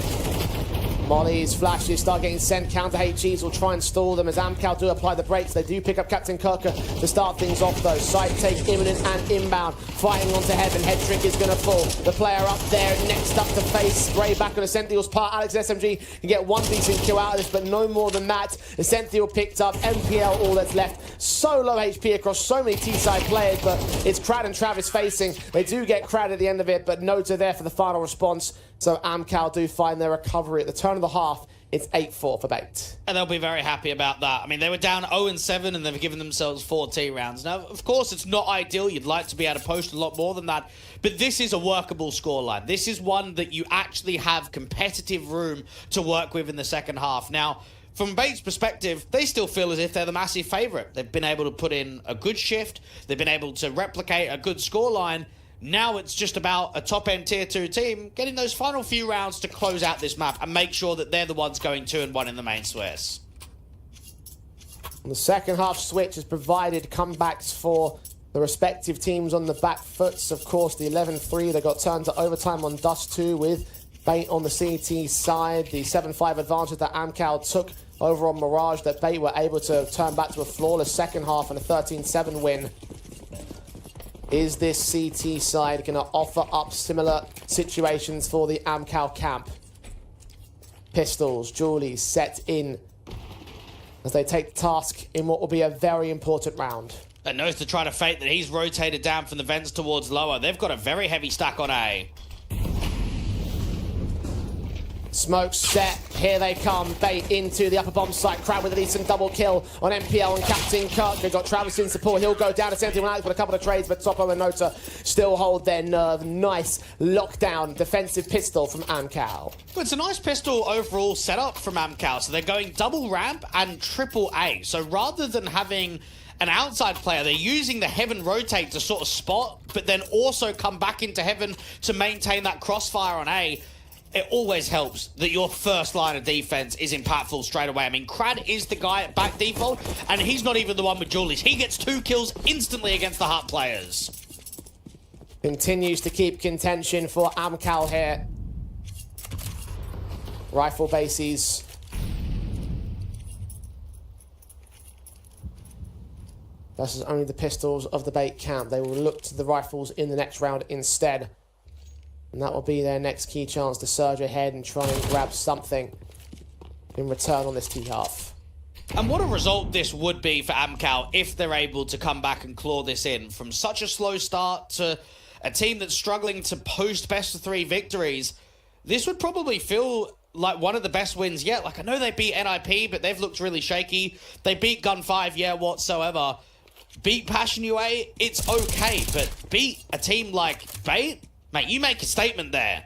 Speaker 1: Mollies, flashes start getting sent. Counter HGs will try and stall them as Amkal do apply the brakes. They do pick up Captain Kirker to start things off though. Side take imminent and inbound. Fighting onto heaven. Headtrick is going to fall. The player up there next up to face. Spray back on Essential's part. Alex SMG can get one decent kill out of this, but no more than that. Essential picked up. MPL all that's left. So low HP across so many T-side players, but it's Crad and Travis facing. They do get Crad at the end of it, but Nodes are there for the final response. So Amkal do find their recovery at the turn of the half. It's 8-4 for Bait.
Speaker 2: And they'll be very happy about that. I mean, they were down 0-7 and they've given themselves 4 T rounds. Now, of course, it's not ideal. You'd like to be able to post a lot more than that. But this is a workable scoreline. This is one that you actually have competitive room to work with in the second half. Now, from Bait's perspective, they still feel as if they're the massive favourite. They've been able to put in a good shift. They've been able to replicate a good scoreline. Now it's just about a top-end Tier 2 team getting those final few rounds to close out this map and make sure that they're the ones going 2-1 in the main Swiss.
Speaker 1: The second half switch has provided comebacks for the respective teams on the back foots. Of course, the 11-3 that got turned to overtime on Dust 2 with Bait on the CT side. The 7-5 advantage that Amkal took over on Mirage that Bait were able to turn back to a flawless second half and a 13-7 win. Is this CT side going to offer up similar situations for the Amkal camp? Pistols, Julie set in as they take the task in what will be a very important round.
Speaker 2: And knows to try to fate that he's rotated down from the vents towards lower. They've got a very heavy stack on A.
Speaker 1: Smoke set, here they come. Bait into the upper bomb site. Crowd with a decent double kill on MPL and Captain Kirk. They've got Travis in support. He'll go down to 71 Alex with a couple of trades, but Topo and Nota still hold their nerve. Nice lockdown defensive pistol from Amkal.
Speaker 2: Well, it's a nice pistol overall setup from Amkal. So they're going double ramp and triple A. So rather than having an outside player, they're using the heaven rotate to sort of spot, but then also come back into heaven to maintain that crossfire on A. It always helps that your first line of defense is impactful straight away. I mean, Crad is the guy at back default, and he's not even the one with Julies. He gets 2 kills instantly against the Hut players.
Speaker 1: Continues to keep contention for Amkal here. Rifle bases. This is only the pistols of the Bait camp. They will look to the rifles in the next round instead. And that will be their next key chance to surge ahead and try and grab something in return on this T-half.
Speaker 2: And what a result this would be for Amkal if they're able to come back and claw this in. From such a slow start to a team that's struggling to post best-of-3 victories, this would probably feel like one of the best wins yet. Like, I know they beat NIP, but they've looked really shaky. They beat Gun 5, yeah, whatsoever. Beat Passion UA, it's okay, but beat a team like Bait? Mate, you make a statement there.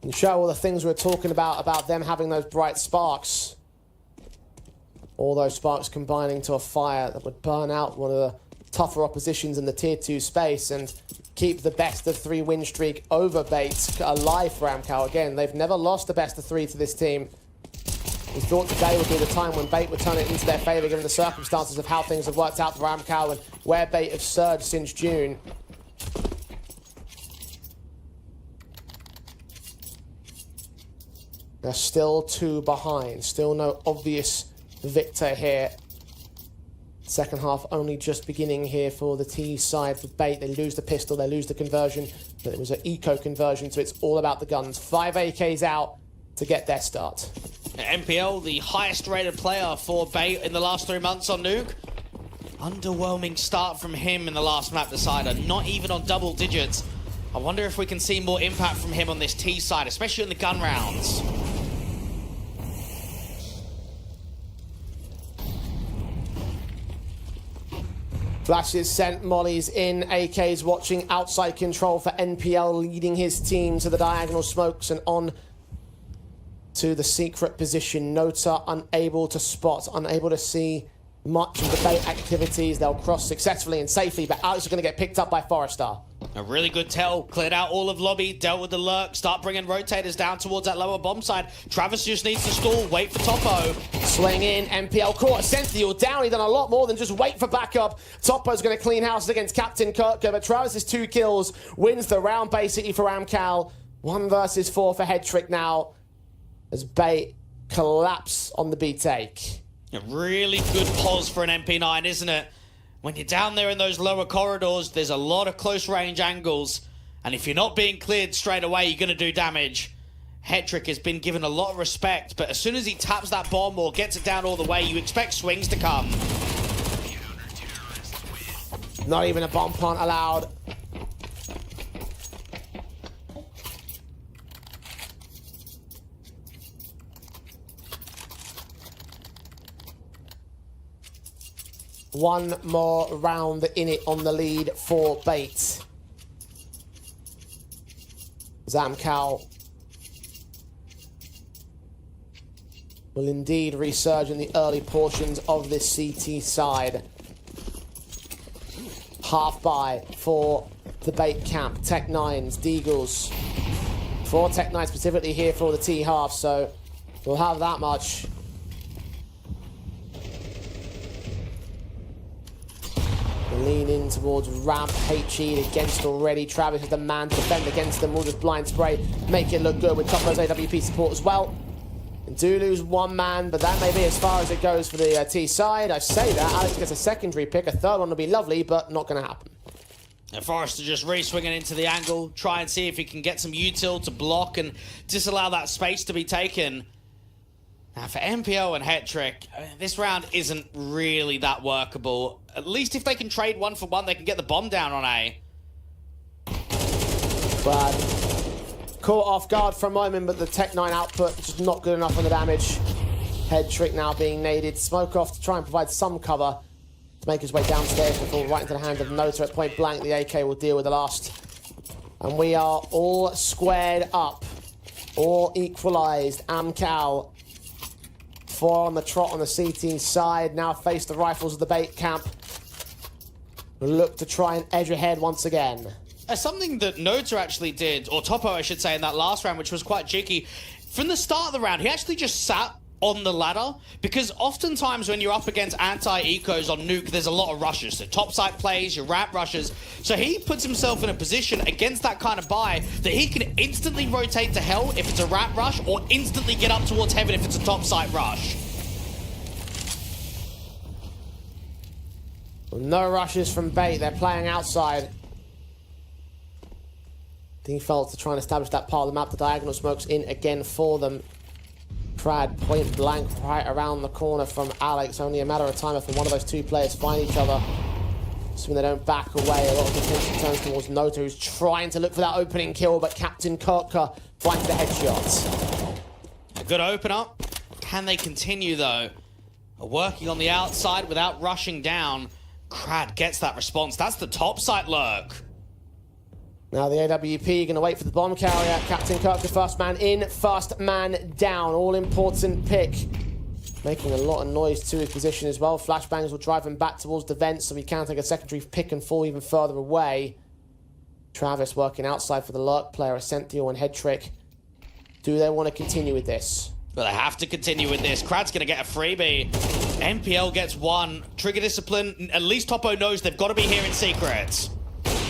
Speaker 1: You show all the things we were talking about them having those bright sparks. All those sparks combining to a fire that would burn out one of the tougher oppositions in the tier 2 space and keep the best of 3 win streak over Bait alive for Amkal. Again, they've never lost the best of 3 to this team. We thought today would be the time when Bait would turn it into their favor given the circumstances of how things have worked out for Amkal and where Bait have surged since June. They're still 2 behind. Still no obvious victor here. Second half only just beginning here for the T side for Bait. They lose the pistol, they lose the conversion, but it was an eco conversion, so it's all about the guns. 5 AKs out to get their start.
Speaker 2: MPL, the highest rated player for Bait in the last 3 months on Nuke. Underwhelming start from him in the last map decider, not even on double digits. I wonder if we can see more impact from him on this T side, especially in the gun rounds.
Speaker 1: Flashes sent, mollies in, AKs watching, outside control for NPL, leading his team to the diagonal smokes and on to the secret position. Nota unable to spot, unable to see much of the Bait activities. They'll cross successfully and safely, but Alex is going to get picked up by Forrester.
Speaker 2: A really good tell, cleared out all of lobby, dealt with the lurk, start bringing rotators down towards that lower bomb side. Travis just needs to stall, wait for Topo.
Speaker 1: Swing in, MPL caught Sentinel down. He's done a lot more than just wait for backup. Topo's going to clean house against Captain Kirker, but Travis's 2 kills wins the round basically for Amkal. 1 versus 4 for Headtrick now as Bait collapse on the B take.
Speaker 2: A really good pause for an MP9, isn't it? When you're down there in those lower corridors, there's a lot of close range angles, and if you're not being cleared straight away, you're going to do damage. Hetrick has been given a lot of respect, but as soon as he taps that bomb or gets it down all the way, you expect swings to come.
Speaker 1: Not even a bomb plant allowed. One more round in it on the lead for Bait. Amkal will indeed resurge in the early portions of this CT side. Half buy for the Bait camp. Tech 9s, Deagles. 4 Tech 9 specifically here for the T half, so we'll have that much. Lean in towards ramp, HE against already. Travis is the man to defend against them. We'll just blind spray, make it look good with Topo's AWP support as well. And do lose 1 man, but that may be as far as it goes for the T side. I say that, Alex gets a secondary pick. A 3rd one will be lovely, but not going to happen.
Speaker 2: And Forrester just re-swinging into the angle, try and see if he can get some util to block and disallow that space to be taken. Now for MPO and Hetrick, this round isn't really that workable. At least if they can trade 1 for 1, they can get the bomb down on A.
Speaker 1: But caught off guard for a moment, but the Tech 9 output just not good enough on the damage. Hetrick now being naded. Smoke off to try and provide some cover to make his way downstairs before right into the hands of Nota at point blank. The AK will deal with the last. And we are all squared up. All equalized. Amkal 4 on the trot on the CT side. Now face the rifles of the Bait camp. Look to try and edge ahead once again.
Speaker 2: Something that Nota actually did, or Topo I should say, in that last round, which was quite cheeky. From the start of the round, he actually just sat on the ladder, because oftentimes when you're up against anti-ecos on Nuke, there's a lot of rushes. So topside plays, your ramp rushes. So he puts himself in a position against that kind of buy that he can instantly rotate to hell if it's a ramp rush, or instantly get up towards heaven if it's a topside rush.
Speaker 1: No rushes from Bait. They're playing outside. Default to try and establish that part of the map. The diagonal smokes in again for them. Prad point blank right around the corner from Alex. Only a matter of time if one of those 2 players find each other. Assuming they don't back away. A lot of attention turns towards Nota, who's trying to look for that opening kill, but Captain Kirker finds the headshots.
Speaker 2: A good open up. Can they continue though? Working on the outside without rushing down. Crad gets that response. That's the top side lurk.
Speaker 1: Now the AWP going to wait for the bomb carrier. Captain Kirk, the first man in, first man down. All important pick. making a lot of noise to his position as well. Flashbangs will drive him back towards the vents, so he can take a secondary pick and fall even further away. Travis working outside for the Lurk player, Essential and Headtrick. Do they want to continue with this?
Speaker 2: Well, they have to continue with this. Krad's going to get a freebie. MPL gets one. Trigger discipline. At least Topo knows they've got to be here in secret.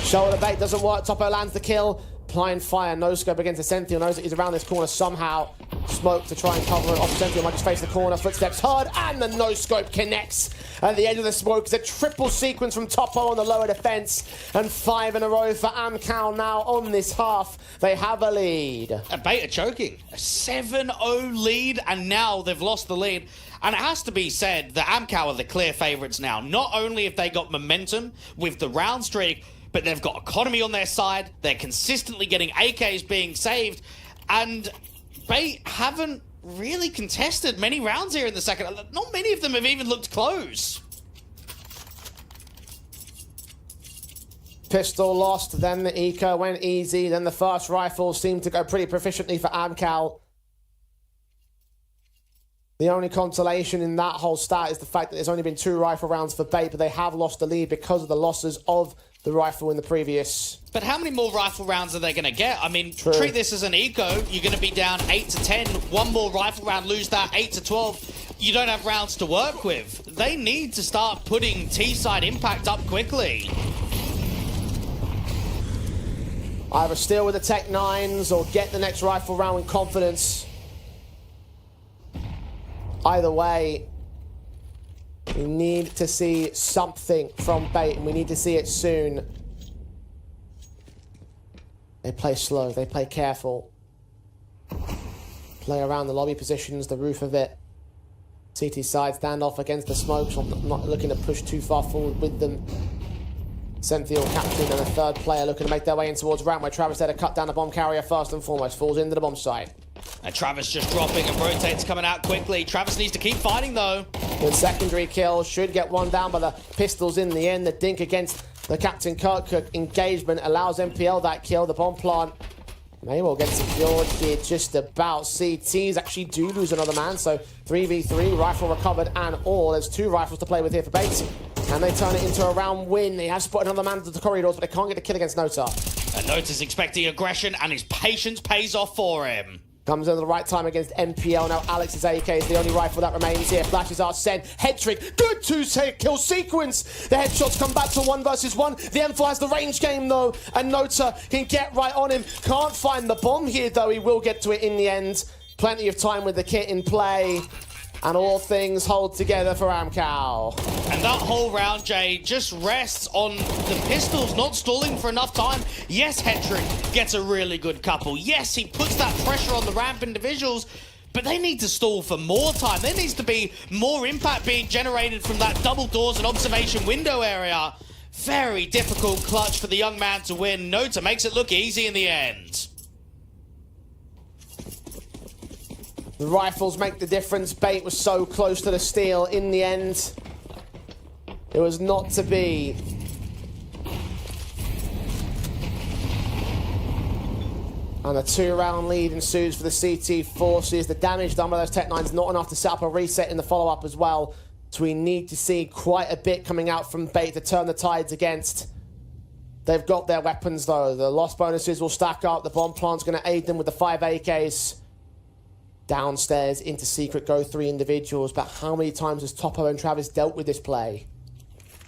Speaker 1: Shoulder bait doesn't work. Topo lands the kill. Applying fire. No scope against Essential. Knows that he's around this corner somehow. Smoke to try and cover it off. Essential might just face the corner. Footsteps heard. And the no scope connects. At the edge of the smoke is a triple sequence from Topo on the lower defense. And 5 in a row for Amkal now on this half. They have a lead.
Speaker 2: And Beta choking. A 7-0 lead, and now they've lost the lead. And it has to be said that Amkal are the clear favourites now. Not only have they got momentum with the round streak, but they've got economy on their side. They're consistently getting AKs being saved. And Bait haven't really contested many rounds here in the second. Not many of them have even looked close.
Speaker 1: Pistol lost, then the eco went easy, then the first rifle seemed to go pretty proficiently for Amkal. The only consolation in that whole stat is the fact that there's only been 2 rifle rounds for Bait, but they have lost the lead because of the losses of the rifle in the previous.
Speaker 2: But how many more rifle rounds are they going to get? I mean,
Speaker 1: True.
Speaker 2: Treat this as an eco. You're going to be down 8 to 10. One more rifle round, lose that 8 to 12. You don't have rounds to work with. They need to start putting T-side impact up quickly.
Speaker 1: Either steal with the Tech 9s or get the next rifle round with confidence. Either way, we need to see something from Bait, and we need to see it soon. They play slow, they play careful. Play around the lobby positions, the roof of it. CT side standoff against the smokes, not looking to push too far forward with them. Senthil captain and a third player looking to make their way in towards ramp, where Travis there to cut down the bomb carrier first and foremost. Falls into the bomb site.
Speaker 2: And Travis just dropping and rotates coming out quickly. Travis needs to keep fighting though.
Speaker 1: Good secondary kill. Should get one down by the pistols in the end. The dink against the Captain Kirk engagement allows MPL that kill. The bomb plant may well get secured here just about. CTs actually do lose another man, so 3v3, rifle recovered and all. There's 2 rifles to play with here for Bates. And they turn it into a round win. They have spotted another man to the corridors, but they can't get the kill against Nota.
Speaker 2: And Nota's expecting aggression, and his patience pays off for him.
Speaker 1: Comes in at the right time against MPL. Now Alex's AK is the only rifle that remains here. Flashes are sent. Head trick. Good 2-kill sequence. The headshots come back to 1 versus 1. The M4 has the range game though. And Nota can get right on him. Can't find the bomb here though. He will get to it in the end. Plenty of time with the kit in play. And all things hold together for Amkal.
Speaker 2: And that whole round, Jay, just rests on the pistols not stalling for enough time. Yes, Hetrick gets a really good couple. Yes, he puts that pressure on the ramp individuals, but they need to stall for more time. There needs to be more impact being generated from that double doors and observation window area. Very difficult clutch for the young man to win. Nota makes it look easy in the end.
Speaker 1: The rifles make the difference. Bait was so close to the steal. In the end, it was not to be. And a 2-round lead ensues for the CT forces. The damage done by those Tech 9s not enough to set up a reset in the follow-up as well. So we need to see quite a bit coming out from Bait to turn the tides against. They've got their weapons though. The loss bonuses will stack up. The bomb plant's going to aid them with the 5 AKs. Downstairs into secret go 3 individuals, but how many times has Topo and Travis dealt with this play?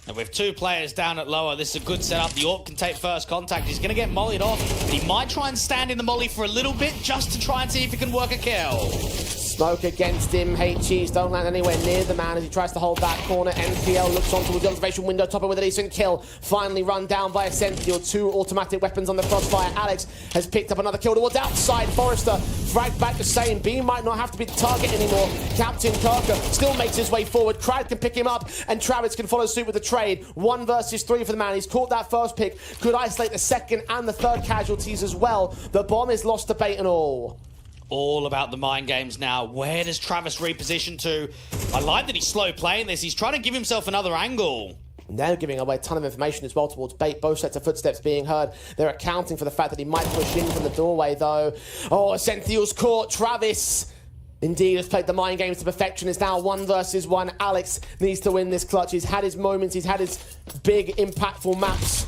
Speaker 2: And with 2 players down at lower, this is a good setup. The Orc can take first contact. He's going to get mollied off. He might try and stand in the molly for a little bit just to try and see if he can work a kill.
Speaker 1: Smoke against him. HGs don't land anywhere near the man as he tries to hold that corner. NPL looks on towards the observation window. Topo with a decent kill. Finally run down by Essential. 2 automatic weapons on the crossfire. Alex has picked up another kill towards outside. Forrester fragged back the same. B might not have to be the target anymore. Captain Kirker still makes his way forward. Crad can pick him up and Travis can follow suit with the trade. 1 versus 3 for the man. He's caught that first pick. Could isolate the second and the third casualties as well. The bomb is lost to Bait and all.
Speaker 2: All about the mind games now. Where does Travis reposition to? I like that he's slow playing this. He's trying to give himself another angle.
Speaker 1: They're giving away a ton of information as well towards Bait. Both sets of footsteps being heard. They're accounting for the fact that he might push in from the doorway, though. Oh, Essential's caught. Travis Indeed, has played the mind games to perfection. It's now 1 versus 1. Alex needs to win this clutch. He's had his moments. He's had his big, impactful maps.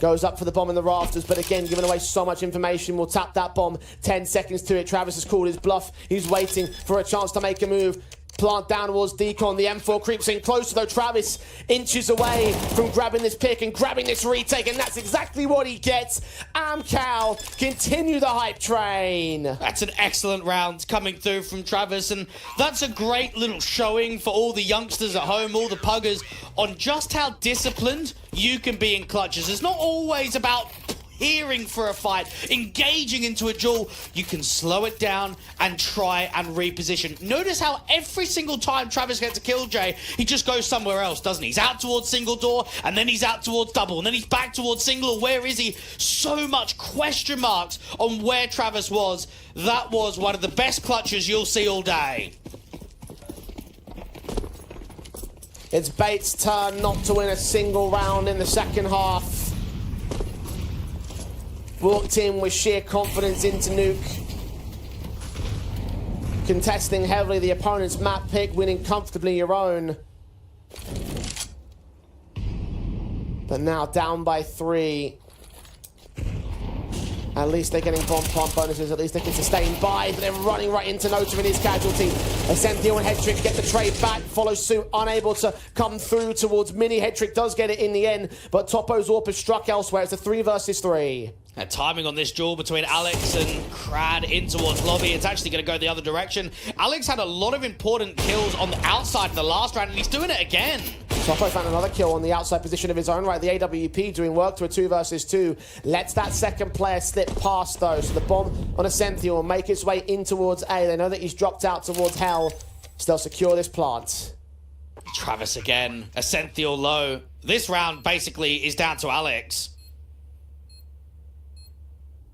Speaker 1: Goes up for the bomb in the rafters, but again, giving away so much information. We'll tap that bomb. 10 seconds to it. Travis has called his bluff. He's waiting for a chance to make a move. Plant down towards Deacon. The M4 creeps in closer, though. Travis inches away from grabbing this pick and grabbing this retake, and that's exactly what he gets. Amkal continue the hype train.
Speaker 2: That's an excellent round coming through from Travis, and that's a great little showing for all the youngsters at home, all the puggers, on just how disciplined you can be in clutches. It's not always about hearing for a fight, engaging into a duel. You can slow it down and try and reposition. Notice how every single time Travis gets a kill, Jay, he just goes somewhere else, doesn't he? He's out towards single door, and then he's out towards double, and then he's back towards single. Where is he? So much question marks on where Travis was. That was one of the best clutches you'll see all day.
Speaker 1: It's Bates' turn not to win a single round in the second half. Walked in with sheer confidence into Nuke. Contesting heavily the opponent's map pick, winning comfortably your own. But now down by 3. At least they're getting bomb pump bonuses. At least they can sustain by. But they're running right into Nota and his casualty. Ascentio and Headtrick get the trade back. Follow suit, unable to come through towards Mini. Headtrick does get it in the end. But Topo's AWP is struck elsewhere. It's a 3 versus 3.
Speaker 2: Timing on this duel between Alex and Crad in towards lobby. It's actually going to go the other direction. Alex had a lot of important kills on the outside in the last round, and he's doing it again.
Speaker 1: Topo found another kill on the outside position of his own right. The AWP doing work to a 2 versus 2. Lets that second player slip past, though. So the bomb on Ascentio will make its way in towards A. They know that he's dropped out towards Hell. Still secure this plant.
Speaker 2: Travis again. Ascentio low. This round basically is down to Alex.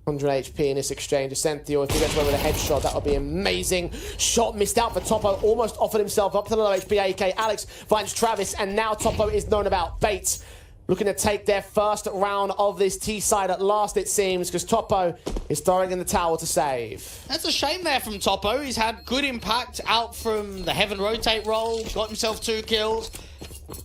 Speaker 1: 100 HP in this exchange. Ascentio, if he gets away with a headshot, that would be amazing. Shot missed out for Topo. Almost offered himself up to the low HP AK. Alex finds Travis, and now Topo is known about. Bates looking to take their first round of this T-side at last, it seems, because Topo is throwing in the towel to save.
Speaker 2: That's a shame there from Topo. He's had good impact out from the Heaven Rotate roll. Got himself 2 kills.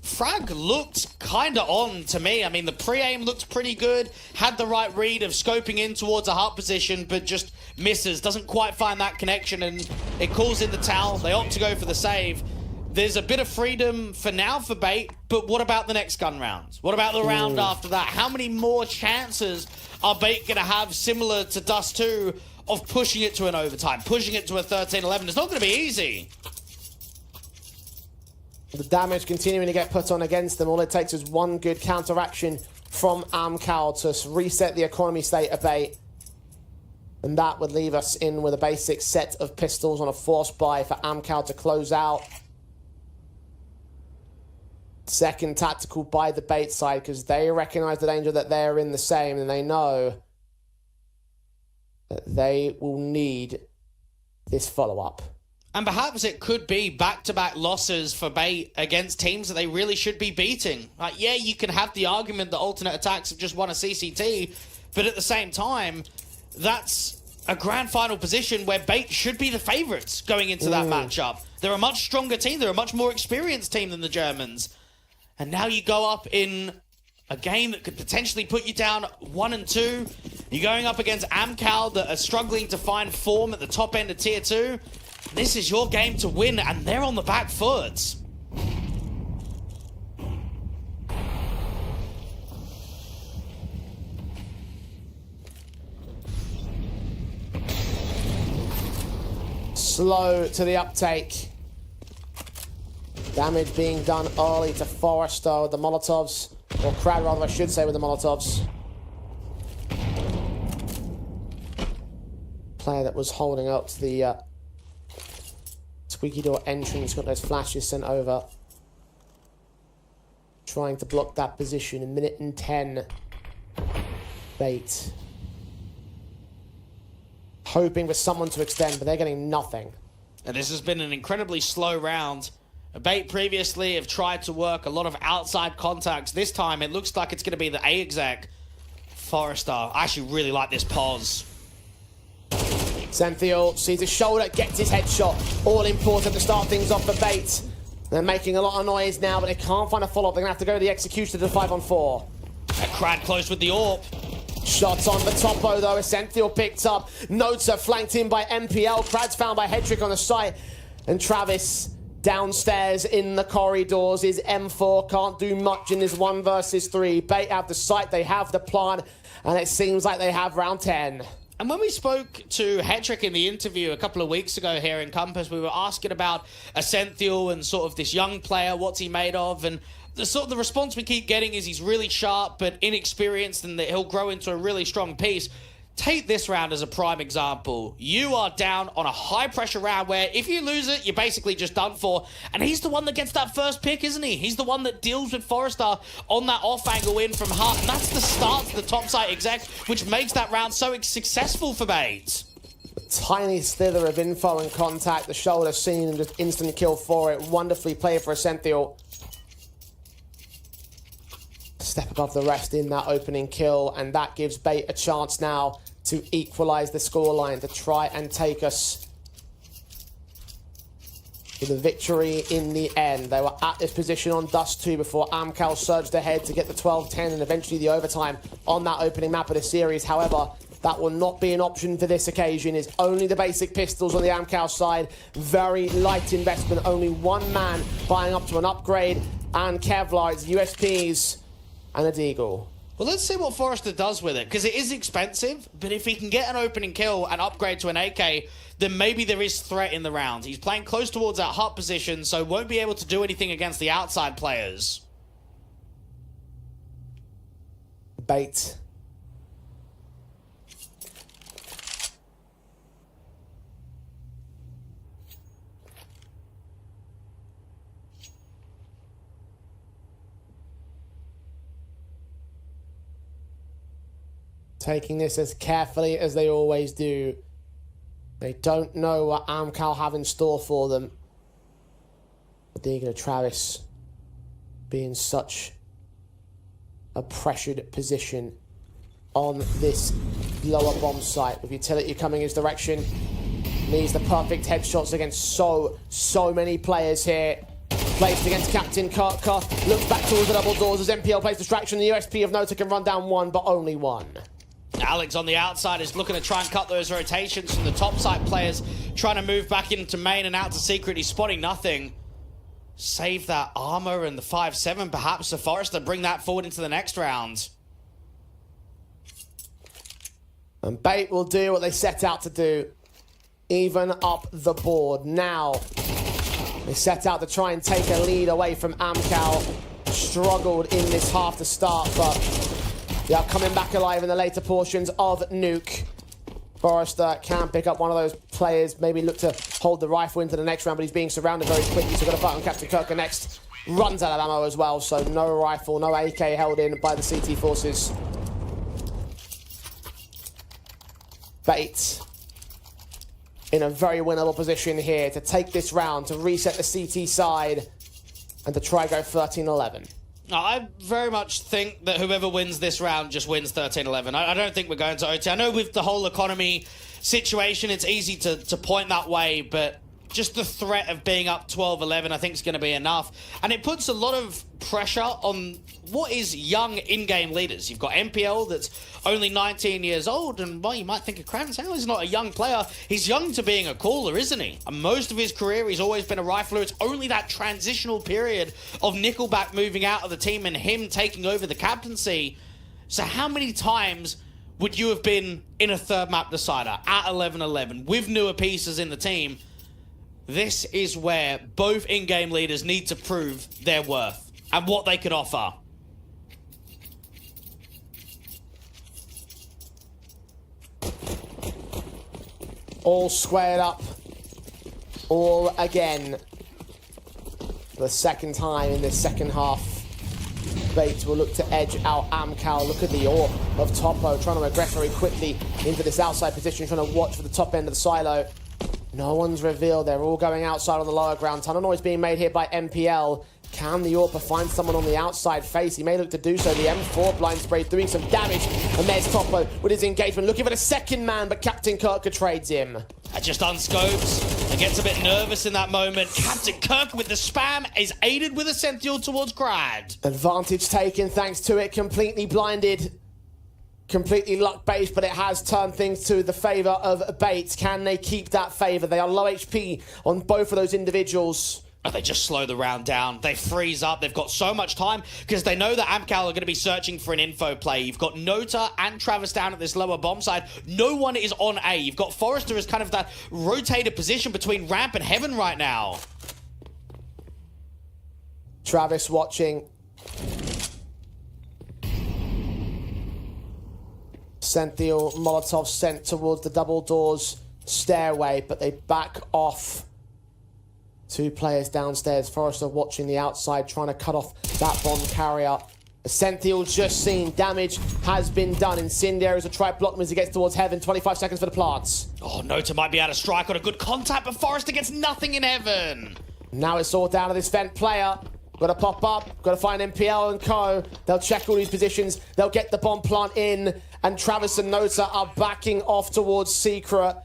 Speaker 2: Frag looked kind of on to me. I mean, the pre-aim looked pretty good. Had the right read of scoping in towards a hut position, but just misses. Doesn't quite find that connection, and it calls in the towel. They opt to go for the save. There's a bit of freedom for now for Bait, but what about the next gun rounds? What about the round after that? How many more chances are Bait going to have, similar to Dust 2, of pushing it to an overtime, pushing it to a 13-11? It's not going to be easy.
Speaker 1: The damage continuing to get put on against them. All it takes is one good counteraction from Amkal to reset the economy state of Bait. And that would leave us in with a basic set of pistols on a force buy for Amkal to close out. Second tactical by the Bait side, because they recognize the danger that they're in the same, and they know that they will need this follow-up.
Speaker 2: And perhaps it could be back-to-back losses for Bait against teams that they really should be beating. Like, yeah, you can have the argument that alternate attacks have just won a CCT, but at the same time, that's a grand final position where Bait should be the favourites going into that matchup. They're a much stronger team. They're a much more experienced team than the Germans. And now you go up in a game that could potentially put you down 1 and 2. You're going up against Amkal that are struggling to find form at the top end of Tier 2. This is your game to win, and they're on the back foot.
Speaker 1: Slow to the uptake. Damage being done early to Forrester with the Molotovs. Or Crad, rather, I should say, with the Molotovs. Player that was holding up to the squeaky door entrance, got those flashes sent over. Trying to block that position in 1:10. Bait. Hoping for someone to extend, but they're getting nothing.
Speaker 2: And this has been an incredibly slow round. Bait previously have tried to work a lot of outside contacts. This time, it looks like it's going to be the A exec, Forrester. I actually really like this pause.
Speaker 1: Senthiel sees his shoulder, gets his headshot. All important to start things off for Bait. They're making a lot of noise now, but they can't find a follow-up. They're going to have to go to the execution to the 5-on-4.
Speaker 2: Crad close with the AWP.
Speaker 1: Shots on the topo though, Essential picked up. Nota flanked in by MPL. Krad's found by Hedrick on the site. And Travis downstairs in the corridors is M4. Can't do much in this 1 versus 3. Bait have the site, they have the plan, and it seems like they have round 10.
Speaker 2: And when we spoke to Hedrick in the interview a couple of weeks ago here in Compass, we were asking about Essential and sort of this young player, what's he made of, and the response we keep getting is he's really sharp but inexperienced and that he'll grow into a really strong piece. Take this round as a prime example. You are down on a high-pressure round where if you lose it, you're basically just done for. And he's the one that gets that first pick, isn't he? He's the one that deals with Forrester on that off-angle in from Hut. And that's the start to the topside exec, which makes that round so successful for Bates.
Speaker 1: Tiny slither of info and contact. The shoulder seen and just instant kill for it. Wonderfully played for Essential. Step above the rest in that opening kill, and that gives Bait a chance now to equalise the scoreline, to try and take us to the victory in the end. They were at this position on Dust 2 before Amkal surged ahead to get the 12-10 and eventually the overtime on that opening map of the series. However, that will not be an option for this occasion. It's only the basic pistols on the Amkal side. Very light investment, only one man buying up to an upgrade, and Kevlar's USPs and a Deagle.
Speaker 2: Well, let's see what Forrester does with it, because it is expensive, but if he can get an opening kill and upgrade to an AK, then maybe there is threat in the round. He's playing close towards that hut position, so won't be able to do anything against the outside players.
Speaker 1: Bait. Taking this as carefully as they always do. They don't know what Amkal have in store for them. But they're going to Travis be in such a pressured position on this lower bomb site with utility coming his direction. Needs the perfect headshots against so many players here. Placed against Captain Karka. Looks back towards the double doors as MPL plays distraction. The USP of Nota can run down one, but only one.
Speaker 2: Alex on the outside is looking to try and cut those rotations from the top side players, trying to move back into main and out to secret. He's spotting nothing. Save that armor and the 5-7 perhaps to Forrester, bring that forward into the next round.
Speaker 1: And Bait will do what they set out to do. Even up the board. Now, they set out to try and take a lead away from Amkal. Struggled in this half to start, but they are coming back alive in the later portions of Nuke. Forrester can pick up one of those players, maybe look to hold the rifle into the next round, but he's being surrounded very quickly, so got to fight on Captain Kirker next. Runs out of ammo as well, so no rifle, no AK held in by the CT forces. Bait in a very winnable position here to take this round, to reset the CT side, and to try go 13-11.
Speaker 2: I very much think that whoever wins this round just wins 13-11. I don't think we're going to OT. I know with the whole economy situation, it's easy to point that way, but just the threat of being up 12-11 I think is going to be enough. And it puts a lot of pressure on what is young in-game leaders. You've got MPL that's only 19 years old, and well, you might think of Kranz, he's not a young player. He's young to being a caller, isn't he? And most of his career, he's always been a rifler. It's only that transitional period of Nickelback moving out of the team and him taking over the captaincy. So how many times would you have been in a third map decider at 11-11 with newer pieces in the team? This is where both in-game leaders need to prove their worth and what they could offer.
Speaker 1: All squared up. All again. For the second time in this second half. Bait will look to edge out Amkal. Look at the AWP of Topo trying to aggress very quickly into this outside position, trying to watch for the top end of the silo. No one's revealed. They're all going outside on the lower ground. Ton of noise being made here by MPL. Can the AWPer find someone on the outside face? He may look to do so. The M4 blind spray doing some damage. And there's Topo with his engagement, looking for the second man, but Captain Kirker trades him.
Speaker 2: Just unscopes and gets a bit nervous in that moment. Captain Kirk with the spam is aided with a Sentinel towards Grad.
Speaker 1: Advantage taken thanks to it. Completely blinded. Completely luck-based, but it has turned things to the favour of Bates. Can they keep that favour? They are low HP on both of those individuals.
Speaker 2: Oh, they just slow the round down. They freeze up. They've got so much time because they know that Amkal are going to be searching for an info play. You've got Nota and Travis down at this lower bomb side. No one is on A. You've got Forrester as kind of that rotated position between ramp and heaven right now.
Speaker 1: Travis watching. Sentinel Molotov sent towards the double doors stairway, but they back off. Two players downstairs. Forrester watching the outside, trying to cut off that bomb carrier. Sentinel's just seen. Damage has been done. Incendiaries will try to block him as he gets towards heaven. 25 seconds for the plants.
Speaker 2: Oh, Nota might be able to strike on a good contact, but Forrester gets nothing in heaven.
Speaker 1: Now it's all down to this vent player. Got to pop up. Got to find MPL and co. They'll check all these positions. They'll get the bomb plant in. And Travis and Nota are backing off towards Secret.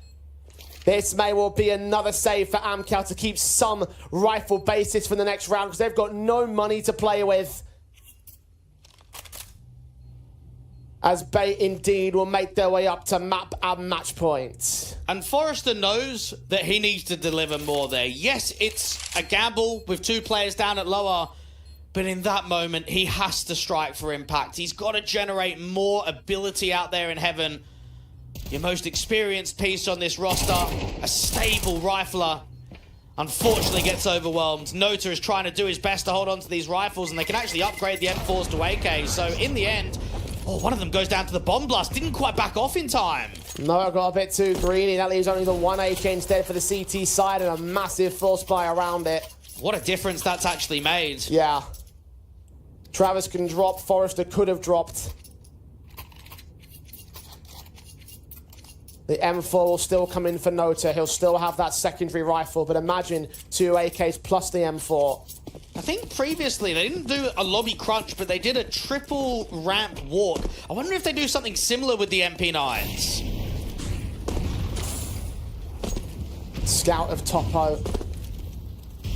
Speaker 1: This may well be another save for Amkal to keep some rifle basis for the next round because they've got no money to play with. As Bait indeed will make their way up to map and match point.
Speaker 2: And Forrester knows that he needs to deliver more there. Yes, it's a gamble with two players down at lower, but in that moment, he has to strike for impact. He's got to generate more ability out there in heaven. Your most experienced piece on this roster, a stable rifler, unfortunately gets overwhelmed. Nota is trying to do his best to hold on to these rifles, and they can actually upgrade the M4s to AK. So in the end, one of them goes down to the bomb blast. Didn't quite back off in time.
Speaker 1: No, I got a bit too greedy. That leaves only the one AK instead for the CT side and a massive full spy around it.
Speaker 2: What a difference that's actually made.
Speaker 1: Yeah. Travis can drop. Forrester could have dropped. The M4 will still come in for Nota. He'll still have that secondary rifle, but imagine two AKs plus the M4.
Speaker 2: I think previously they didn't do a lobby crunch, but they did a triple ramp walk. I wonder if they do something similar with the MP9s.
Speaker 1: Scout of Topo.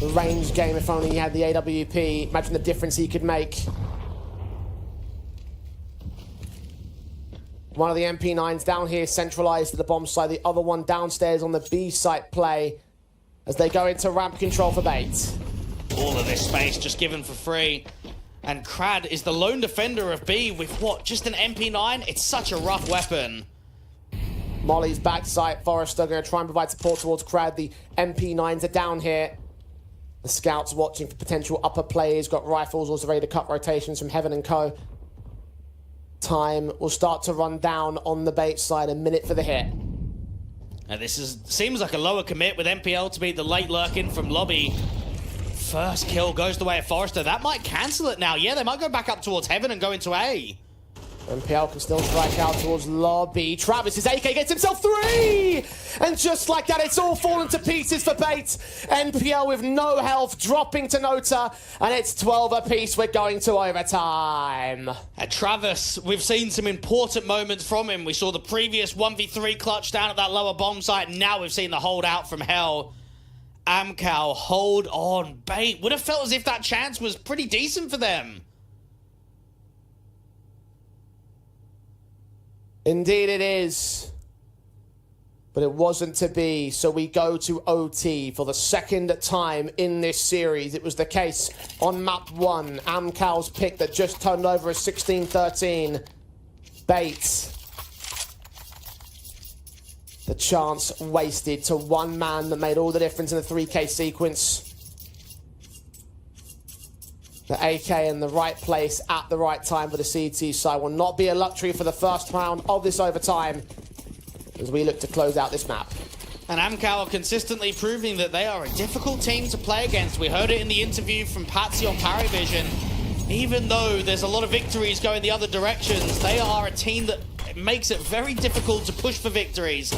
Speaker 1: The range game, if only he had the AWP. Imagine the difference he could make. One of the MP9s down here centralized to the bomb site. The other one downstairs on the B site play as they go into ramp control for Bait.
Speaker 2: All of this space just given for free. And Crad is the lone defender of B with what? Just an MP9? It's such a rough weapon.
Speaker 1: Molly's back site. Forrester going to try and provide support towards Crad. The MP9s are down here. The scouts watching for potential upper players. Got rifles also ready to cut rotations from Heaven and Co. Time will start to run down on the Bait side. A minute for the hit.
Speaker 2: Now this seems like a lower commit with MPL to be the late lurking from lobby. First kill goes the way of Forrester. That might cancel it now. Yeah, they might go back up towards heaven and go into A.
Speaker 1: MPL can still strike out towards lobby. Travis, his AK gets himself 3! And just like that, it's all fallen to pieces for Bait. MPL with no health, dropping to Nota. And it's 12 apiece. We're going to overtime.
Speaker 2: Travis, we've seen some important moments from him. We saw the previous 1v3 clutch down at that lower bomb site. Now we've seen the holdout from hell. Amkal, hold on. Bait would have felt as if that chance was pretty decent for them.
Speaker 1: Indeed it is. But it wasn't to be, so we go to OT for the second time in this series. It was the case on map 1. Amkal's pick that just turned over a 16-13. Bait. The chance wasted to one man that made all the difference in the 3K sequence. The AK in the right place at the right time for the CT side will not be a luxury for the first round of this overtime as we look to close out this map.
Speaker 2: And Amkal are consistently proving that they are a difficult team to play against. We heard it in the interview from Patsy on Parivision. Even though there's a lot of victories going the other directions, they are a team that It makes it very difficult to push for victories.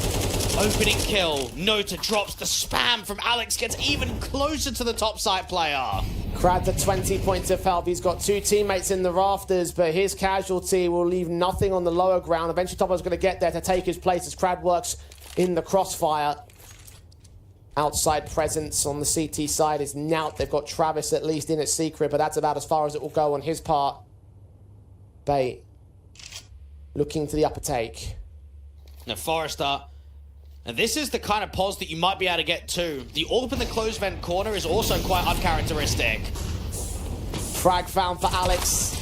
Speaker 2: Opening kill. Nota drops the spam from Alex, gets even closer to the top side player.
Speaker 1: Crad to 20 points of health. He's got 2 teammates in the rafters, but his casualty will leave nothing on the lower ground. Eventually, Topo's going to get there to take his place as Crad works in the crossfire. Outside presence on the CT side is Nout. They've got Travis at least in at secret, but that's about as far as it will go on his part. Bait looking to the upper take.
Speaker 2: Now, Forrester. And this is the kind of pause that you might be able to get to. The AWP in the closed vent corner is also quite uncharacteristic.
Speaker 1: Frag found for Alex.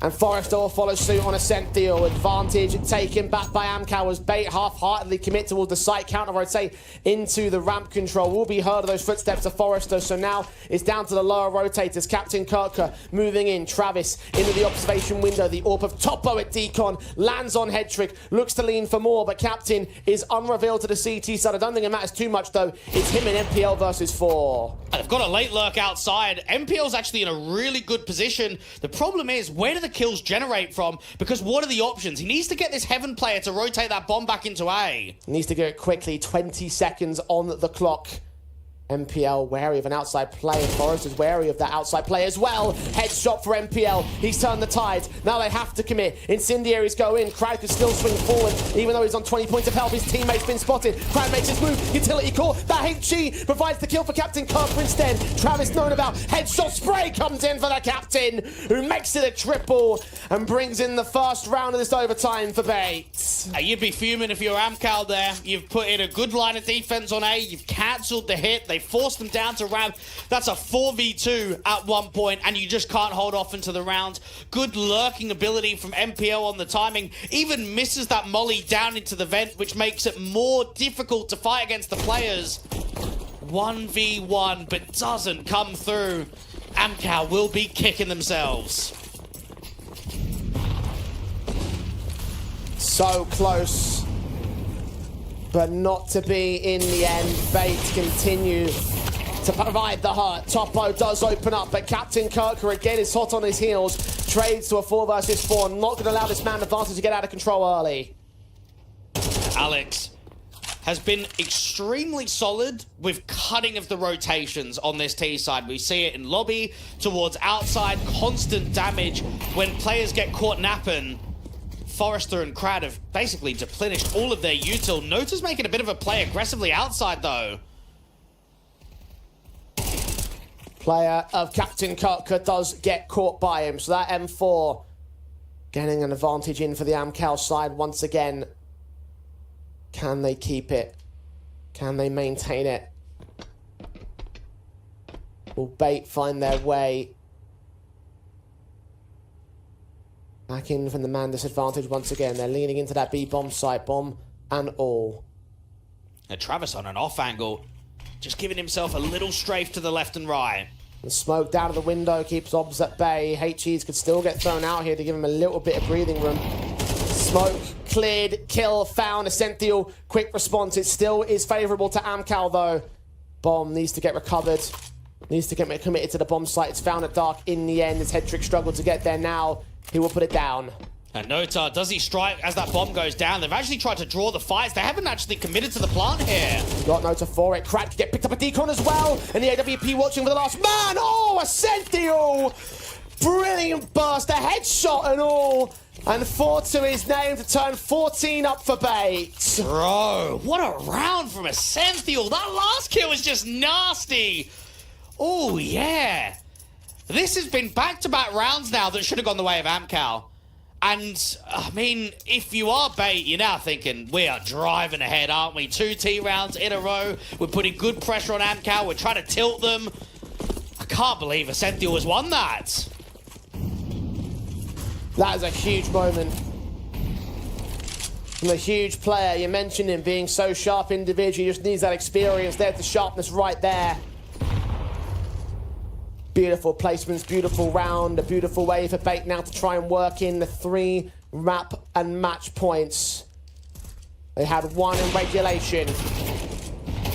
Speaker 1: And Forrester will follow suit on a scent deal. Advantage taken back by Amkal as Bait half-heartedly commit towards the site counter rotate into the ramp control. Will be heard of those footsteps of Forrester. So now it's down to the lower rotators. Captain Kirker moving in. Travis into the observation window. The AWP of Topo at Decon lands on head trick. Looks to lean for more, but Captain is unrevealed to the CT side. I don't think it matters too much though. It's him and MPL versus 4.
Speaker 2: They've got a late lurk outside. MPL's actually in a really good position. The problem is, where do the kills generate from? Because what are the options? He needs to get this Heaven player to rotate that bomb back into A.
Speaker 1: Needs to do it quickly. 20 seconds on the clock. MPL wary of an outside play. Forrester's wary of that outside play as well. Headshot for MPL. He's turned the tide. Now they have to commit. Incendiaries go in. Crad could still swing forward. Even though he's on 20 points of health, his teammate's been spotted. Crad makes his move. Utility core. That HG provides the kill for Captain Kirker instead. Travis known about. Headshot spray comes in for the Captain, who makes it a triple and brings in the first round of this overtime for Bait.
Speaker 2: You'd be fuming if you're Amkal there. You've put in a good line of defense on A. You've cancelled the hit. They forced them down to ramp. That's a 4v2 at one point, and you just can't hold off into the round. Good lurking ability from MPL on the timing. Even misses that molly down into the vent, which makes it more difficult to fight against the players. 1v1, but doesn't come through. Amkal will be kicking themselves.
Speaker 1: So close, but not to be in the end. Bait continue to provide the hurt. Topo does open up, but Captain Kirker again is hot on his heels. Trades to a 4 versus 4. Not going to allow this man advantage to get out of control early.
Speaker 2: Alex has been extremely solid with cutting of the rotations on this T side. We see it in lobby, towards outside, constant damage when players get caught napping. Forrester and Crad have basically deplenished all of their util. Nota's making a bit of a play aggressively outside though.
Speaker 1: Player of Captain Kirker does get caught by him, so that M4 getting an advantage in for the Amkal side once again. Can they keep it? Can they maintain it? Will Bait find their way back in from the man disadvantage once again? They're leaning into that B bomb site, bomb and all.
Speaker 2: Now Travis on an off angle, just giving himself a little strafe to the left and right.
Speaker 1: The smoke down to the window keeps obs at bay. HEs could still get thrown out here to give him a little bit of breathing room. Smoke cleared, kill found, Essential, quick response. It still is favourable to Amkal though. Bomb needs to get recovered. Needs to get committed to the bomb site. It's found at dark in the end. His head trick struggled to get there now. He will put it down.
Speaker 2: And Nota, does he strike as that bomb goes down? They've actually tried to draw the fights. They haven't actually committed to the plant here.
Speaker 1: Got Nota for it. Crad can get picked up a decon as well. And the AWP watching for the last man. Oh, Essential! Brilliant burst, a headshot and all. And 4 to his name to turn 14 up for Bait.
Speaker 2: Bro, what a round from Essential. That last kill was just nasty. Oh, yeah. This has been back-to-back rounds now that should have gone the way of Amkal. And, I mean, if you are Bait, you're now thinking, we are driving ahead, aren't we? 2 T rounds in a row. We're putting good pressure on Amkal. We're trying to tilt them. I can't believe Essential has won that.
Speaker 1: That is a huge moment. From a huge player, you mentioned him being so sharp individually. He just needs that experience there, the sharpness right there. Beautiful placements, beautiful round, a beautiful way for Bait now to try and work in the 3 map and match points. They had 1 in regulation.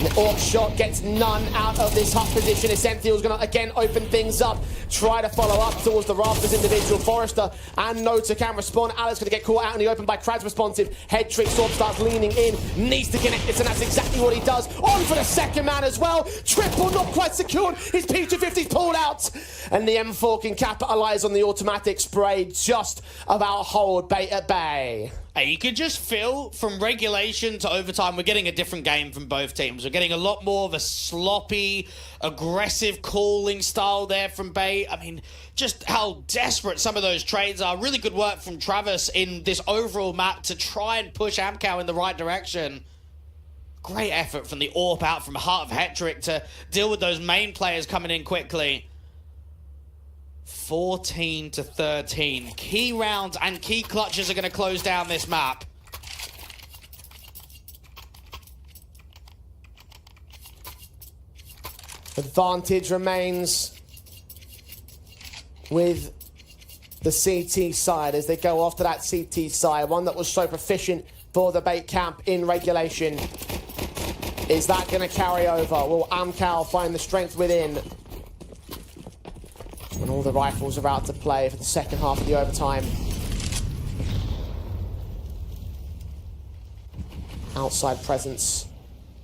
Speaker 1: The AWP shot gets none out of this hut position. Essential's going to again open things up. Try to follow up towards the rafters individual. Forrester and Nota can respond. Alex going to get caught out in the open by Krad's responsive. Head trick, Sorb starts leaning in. Needs to connect this, and that's exactly what he does. On for the second man as well. Triple not quite secured. His P250's pulled out. And the M4 can capitalise on the automatic spray. Just about hold Bait at bay.
Speaker 2: Hey, you could just feel from regulation to overtime, we're getting a different game from both teams. We're getting a lot more of a sloppy, aggressive calling style there from Bay. I mean, just how desperate some of those trades are. Really good work from Travis in this overall map to try and push Amkal in the right direction. Great effort from the AWP out from Heart of Hetrick to deal with those main players coming in quickly. 14-13. Key rounds and key clutches are going to close down this map.
Speaker 1: Advantage remains with the CT side as they go after that CT side. One that was so proficient for the Bait camp in regulation. Is that going to carry over? Will Amkal find the strength within? When all the rifles are out to play for the second half of the overtime. Outside presence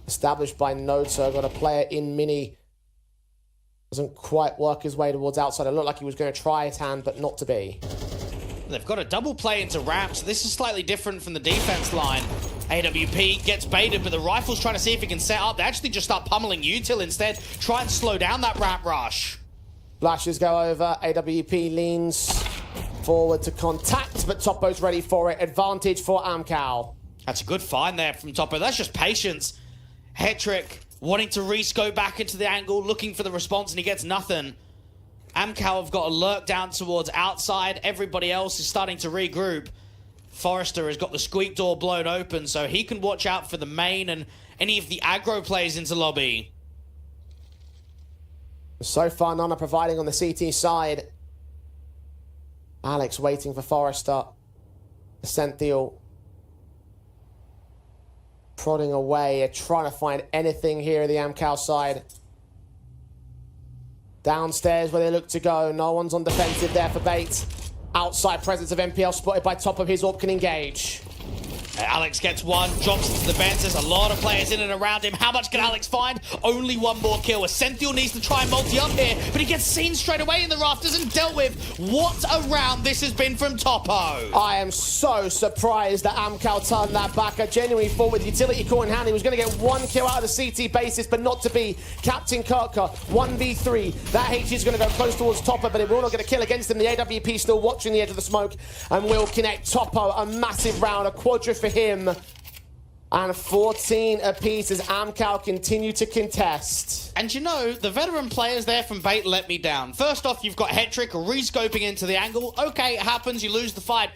Speaker 1: established by Nota. Got a player in mini. Doesn't quite work his way towards outside. It looked like he was going to try his hand, but not to be.
Speaker 2: They've got a double play into ramp, so this is slightly different from the defense line. AWP gets baited, but the rifle's trying to see if he can set up. They actually just start pummeling Util instead. Try and slow down that ramp rush.
Speaker 1: Flashes go over. AWP leans forward to contact, but Topo's ready for it. Advantage for Amkal.
Speaker 2: That's a good find there from Topo. That's just patience. Hetrick wanting to re-scope back into the angle, looking for the response, and he gets nothing. Amkal have got a lurk down towards outside. Everybody else is starting to regroup. Forrester has got the squeak door blown open, so he can watch out for the main and any of the aggro plays into lobby.
Speaker 1: So far, none are providing on the CT side. Alex waiting for Forrester. Essential prodding away, trying to find anything here at the Amkal side. Downstairs where they look to go. No one's on defensive there for Bait. Outside presence of MPL spotted by top of his AWP can engage.
Speaker 2: Alex gets one, drops into the bench. There's a lot of players in and around him. How much can Alex find? Only one more kill. Essential needs to try and multi up here, but he gets seen straight away in the rafters and dealt with. What a round this has been from Topo.
Speaker 1: I am so surprised that Amkal turned that back. I genuinely thought with utility core in hand he was going to get one kill out of the CT basis, but not to be. Captain Kirka, 1v3. That HG is going to go close towards Topo, but it will not get a kill against him. The AWP still watching the edge of the smoke and will connect Topo. A massive round, a quadra for him. And 14 apiece as Amkal continue to contest.
Speaker 2: And you know, the veteran players there from Bait let me down. First off, you've got Hetrick re-scoping into the angle. Okay, it happens, you lose the fight.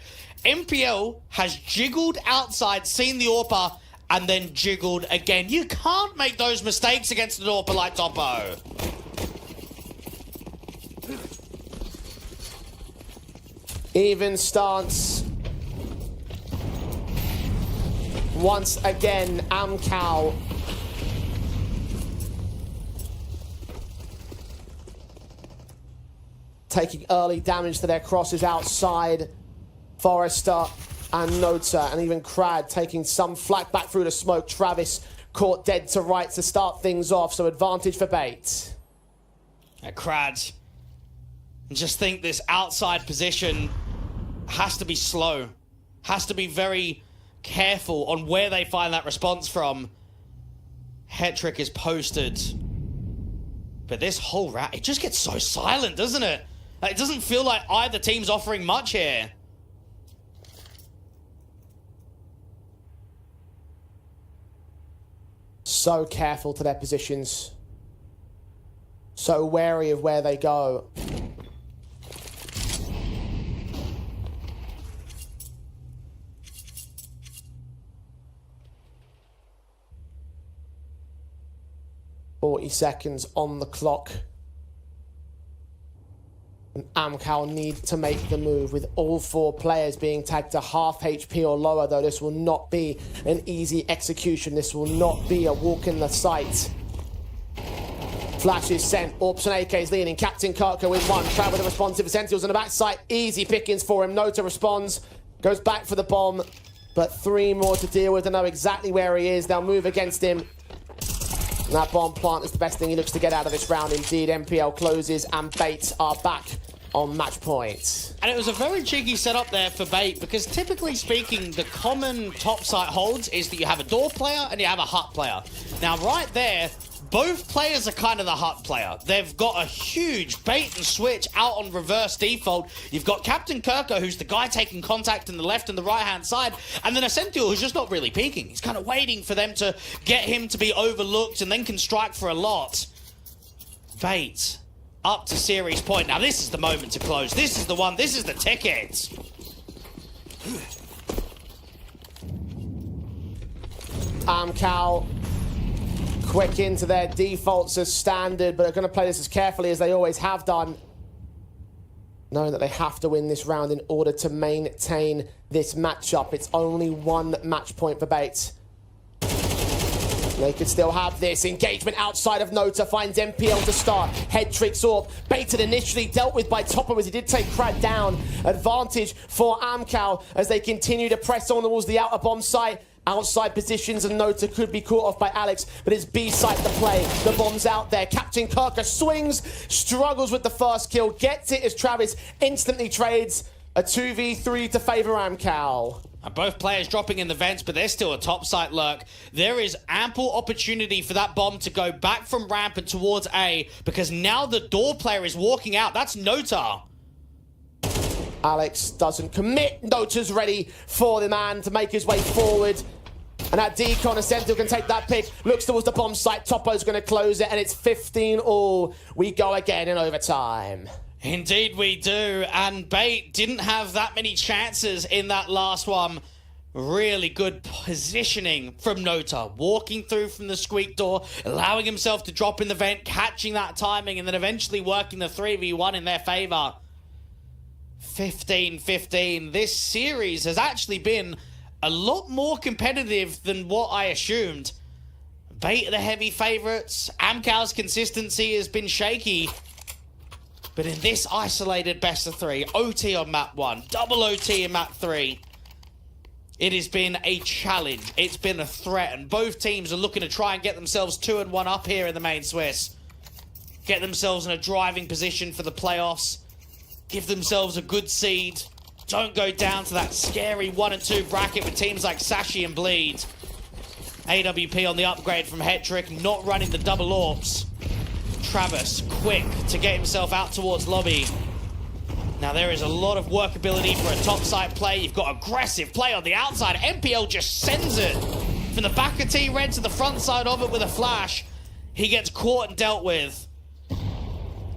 Speaker 2: MPL has jiggled outside, seen the AWPer, and then jiggled again. You can't make those mistakes against an AWPer like Topo.
Speaker 1: Even stance. Once again, Amkal taking early damage to their crosses outside. Forrester and Nota and even Krad taking some flak back through the smoke. Travis caught dead to rights to start things off, so advantage for Bait.
Speaker 2: Krad, just think this outside position has to be slow. Has to be very careful on where they find that response from. Hetrick is posted. But this whole round, it just gets so silent, doesn't it? Like, it doesn't feel like either team's offering much here.
Speaker 1: So careful to their positions. So wary of where they go. .40 seconds on the clock. Amkal need to make the move with all 4 players being tagged to half HP or lower, though this will not be an easy execution. This will not be a walk in the sight. Flash is sent. Orps and AK's leaning. Captain Kirko with 1. Trav with a responsive. Sentinels on the backside. Easy pickings for him. Nota responds. Goes back for the bomb. But 3 more to deal with. They know exactly where he is. They'll move against him. And that bomb plant is the best thing he looks to get out of this round. Indeed, MPL closes and Bait are back on match point.
Speaker 2: And it was a very cheeky setup there for Bait, because typically speaking, the common top site holds is that you have a door player and you have a hut player. Now, right there, both players are kind of the hut player. They've got a huge bait and switch out on reverse default. You've got Captain Kirko, who's the guy taking contact in the left and the right-hand side, and then Essential, who's just not really peeking. He's kind of waiting for them to get him to be overlooked and then can strike for a lot. Bait up to series point. Now, this is the moment to close. This is the one. This is the ticket.
Speaker 1: Amkal quick into their defaults as standard, but are going to play this as carefully as they always have done, knowing that they have to win this round in order to maintain this matchup. It's only 1 match point for Bait. They could still have this. Engagement outside of Nota finds MPL to start. Head tricks Orb. Baited initially, dealt with by Topper as he did take Crad down. Advantage for Amkal as they continue to press on towards the outer bomb site. Outside positions, and Nota could be caught off by Alex, but it's B side to play. The bomb's out there. Captain Kirker swings, struggles with the first kill, gets it as Travis instantly trades a 2v3 to favor Amkal.
Speaker 2: And both players dropping in the vents, but there's still a top site lurk. There is ample opportunity for that bomb to go back from ramp and towards A, because now the door player is walking out. That's Nota.
Speaker 1: Alex doesn't commit. Nota's ready for the man to make his way forward. And that decon, Essential can take that pick. Looks towards the bomb site. Topo's going to close it, and it's 15-all. We go again in overtime.
Speaker 2: Indeed we do. And Bait didn't have that many chances in that last one. Really good positioning from Nota. Walking through from the squeak door, allowing himself to drop in the vent, catching that timing, and then eventually working the 3v1 in their favor. 15-15. This series has actually been a lot more competitive than what I assumed. Bait are the heavy favourites. Amkal's consistency has been shaky. But in this isolated best of 3, OT on map 1, double OT in map 3, it has been a challenge. It's been a threat, and both teams are looking to try and get themselves 2-1 up here in the main Swiss. Get themselves in a driving position for the playoffs. Give themselves a good seed. Don't go down to that scary 1 and 2 bracket with teams like Sashi and Bleed. AWP on the upgrade from Hetrick, not running the double AWPs. Travis, quick to get himself out towards lobby. Now there is a lot of workability for a top side play. You've got aggressive play on the outside. MPL just sends it from the back of T-Red to the front side of it with a flash. He gets caught and dealt with.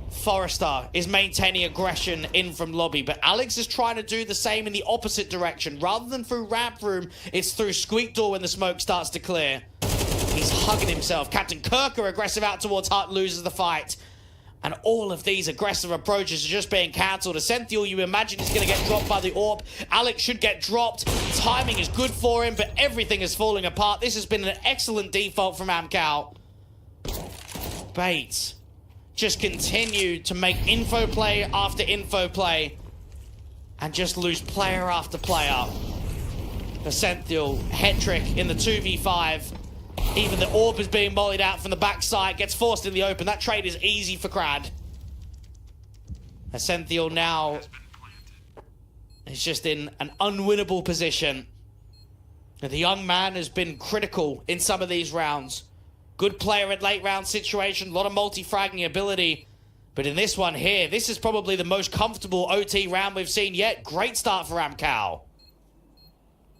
Speaker 2: Forrester is maintaining aggression in from lobby, but Alex is trying to do the same in the opposite direction. Rather than through ramp room, it's through squeak door when the smoke starts to clear. He's hugging himself. Captain Kirker aggressive out towards Hut, loses the fight. And all of these aggressive approaches are just being cancelled. Essential, you imagine, is going to get dropped by the AWP. Alex should get dropped. Timing is good for him, but everything is falling apart. This has been an excellent default from Amkal. Bait just continue to make info play after info play and just lose player after player. Essential, Hetrick in the 2v5. Even the AWP is being mollied out from the backside, gets forced in the open. That trade is easy for Crad. Essential now is just in an unwinnable position. And the young man has been critical in some of these rounds. Good player at late round situation, a lot of multi-fragging ability. But in this one here, this is probably the most comfortable OT round we've seen yet. Great start for Amkal.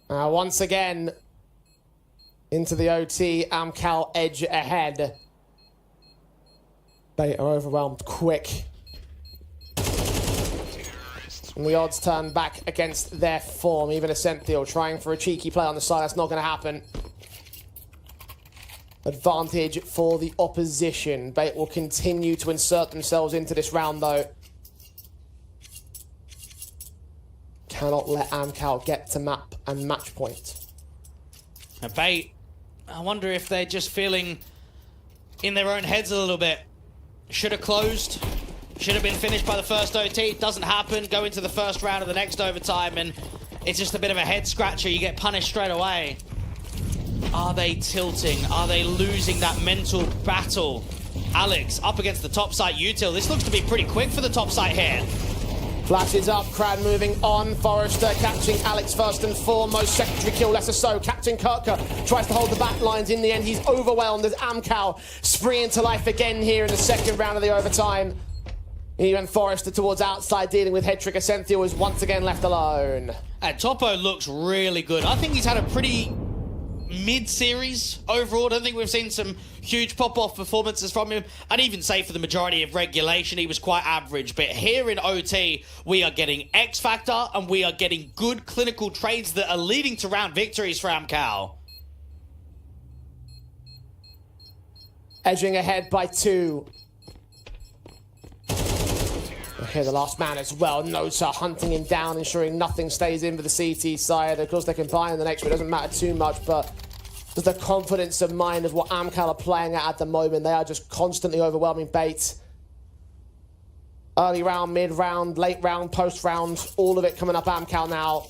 Speaker 1: Once again, into the OT, Amkal edge ahead. They are overwhelmed quick. And the odds turn back against their form. Even Essential trying for a cheeky play on the side. That's not going to happen. Advantage for the opposition. Bait will continue to insert themselves into this round, though. cannot let Amkal get to map and match point.
Speaker 2: And Bait, I wonder if they're just feeling in their own heads a little bit. Should have closed. Should have been finished by the first OT. Doesn't happen. Go into the first round of the next overtime, and it's just a bit of a head scratcher. You get punished straight away. Are they tilting? Are they losing that mental battle? Alex up against the top site util. This looks to be pretty quick for the top site here.
Speaker 1: Flashes up, Crad moving on. Forrester catching Alex first and foremost. Secondary kill, lesser so. Captain Kirker tries to hold the back lines. In the end, he's overwhelmed as Amkal springing to life again here in the second round of the overtime. Even Forrester towards outside, dealing with Headtrick. Ascenthio is once again left alone.
Speaker 2: And Topo looks really good. I think he's had a pretty mid-series overall. I don't think we've seen some huge pop-off performances from him. I'd even say for the majority of regulation, he was quite average. But here in OT, we are getting X Factor, and we are getting good clinical trades that are leading to round victories for Amkal.
Speaker 1: Edging ahead by 2. Okay, the last man as well. Nota hunting him down, ensuring nothing stays in for the CT side. Of course, they can buy in the next one. It doesn't matter too much, but just the confidence of mind of what Amkal are playing at the moment. They are just constantly overwhelming Bait. Early round, mid-round, late round, post-round, all of it coming up Amkal now.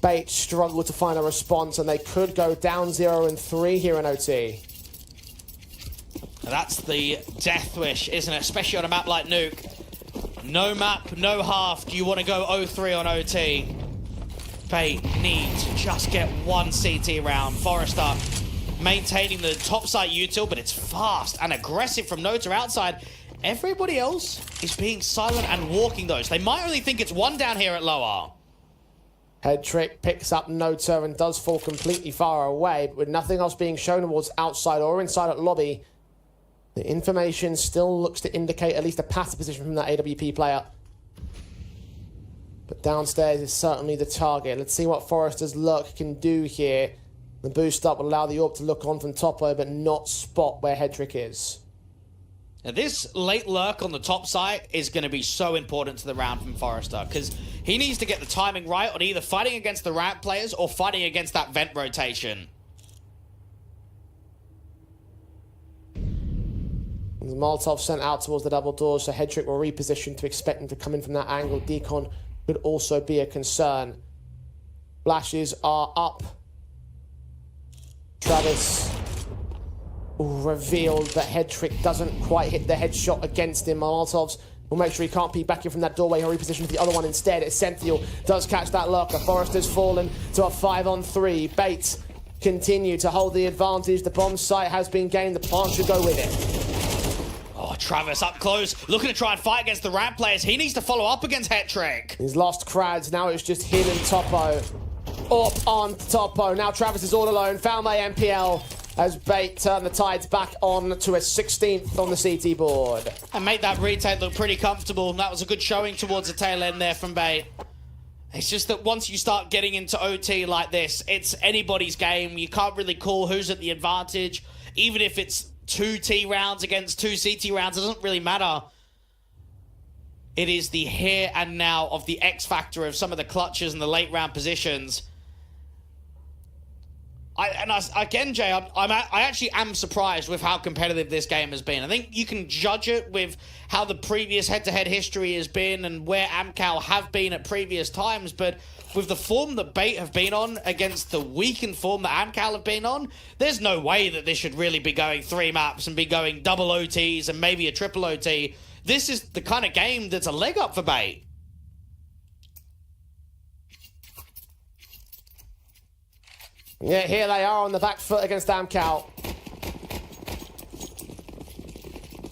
Speaker 1: Bait struggle to find a response, and they could go down 0-3 here in OT.
Speaker 2: That's the death wish, isn't it? Especially on a map like Nuke. No map, no half. Do you want to go 0-3 on OT? Bait need to just get one CT round. Forrester maintaining the top side util, but it's fast and aggressive from Nota outside. Everybody else is being silent and walking those. They might only think it's one down here at lower.
Speaker 1: Headtrick picks up Nota and does fall completely far away, but with nothing else being shown towards outside or inside at lobby, the information still looks to indicate at least a passive position from that AWP player. But downstairs is certainly the target. Let's see what Forrester's luck can do here. The boost up will allow the AWP to look on from Topo, but not spot where Headtrick is.
Speaker 2: Now this late lurk on the top side is going to be so important to the round from Forrester, because he needs to get the timing right on either fighting against the ramp players or fighting against that vent rotation.
Speaker 1: The Molotov sent out towards the double doors, so Headtrick will reposition to expect him to come in from that angle. Decon could also be a concern. Flashes are up. Travis revealed that Headtrick doesn't quite hit the headshot against him. Molotovs will make sure he can't peek back in from that doorway. He'll reposition for the other one instead. Essential does catch that lurker. Forrester's fallen to a 5-on-3. Bates continue to hold the advantage. The bomb site has been gained. The plant should go with it.
Speaker 2: Oh, Travis up close, looking to try and fight against the ramp players. He needs to follow up against Headtrick.
Speaker 1: He's lost Krads. Now it's just him and Topo. Up on Topo. Now Travis is all alone. Found by MPL as Bait turned the tides back on to a 16th on the CT board.
Speaker 2: And made that retake look pretty comfortable. That was a good showing towards the tail end there from Bait. It's just that once you start getting into OT like this, it's anybody's game. You can't really call who's at the advantage. Even if it's 2 T rounds against 2 CT rounds, it doesn't really matter. It is the here and now of the X factor of some of the clutches and the late round positions. Again, Jay, I actually am surprised with how competitive this game has been. I think you can judge it with how the previous head-to-head history has been and where Amkal have been at previous times, but with the form that Bait have been on against the weakened form that Amkal have been on, there's no way that this should really be going 3 maps and be going double OTs and maybe a triple OT. This is the kind of game that's a leg up for Bait.
Speaker 1: Yeah, here they are on the back foot against Amkal.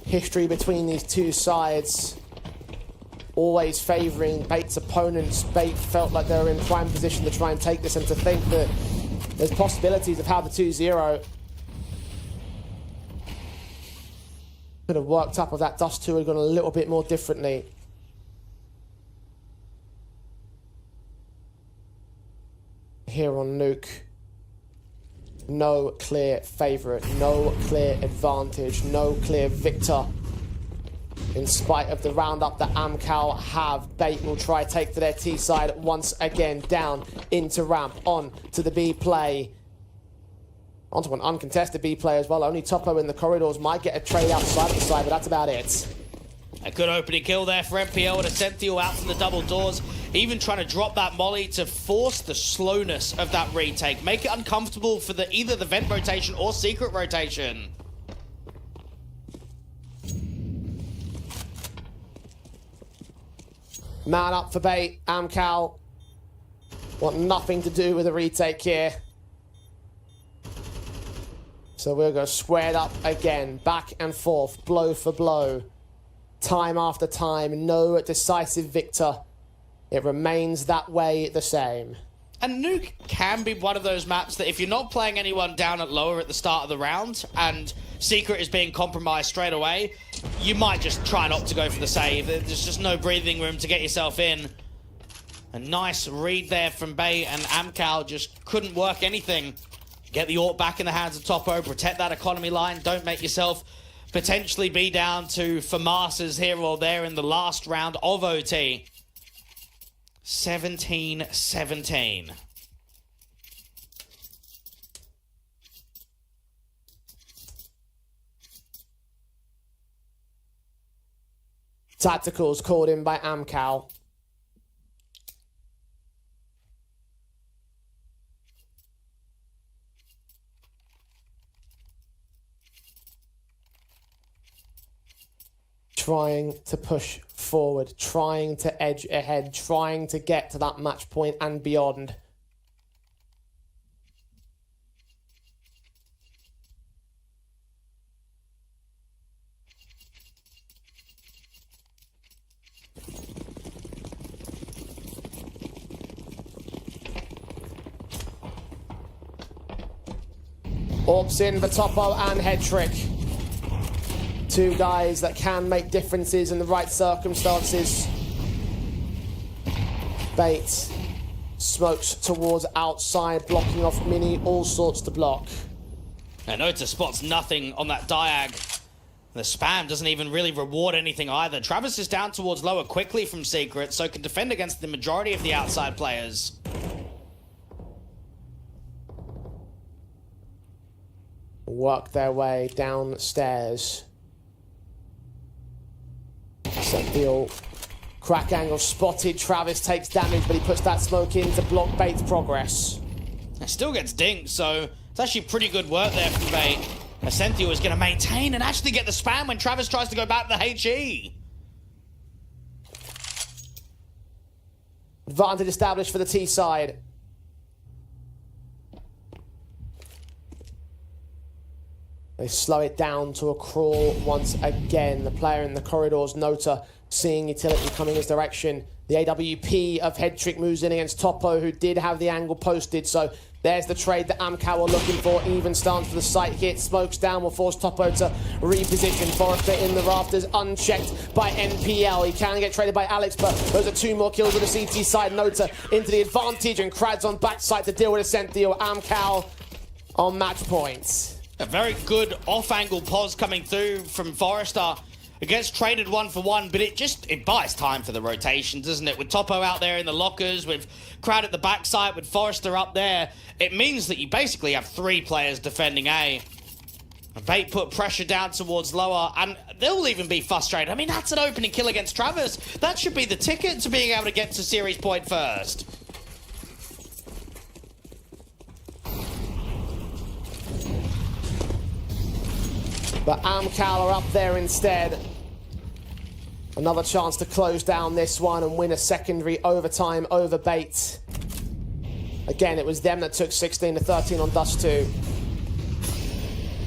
Speaker 1: History between these two sides always favouring Bait's opponents. Bait felt like they were in prime position to try and take this, and to think that there's possibilities of how the 2-0 could have worked up, if that Dust 2 had gone a little bit more differently. Here on Nuke. No clear favourite, no clear advantage, no clear victor in spite of the roundup that Amkal have. Bait will try take to their T side once again, down into ramp, on to the B play. Onto an uncontested B play as well. Only Topo in the corridors might get a trade outside of the side, but that's about it.
Speaker 2: A good opening kill there for MPL, and Ascentio out from the double doors, even trying to drop that molly to force the slowness of that retake. Make it uncomfortable for either the vent rotation or secret rotation.
Speaker 1: Man up for bait. Amkal want nothing to do with a retake here. So we'll go squared up again, back and forth, blow for blow. Time after time, no decisive victor. It remains that way the same.
Speaker 2: And Nuke can be one of those maps that if you're not playing anyone down at lower at the start of the round and Secret is being compromised straight away, you might just try not to go for the save. There's just no breathing room to get yourself in. A nice read there from Bay, and Amkal just couldn't work anything. Get the AWP back in the hands of Topo, protect that economy line, don't make yourself potentially be down to FAMASas here or there in the last round of OT. 17-17.
Speaker 1: Tacticals called in by Amkal. Trying to push forward, trying to edge ahead, trying to get to that match point and beyond. Orps in for Topo and Headtrick. Two guys that can make differences in the right circumstances. Bait smokes towards outside, blocking off Mini, all sorts to block.
Speaker 2: And Nota spots nothing on that diag. The spam doesn't even really reward anything either. Travis is down towards lower quickly from Secret, so can defend against the majority of the outside players.
Speaker 1: Work their way downstairs. Deal. Crack angle spotted. Travis takes damage, but he puts that smoke in to block Bait's progress.
Speaker 2: It still gets dinked, so it's actually pretty good work there from Bait. Ascentio is going to maintain and actually get the spam when Travis tries to go back to the HE.
Speaker 1: Advantage established for the T side. They slow it down to a crawl once again. The player in the corridors, Nota, seeing utility coming his direction. The AWP of Headtrick moves in against Topo, who did have the angle posted. So there's the trade that Amkal were looking for. Even stance for the site hit. Smokes down will force Topo to reposition. Forrester in the rafters, unchecked by NPL. He can get traded by Alex, but those are two more kills with the CT side. Nota into the advantage, and Krad's on backside to deal with Ascentio. Amkal on match points.
Speaker 2: A very good off-angle pause coming through from Forrester. It gets traded 1-for-1, but it buys time for the rotation, doesn't it? With Topo out there in the lockers, with Crowd at the backside, with Forrester up there, it means that you basically have three players defending A. Bait put pressure down towards lower, and they'll even be frustrated. I mean, that's an opening kill against Travis. That should be the ticket to being able to get to series point first.
Speaker 1: But Amkal are up there instead. Another chance to close down this one and win a secondary overtime over Bait. Again, it was them that took 16-13 on Dust 2.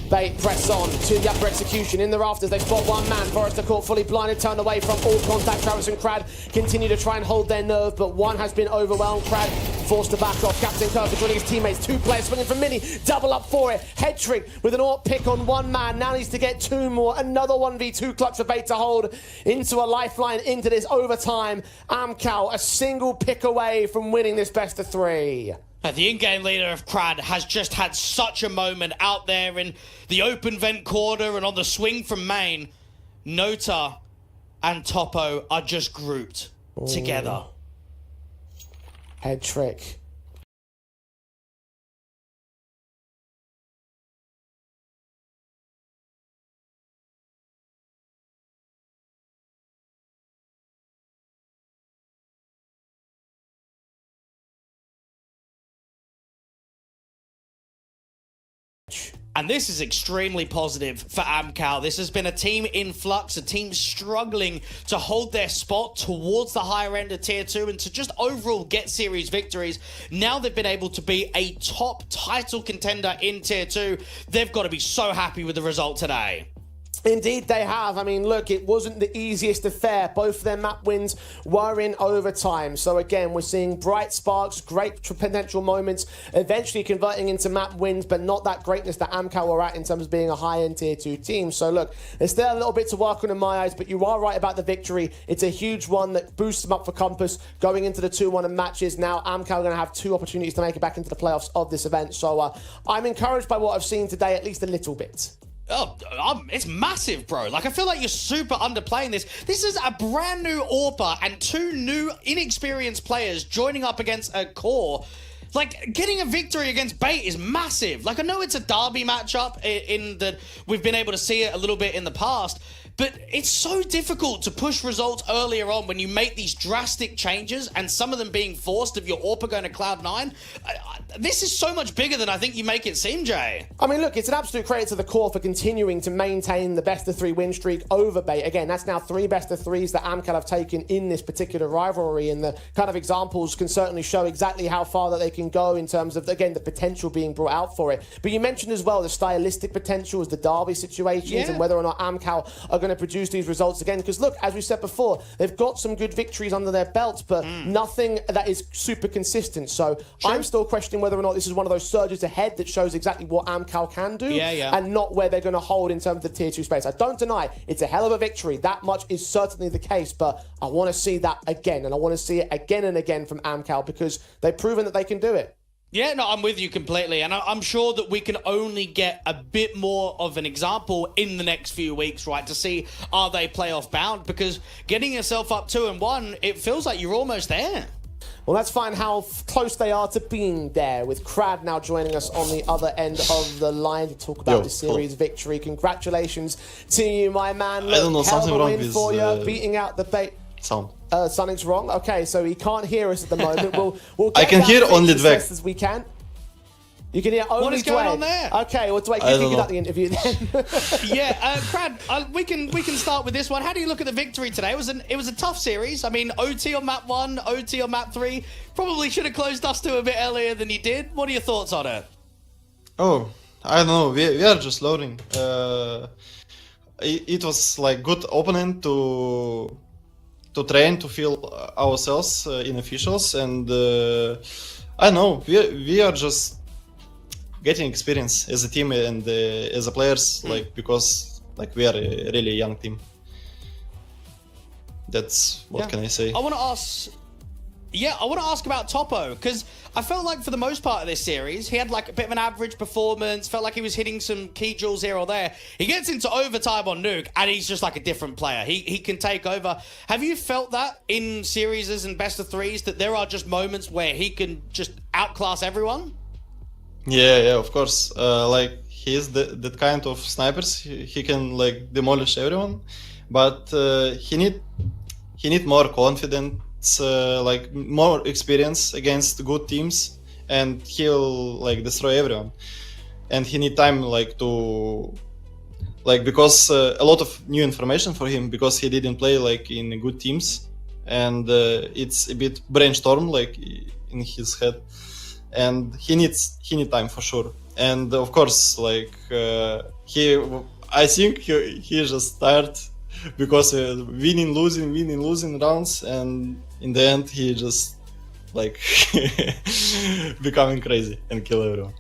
Speaker 1: Bait press on to the upper execution. In the rafters, they spot one man. Forrester caught fully blinded, turned away from all contact. Travis and Crad continue to try and hold their nerve, but one has been overwhelmed. Crad forced to back off. Captain Kirk joining his teammates. Two players swinging from Mini. Double up for it. Headtrick with an AWP pick on one man. Now needs to get two more. Another 1v2 clutch for Bait to hold into a lifeline into this overtime. Amkal a single pick away from winning this best of three.
Speaker 2: The in-game leader of Crad has just had such a moment out there in the open vent corner and on the swing from main. Nota and Topo are just grouped together.
Speaker 1: Head trick.
Speaker 2: And this is extremely positive for Amkal. This has been a team in flux, a team struggling to hold their spot towards the higher end of Tier 2 and to just overall get series victories. Now they've been able to be a top title contender in Tier 2. They've got to be so happy with the result today.
Speaker 1: Indeed they have. I mean, look, it wasn't the easiest affair. Both of their map wins were in overtime. So again, we're seeing bright sparks, great potential moments, eventually converting into map wins, but not that greatness that Amkal were at in terms of being a high-end Tier 2 team. So look, there's still a little bit to work on in my eyes, but you are right about the victory. It's a huge one that boosts them up for Compass going into the 2-1 and matches. Now Amkal are going to have 2 opportunities to make it back into the playoffs of this event. So I'm encouraged by what I've seen today, at least a little bit.
Speaker 2: Oh, it's massive, bro. Like, I feel like you're super underplaying this. This is a brand new AWPer and 2 new inexperienced players joining up against a core. Like, getting a victory against Bait is massive. Like, I know it's a derby matchup in that we've been able to see it a little bit in the past, but it's so difficult to push results earlier on when you make these drastic changes and some of them being forced of your AWPer going to Cloud9. This is so much bigger than I think you make it seem, Jay.
Speaker 1: I mean, look, it's an absolute credit to the core for continuing to maintain the best-of-3 win streak over Bait. Again, that's now 3 best-of-3s that Amkal have taken in this particular rivalry, and the kind of examples can certainly show exactly how far that they can go in terms of, again, the potential being brought out for it. But you mentioned as well the stylistic potential as the derby situations and whether or not Amkal are going to produce these results again. Because look, as we said before, they've got some good victories under their belts, but nothing that is super consistent. So I'm still questioning whether or not this is one of those surges ahead that shows exactly what Amkal can do and not where they're going to hold in terms of the Tier 2 space. I don't deny it's a hell of a victory. That much is certainly the case, but I want to see that again, and I want to see it again and again from Amkal because they've proven that they can do it.
Speaker 2: Yeah, no, I'm with you completely. And I'm sure that we can only get a bit more of an example in the next few weeks, right, to see are they playoff bound? Because getting yourself up 2-1, it feels like you're almost there.
Speaker 1: Well, let's find how close they are to being there, with Crad now joining us on the other end of the line to talk about the series victory. Congratulations to you, my man. Look,
Speaker 4: I don't know, something wrong with
Speaker 1: for you, beating out the Bait.
Speaker 4: Sound.
Speaker 1: Something's wrong. Okay, so he can't hear us at the moment. We'll get
Speaker 4: I can hear only
Speaker 1: as
Speaker 4: Dwek.
Speaker 1: best as we can. You can hear only
Speaker 2: What is going
Speaker 1: Dwek.
Speaker 2: on there?
Speaker 1: Okay, well, Dwek, you figured out the interview then.
Speaker 2: Crad, we can start with this one. How do you look at the victory today? It was a tough series. I mean, OT on map 1, OT on map 3. Probably should have closed us to a bit earlier than you did. What are your thoughts on it?
Speaker 4: Oh, I don't know. We are just loading. It was like good opponent to train, to feel ourselves in officials, and I don't know. We are just getting experience as a team and as a players, like because like we are a really young team. That's what can I say.
Speaker 2: I want to ask about Topo, because I felt like for the most part of this series, he had like a bit of an average performance, felt like he was hitting some key jewels here or there. He gets into overtime on Nuke, and he's just like a different player. He can take over. Have you felt that in series and best of threes, that there are just moments where he can just outclass everyone?
Speaker 4: Yeah, of course. Like he's that kind of snipers. He can like demolish everyone, but he need more confidence. Like more experience against good teams, and he'll like destroy everyone. And he need time like to like, because a lot of new information for him, because he didn't play like in good teams, and it's a bit brainstorm like in his head, and he need time for sure. And of course, like I think he just tired because winning losing rounds, and in the end he just like becoming crazy and kill everyone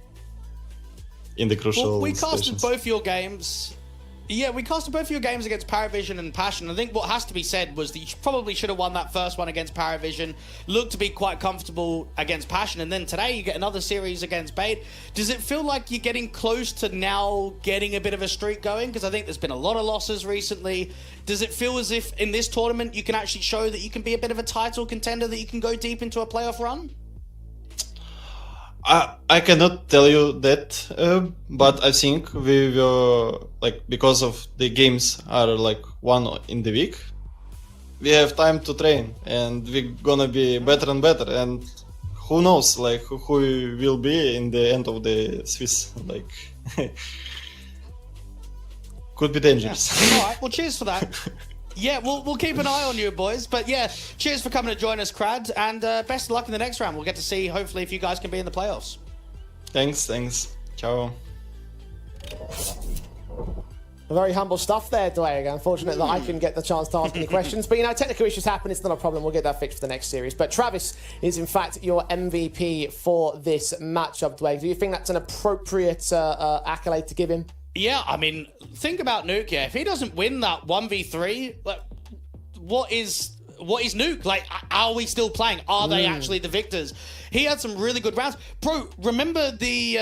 Speaker 4: in the crucial
Speaker 2: we casted
Speaker 4: situations.
Speaker 2: both your games. Yeah, we casted both of your games against Paravision and Passion. I think what has to be said was that you probably should have won that first one against Paravision. Looked to be quite comfortable against Passion. And then today you get another series against Bait. Does it feel like you're getting close to now getting a bit of a streak going? Because I think there's been a lot of losses recently. Does it feel as if in this tournament you can actually show that you can be a bit of a title contender, that you can go deep into a playoff run?
Speaker 4: I cannot tell you that, but I think we will, like, because of the games are like one in the week, we have time to train and we're gonna be better and better, and who knows, like, who we will be in the end of the Swiss, like, could be dangerous.
Speaker 2: Yeah. All right, well, cheers for that. Yeah, we'll keep an eye on you, boys. But yeah, cheers for coming to join us, Crad, and best of luck in the next round. We'll get to see, hopefully, if you guys can be in the playoffs.
Speaker 4: Thanks. Ciao.
Speaker 1: Very humble stuff there, Dwayne. Unfortunate that I couldn't get the chance to ask any questions. But, you know, technical issues happen. It's not a problem. We'll get that fixed for the next series. But Travis is, in fact, your MVP for this matchup, Dwayne. Do you think that's an appropriate accolade to give him?
Speaker 2: Yeah, I mean, think about Nuke. Yeah, if he doesn't win that 1v3, like, what is Nuke? Like, are we still playing? Are they actually the victors? He had some really good rounds. Bro, remember the,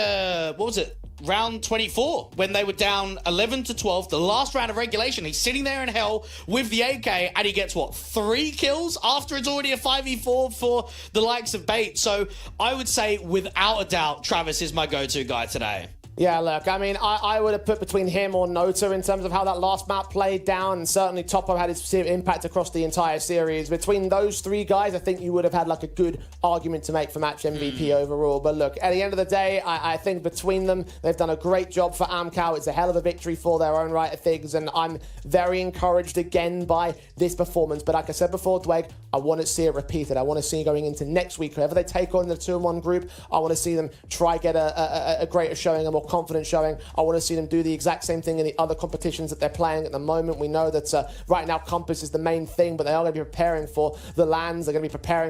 Speaker 2: what was it? Round 24, when they were down 11-12, the last round of regulation. He's sitting there in hell with the AK, and he gets, what, 3 kills after it's already a 5v4 for the likes of Bait. So I would say, without a doubt, Travis is my go-to guy today.
Speaker 1: Yeah, look, I mean, I would have put between him or Nota in terms of how that last map played down, and certainly Topo had his impact across the entire series. Between those 3 guys, I think you would have had like a good argument to make for match MVP overall. But look, at the end of the day, I think between them, they've done a great job for Amkal. It's a hell of a victory for their own right of things, and I'm very encouraged again by this performance. But like I said before, Dweg, I want to see it repeated. I want to see going into next week, whoever they take on in the 2-1 group, I want to see them try get a greater showing, a more confident showing. I want to see them do the exact same thing in the other competitions that they're playing at the moment. We know that right now Compass is the main thing, but they are going to be preparing for the lands. They're going to be preparing